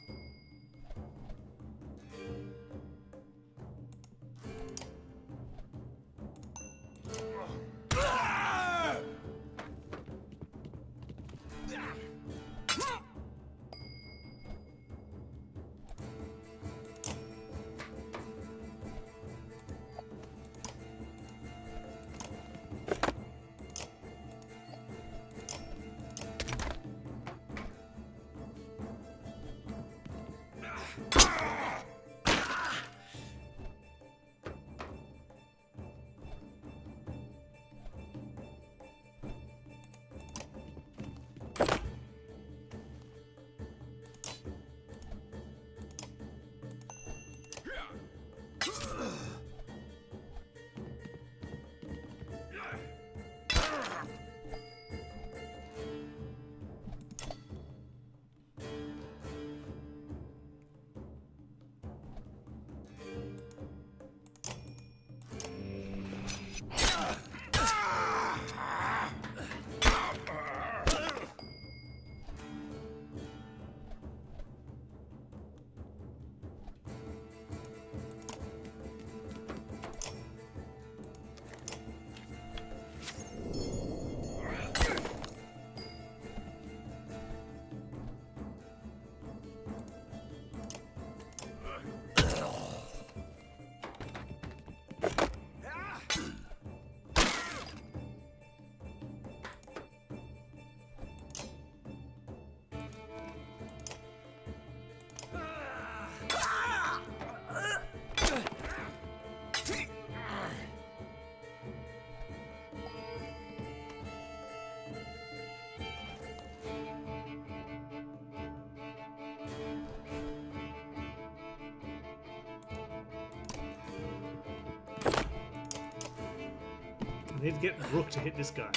I need to get Rook to hit this guy.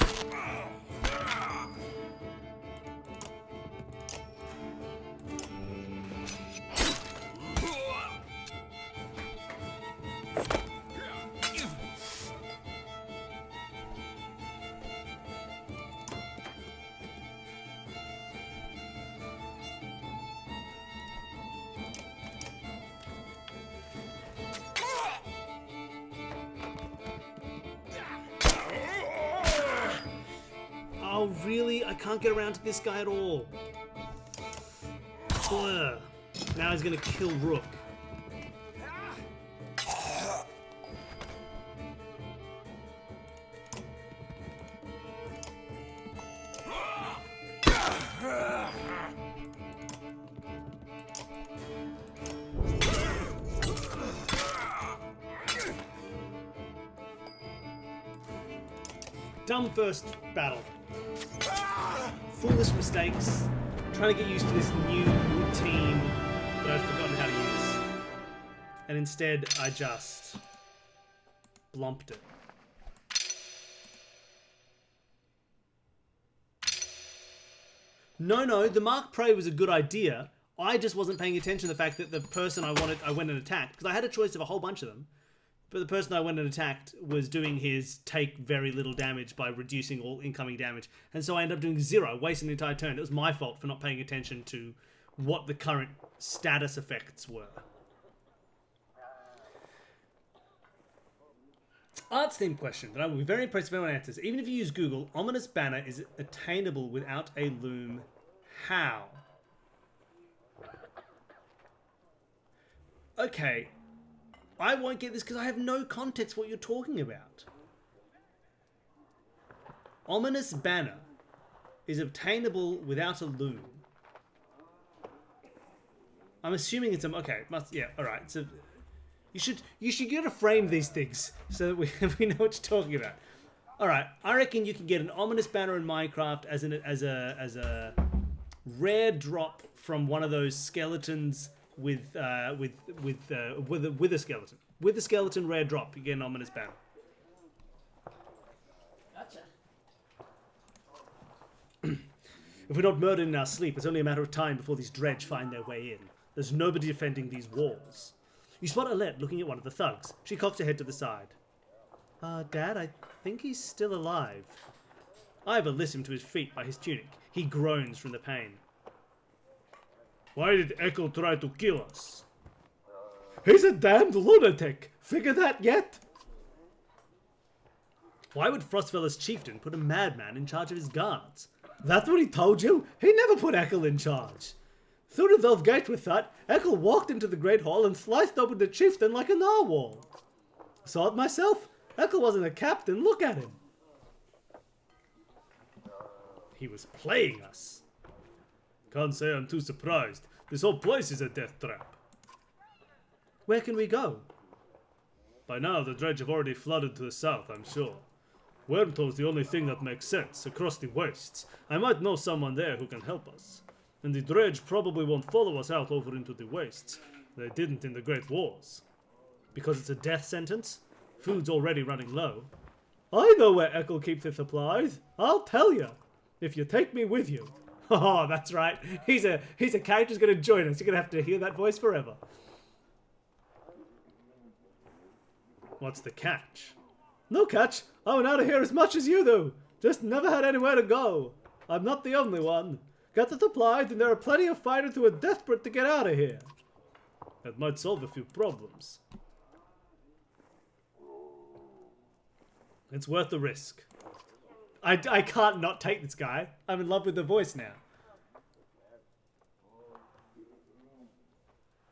Oh, really? I can't get around to this guy at all. Ugh. Now he's gonna kill Rook. Dumb first battle. Foolish mistakes. Trying to get used to this new routine that I've forgotten how to use. And instead, I just blomped it. No, the Mark Prey was a good idea. I just wasn't paying attention to the fact that the person I went and attacked, because I had a choice of a whole bunch of them. But the person I went and attacked was doing his take very little damage by reducing all incoming damage. And so I ended up doing 0, wasting the entire turn. It was my fault for not paying attention to what the current status effects were. Arts theme question that I will be very impressed if anyone answers. Even if you use Google, Ominous Banner is attainable without a loom. How? Okay. I won't get this because I have no context what you're talking about. Ominous Banner is obtainable without a loom. I'm assuming it's a... Okay, yeah, alright. So you should get to frame these things so that we know what you're talking about. Alright, I reckon you can get an Ominous Banner in Minecraft as a rare drop from one of those skeletons with a skeleton. With a skeleton rare drop, you get an Ominous Banner. If we're not murdered in our sleep, it's only a matter of time before these dredge find their way in. There's nobody defending these walls. You spot Alette looking at one of the thugs. She cocks her head to the side. Dad, I think he's still alive. Ivor lifts him to his feet by his tunic. He groans from the pain. Why did Echo try to kill us? He's a damned lunatic. Figure that yet? Why would Frostfeller's chieftain put a madman in charge of his guards? That's what he told you? He never put Echo in charge. Through the gate with that, Echo walked into the Great Hall and sliced open the chieftain like a narwhal. Saw it myself. Echo wasn't a captain. Look at him. He was playing us. Can't say I'm too surprised. This whole place is a death trap. Where can we go? By now, the dredge have already flooded to the south, I'm sure. Wormto's the only thing that makes sense, across the wastes. I might know someone there who can help us. And the dredge probably won't follow us out over into the wastes. They didn't in the Great Wars. Because it's a death sentence? Food's already running low. I know where Echo keeps his supplies. I'll tell you. If you take me with you. Oh, that's right. He's a character who's going to join us. You're going to have to hear that voice forever. What's the catch? No catch. I went out of here as much as you do. Just never had anywhere to go. I'm not the only one. Got the supplies and there are plenty of fighters who are desperate to get out of here. That might solve a few problems. It's worth the risk. I can't not take this guy. I'm in love with the voice now.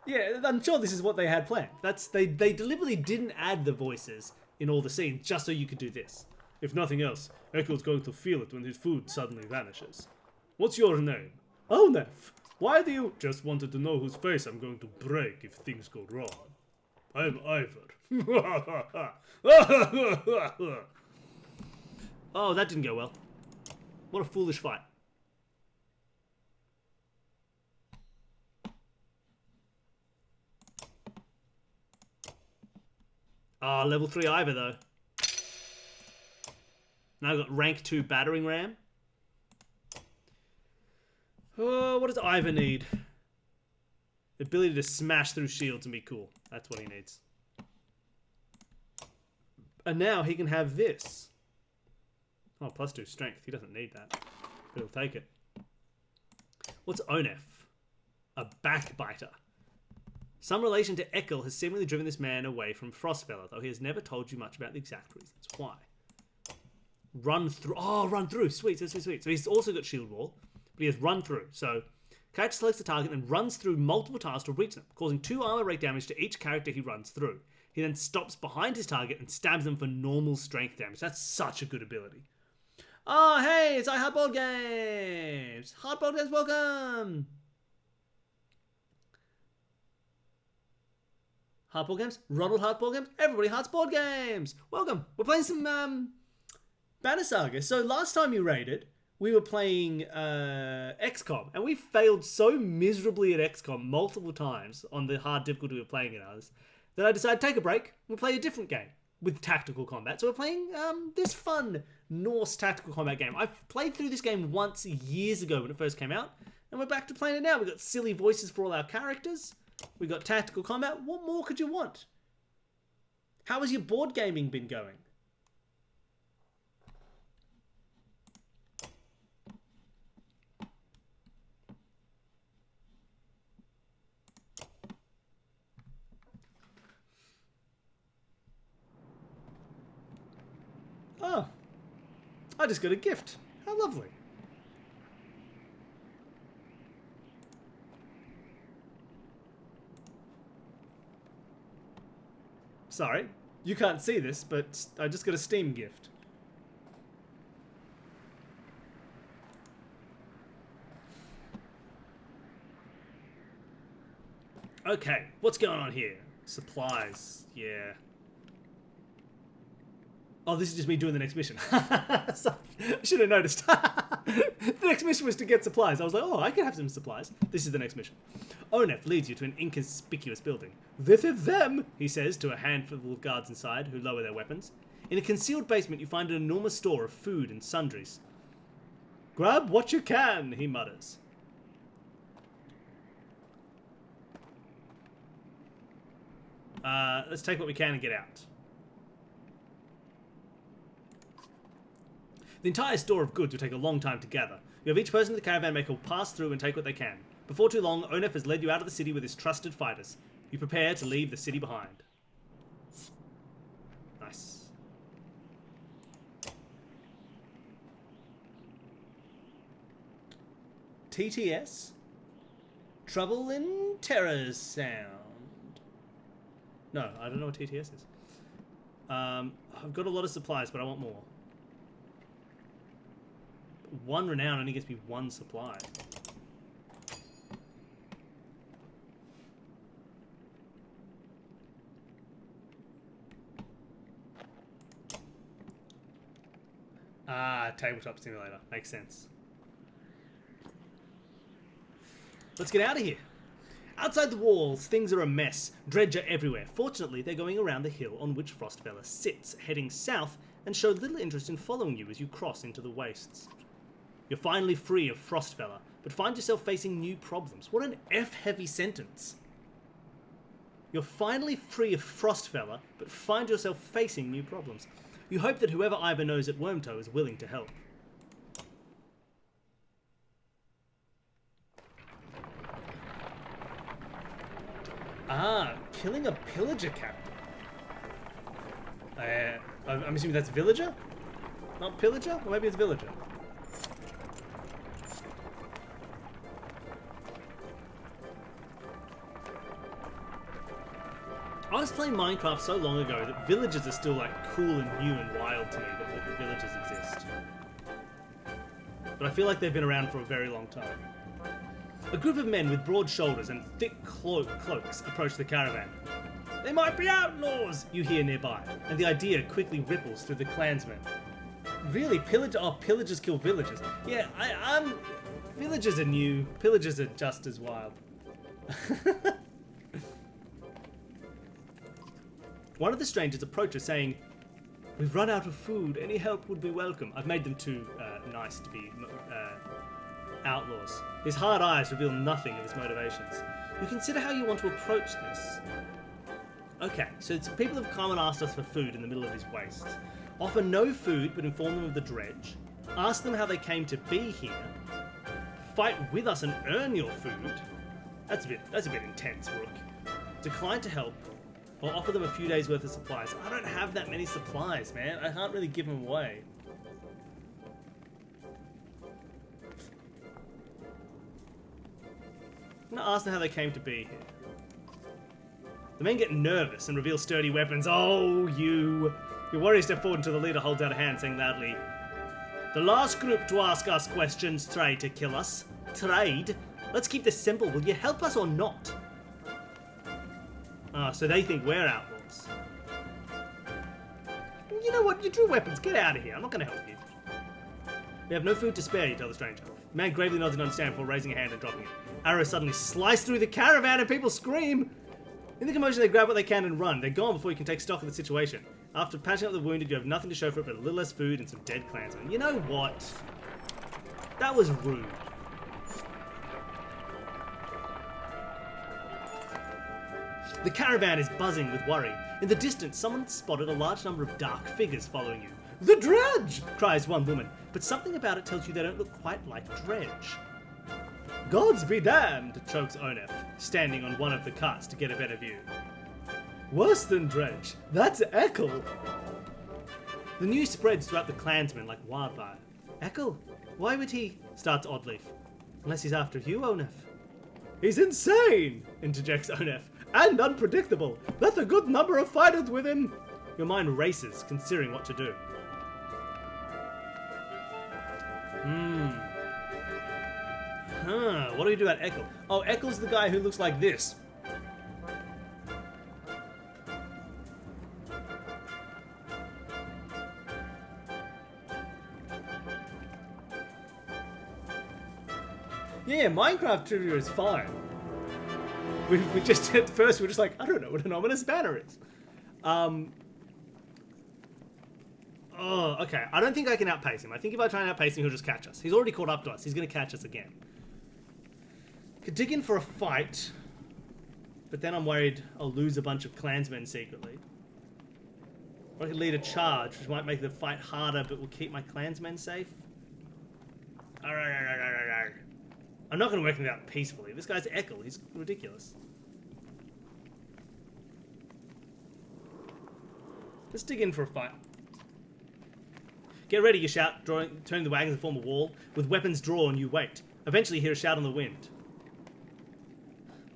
Yeah, I'm sure this is what they had planned. They deliberately didn't add the voices in all the scenes just so you could do this. If nothing else, Echo's going to feel it when his food suddenly vanishes. What's your name? Onef. Why do you... Just wanted to know whose face I'm going to break if things go wrong. I'm Ivor. Oh, that didn't go well. What a foolish fight. Ah, level 3 Ivor though. Now I've got rank 2 battering ram. Oh, what does Ivor need? The ability to smash through shields and be cool. That's what he needs. And now he can have this. Oh, +2 strength. He doesn't need that. But he'll take it. What's Onef? A backbiter. Some relation to Ekel has seemingly driven this man away from Frostfeller, though he has never told you much about the exact reasons why. Run through. Oh, run through. Sweet, sweet, sweet. So he's also got shield wall, but he has run through. So character selects the target and runs through multiple tiles to reach them, causing 2 armor rate damage to each character he runs through. He then stops behind his target and stabs them for normal strength damage. That's such a good ability. Oh, hey, it's iHeartBoard Games. Hardboard Games, welcome. Hardboard Games, Ronald Hardboard Games, everybody Hardboard Games. Welcome. We're playing some Banner Saga. So last time you raided, we were playing XCOM, and we failed so miserably at XCOM multiple times on the hard difficulty we were playing in ours that I decided to take a break. We'll play a different game with tactical combat. So we're playing this fun Norse tactical combat game. I've played through this game once years ago when it first came out, and we're back to playing it now. We've got silly voices for all our characters. We've got tactical combat. What more could you want? How has your board gaming been going? Oh, I just got a gift. How lovely. Sorry, you can't see this, but I just got a Steam gift. Okay, what's going on here? Supplies, yeah. Oh, this is just me doing the next mission. Sorry, I should have noticed. The next mission was to get supplies. I was like, oh, I can have some supplies. This is the next mission. Onef leads you to an inconspicuous building. This is them, he says to a handful of guards inside who lower their weapons. In a concealed basement, you find an enormous store of food and sundries. Grab what you can, he mutters. Let's take what we can and get out. The entire store of goods will take a long time to gather. You have each person in the caravan maker pass through and take what they can. Before too long, Onef has led you out of the city with his trusted fighters. You prepare to leave the city behind. Nice. TTS? Trouble in Terror's Sound. No, I don't know what TTS is. I've got a lot of supplies, but I want more. One renown only gets me one supply. Ah, tabletop simulator. Makes sense. Let's get out of here. Outside the walls, things are a mess. Dredge are everywhere. Fortunately, they're going around the hill on which Frostfella sits, heading south, and show little interest in following you as you cross into the wastes. You're finally free of Frostfella, but find yourself facing new problems. What an F-heavy sentence. You're finally free of Frostfella, but find yourself facing new problems. You hope that whoever Ivor knows at Wormtoe is willing to help. Ah, killing a Pillager captain. I'm assuming that's Villager? Not Pillager? Or maybe it's Villager. I was playing Minecraft so long ago that villagers are still like cool and new and wild to me, that villagers exist. But I feel like they've been around for a very long time. A group of men with broad shoulders and thick cloaks approach the caravan. They might be outlaws, you hear nearby, and the idea quickly ripples through the clansmen. Really? Pillagers kill villagers? Yeah, villagers are new. Pillagers are just as wild. One of the strangers approaches saying, "We've run out of food. Any help would be welcome." I've made them too nice to be outlaws. His hard eyes reveal nothing of his motivations. You consider how you want to approach this. Okay, so people have come and asked us for food in the middle of these wastes. Offer no food, but inform them of the dredge. Ask them how they came to be here. Fight with us and earn your food. That's a bit intense, Rook. Decline to help, or offer them a few days worth of supplies. I don't have that many supplies, man. I can't really give them away. I'm gonna ask them how they came to be here. The men get nervous and reveal sturdy weapons. Oh, you! Your warrior step forward until the leader holds out a hand, saying loudly, "The last group to ask us questions tried to kill us. Trade? Let's keep this simple. Will you help us or not?" Ah, so they think we're outlaws. You know what? You drew weapons. Get out of here. I'm not going to help you. We have no food to spare, you tell the stranger. The man gravely nods in understanding before raising a hand and dropping it. Arrows suddenly slice through the caravan and people scream. In the commotion, they grab what they can and run. They're gone before you can take stock of the situation. After patching up the wounded, you have nothing to show for it but a little less food and some dead clansmen. You know what? That was rude. The caravan is buzzing with worry. In the distance, someone spotted a large number of dark figures following you. "The dredge!" cries one woman, but something about it tells you they don't look quite like dredge. "Gods be damned," chokes Onef, standing on one of the carts to get a better view. "Worse than dredge. That's Ekel." The news spreads throughout the clansmen like wildfire. "Ekel? Why would he?" starts Oddleaf. "Unless he's after you, Onef." "He's insane," interjects Onef, "and unpredictable. That's a good number of fighters with him." Your mind races, considering what to do. What do we do about Ekel? Oh, Ekel's the guy who looks like this. Yeah, Minecraft trivia is fine. We just, at first, we're just like, I don't know what an ominous banner is. Oh, okay. I don't think I can outpace him. I think if I try and outpace him, he'll just catch us. He's already caught up to us. He's going to catch us again. Could dig in for a fight, but then I'm worried I'll lose a bunch of clansmen secretly. Or I could lead a charge, which might make the fight harder, but will keep my clansmen safe. I'm not going to work it out peacefully. This guy's Ekel. He's ridiculous. Let's dig in for a fight. Get ready, you shout, turning the wagons to form a wall. With weapons drawn, you wait. Eventually, you hear a shout on the wind.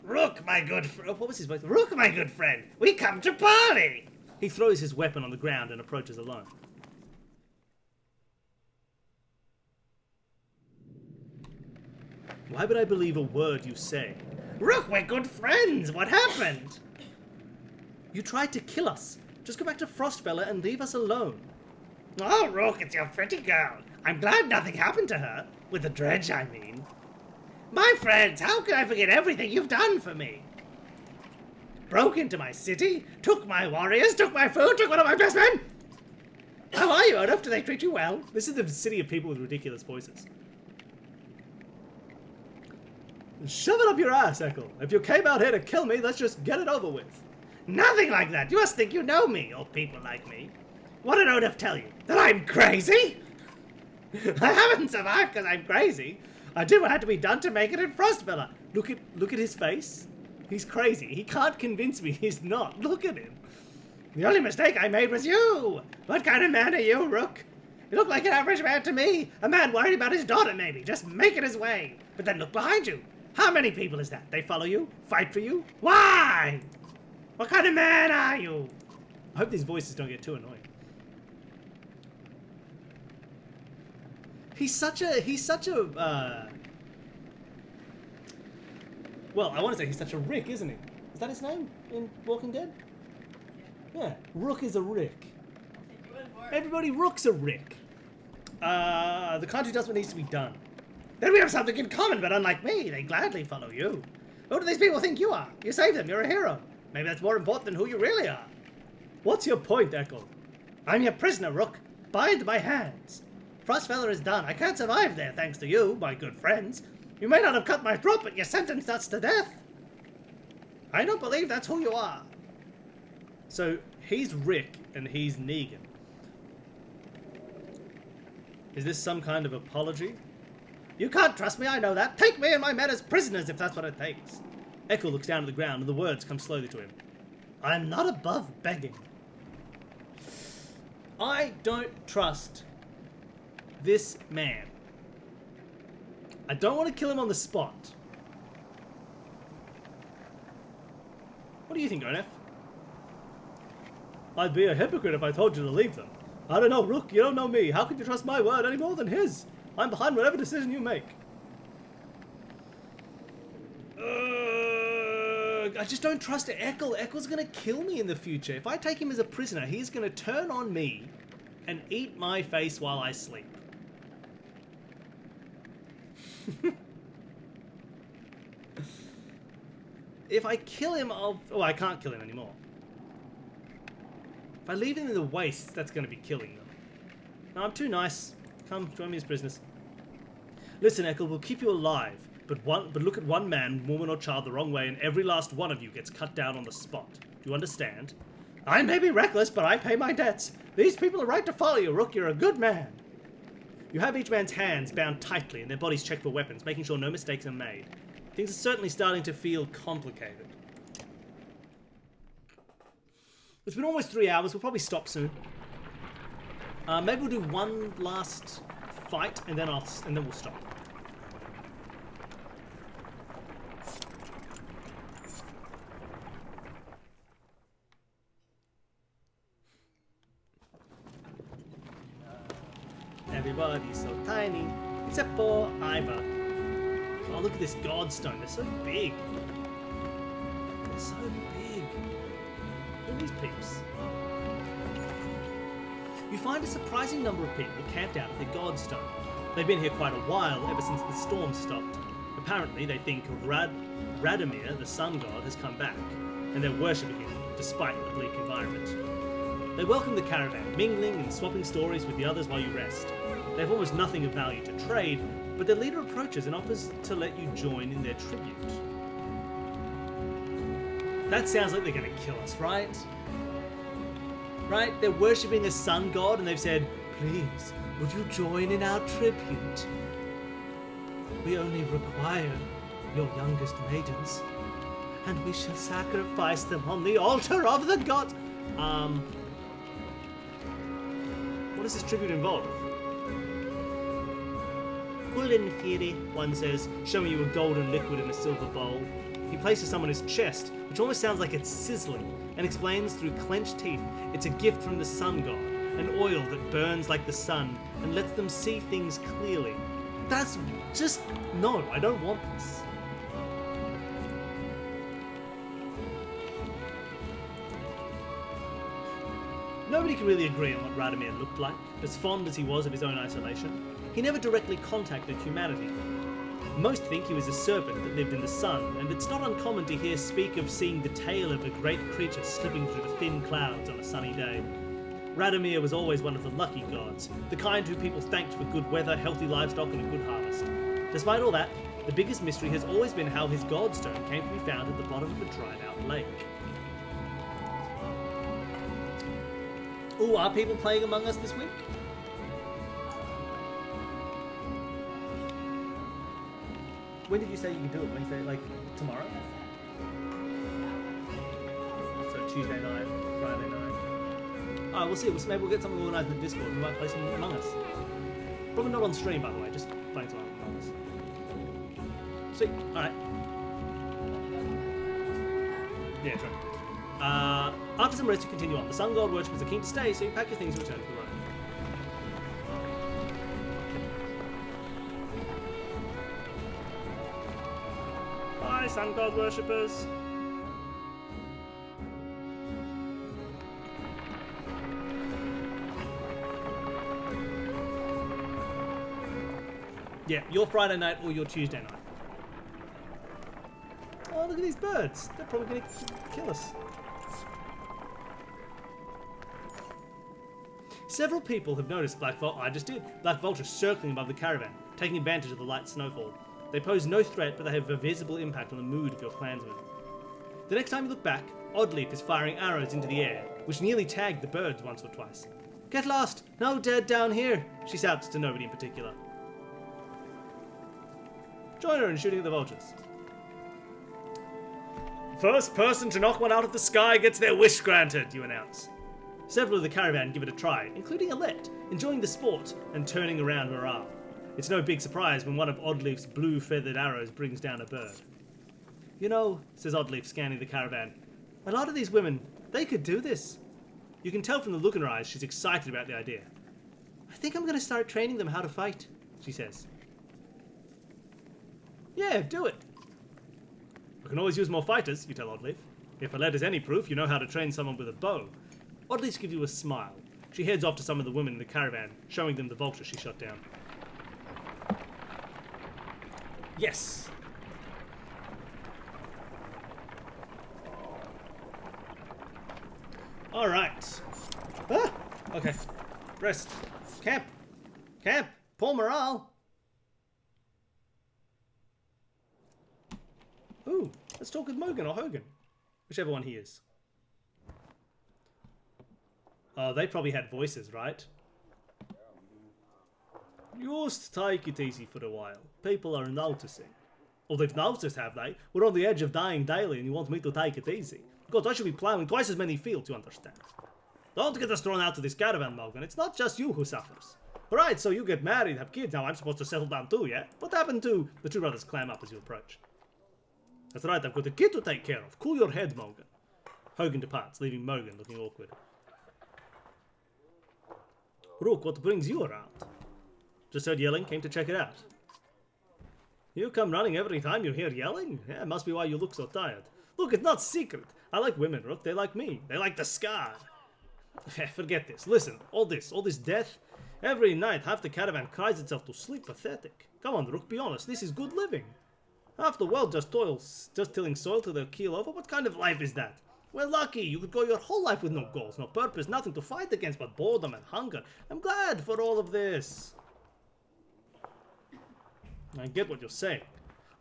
Rook, my good friend. What was his voice? Rook, my good friend. We come to parley. He throws his weapon on the ground and approaches alone. Why would I believe a word you say? Rook, we're good friends. What happened? You tried to kill us. Just go back to Frostfella and leave us alone. Oh, Rook, it's your pretty girl. I'm glad nothing happened to her. With the dredge, I mean. My friends, how can I forget everything you've done for me? Broke into my city, took my warriors, took my food, took one of my best men. How are you, Odolf? Do they treat you well? This is the city of people with ridiculous voices. Shove it up your ass, Ekel. If you came out here to kill me, let's just get it over with. Nothing like that. You must think you know me, or people like me. What did Odolf tell you? That I'm crazy? I haven't survived because I'm crazy. I did what had to be done to make it in Frostfella. Look at his face. He's crazy. He can't convince me he's not. Look at him. The only mistake I made was you. What kind of man are you, Rook? You look like an average man to me. A man worried about his daughter, maybe. Just making his way. But then look behind you. How many people is that? They follow you? Fight for you? Why? What kind of man are you? I hope these voices don't get too annoying. He's such a, well, I want to say he's such a Rick, isn't he? Is that his name in Walking Dead? Yeah, Rook is a Rick. Everybody Rook's a Rick. The country does what needs to be done. Then we have something in common, but unlike me, they gladly follow you. Who do these people think you are? You saved them, you're a hero. Maybe that's more important than who you really are. What's your point, Ekel? I'm your prisoner, Rook. Bind my hands. Frostfella is done. I can't survive there, thanks to you, my good friends. You may not have cut my throat, but you sentenced us to death. I don't believe that's who you are. So, he's Rick, and he's Negan. Is this some kind of apology? You can't trust me, I know that. Take me and my men as prisoners if that's what it takes. Ekel looks down at the ground, and the words come slowly to him. I'm not above begging. I don't trust this man. I don't want to kill him on the spot. What do you think, Onef? I'd be a hypocrite if I told you to leave them. I don't know, Rook, you don't know me. How could you trust my word any more than his? I'm behind whatever decision you make. I just don't trust Ekel. Ekel's gonna kill me in the future. If I take him as a prisoner, he's gonna turn on me and eat my face while I sleep. If I kill him, I'll... Oh, I can't kill him anymore. If I leave him in the wastes, that's going to be killing them. No, I'm too nice. Come, join me as prisoners. Listen, Ekel, we'll keep you alive. But look at one man, woman, or child the wrong way, and every last one of you gets cut down on the spot. Do you understand? I may be reckless, but I pay my debts. These people are right to follow you, Rook. You're a good man. You have each man's hands bound tightly and their bodies checked for weapons, making sure no mistakes are made. Things are certainly starting to feel complicated. It's been almost 3 hours. We'll probably stop soon. Maybe we'll do one last fight and then we'll stop. Everybody's so tiny, except for Iva. Oh, look at this Godstone. They're so big. They're so big. Look at these peeps. You find a surprising number of people camped out at the Godstone. They've been here quite a while, ever since the storm stopped. Apparently, they think Radomir, the sun god, has come back, and they're worshipping him, despite the bleak environment. They welcome the caravan, mingling and swapping stories with the others while you rest. They have almost nothing of value to trade, but their leader approaches and offers to let you join in their tribute. That sounds like they're going to kill us, right? Right? They're worshipping a sun god and they've said, "Please, would you join in our tribute? We only require your youngest maidens, and we shall sacrifice them on the altar of the god." What does this tribute involve? "Pullen Fury," one says, showing you a golden liquid in a silver bowl. He places some on his chest, which almost sounds like it's sizzling, and explains through clenched teeth it's a gift from the sun god, an oil that burns like the sun and lets them see things clearly. That's just... no, I don't want this. Nobody can really agree on what Radomir looked like, as fond as he was of his own isolation. He never directly contacted humanity. Most think he was a serpent that lived in the sun, and it's not uncommon to hear speak of seeing the tail of a great creature slipping through the thin clouds on a sunny day. Radomir was always one of the lucky gods, the kind who people thanked for good weather, healthy livestock, and a good harvest. Despite all that, the biggest mystery has always been how his godstone came to be found at the bottom of a dried-out lake. Ooh, are people playing Among Us this week? When did you say you could do it? Wednesday, like tomorrow? So Tuesday night, Friday night. Alright, we'll see. Maybe we'll get something organised in the Discord. We might play some Among Us. Probably not on stream, by the way. Just playing some Among Us. Sweet. Alright. Yeah, true. After some rest, you continue on. The sun god worshippers are keen to stay, so you pack your things and return to the road. Bye, sun god worshippers. Yeah, your Friday night or your Tuesday night. Oh, look at these birds. They're probably going to kill us. Several people have noticed Black Vultures circling above the caravan, taking advantage of the light snowfall. They pose no threat, but they have a visible impact on the mood of your clansmen. The next time you look back, Oddleaf is firing arrows into the air, which nearly tagged the birds once or twice. "Get lost! No dead down here!" she shouts to nobody in particular. Join her in shooting at the vultures. "First person to knock one out of the sky gets their wish granted," you announce. Several of the caravan give it a try, including Alette, enjoying the sport and turning around morale. It's no big surprise when one of Oddleaf's blue feathered arrows brings down a bird. "You know," says Oddleaf, scanning the caravan, "a lot of these women, they could do this." You can tell from the look in her eyes she's excited about the idea. "I think I'm going to start training them how to fight," she says. "Yeah, do it." "I can always use more fighters," you tell Oddleaf. "If Alette is any proof, you know how to train someone with a bow." Oddleaf gives you a smile. She heads off to some of the women in the caravan, showing them the vulture she shot down. Yes. All right. Ah, okay. Rest. Camp. Camp. Pull morale. Ooh, let's talk with Mogan or Hogan, whichever one he is. Oh, they probably had voices, right? "Just take it easy for a while. People are noticing." "Oh, they've noticed, have they? We're on the edge of dying daily and you want me to take it easy? God, I should be ploughing twice as many fields, you understand. Don't get us thrown out of this caravan, Mogan. It's not just you who suffers. Right, so you get married, have kids. Now I'm supposed to settle down too, yeah? What happened to..." The two brothers clam up as you approach. "That's right, I've got a kid to take care of. Cool your head, Mogan." Hogan departs, leaving Mogan looking awkward. "Rook, what brings you around?" "Just heard yelling, came to check it out." "You come running every time you hear yelling? Yeah, must be why you look so tired. Look, it's not secret. I like women, Rook. They like me. They like the scar." "Forget this. Listen, all this death. Every night, half the caravan cries itself to sleep. Pathetic. Come on, Rook, be honest. This is good living. Half the world just tilling soil till they'll keel over. What kind of life is that? We're lucky. You could go your whole life with no goals, no purpose, nothing to fight against but boredom and hunger. I'm glad for all of this. I get what you're saying.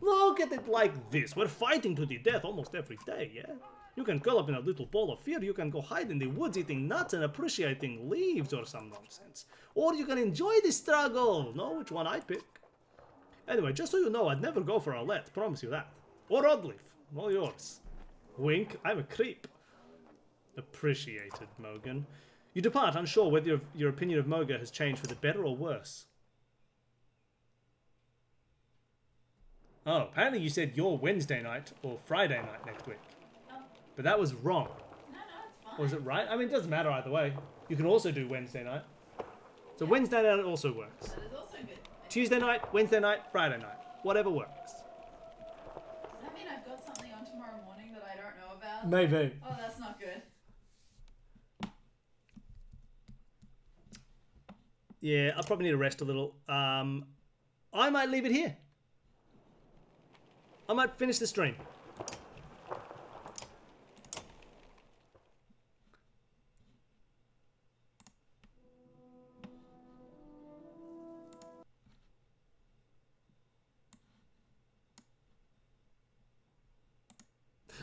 Look at it like this. We're fighting to the death almost every day, yeah? You can curl up in a little ball of fear. You can go hide in the woods eating nuts and appreciating leaves or some nonsense. Or you can enjoy the struggle. Know which one I pick. Anyway, just so you know, I'd never go for a let. Promise you that. Or Oddleaf. All yours. Wink. I'm a creep. Appreciated, Mogan. You depart unsure whether your opinion of Moga has changed for the better or worse. Oh, apparently you said your Wednesday night or Friday night next week. Oh, But that was wrong. no, it's fine. Or is it right? I mean, it doesn't matter either way. You can also do Wednesday night. So Wednesday night also works. That is also good. Tuesday night, Wednesday night, Friday night. Whatever works. Does that mean I've got something on tomorrow morning that I don't know about? Maybe. Oh, that's not good. Yeah, I'll probably need to rest a little. I might leave it here. I might finish the stream.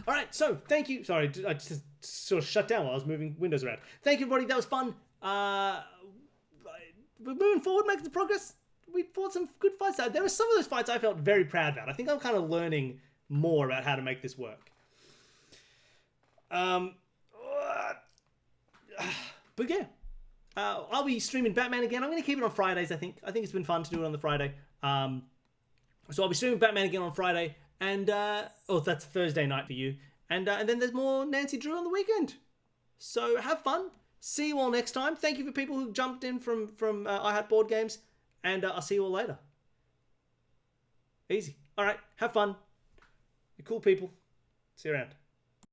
All right, so thank you. Sorry, I just sort of shut down while I was moving windows around. Thank you, everybody. That was fun. We're moving forward, making some progress. We fought some good fights. There were some of those fights I felt very proud about. I think I'm kind of learning more about how to make this work. But yeah, I'll be streaming Batman again. I'm going to keep it on Fridays, I think. I think it's been fun to do it on the Friday. So I'll be streaming Batman again on Friday. And, oh, that's Thursday night for you. And then there's more Nancy Drew on the weekend. So have fun. See you all next time. Thank you for people who jumped in from iHat Board Games. And I'll see you all later. Easy. All right. Have fun. You're cool people. See you around.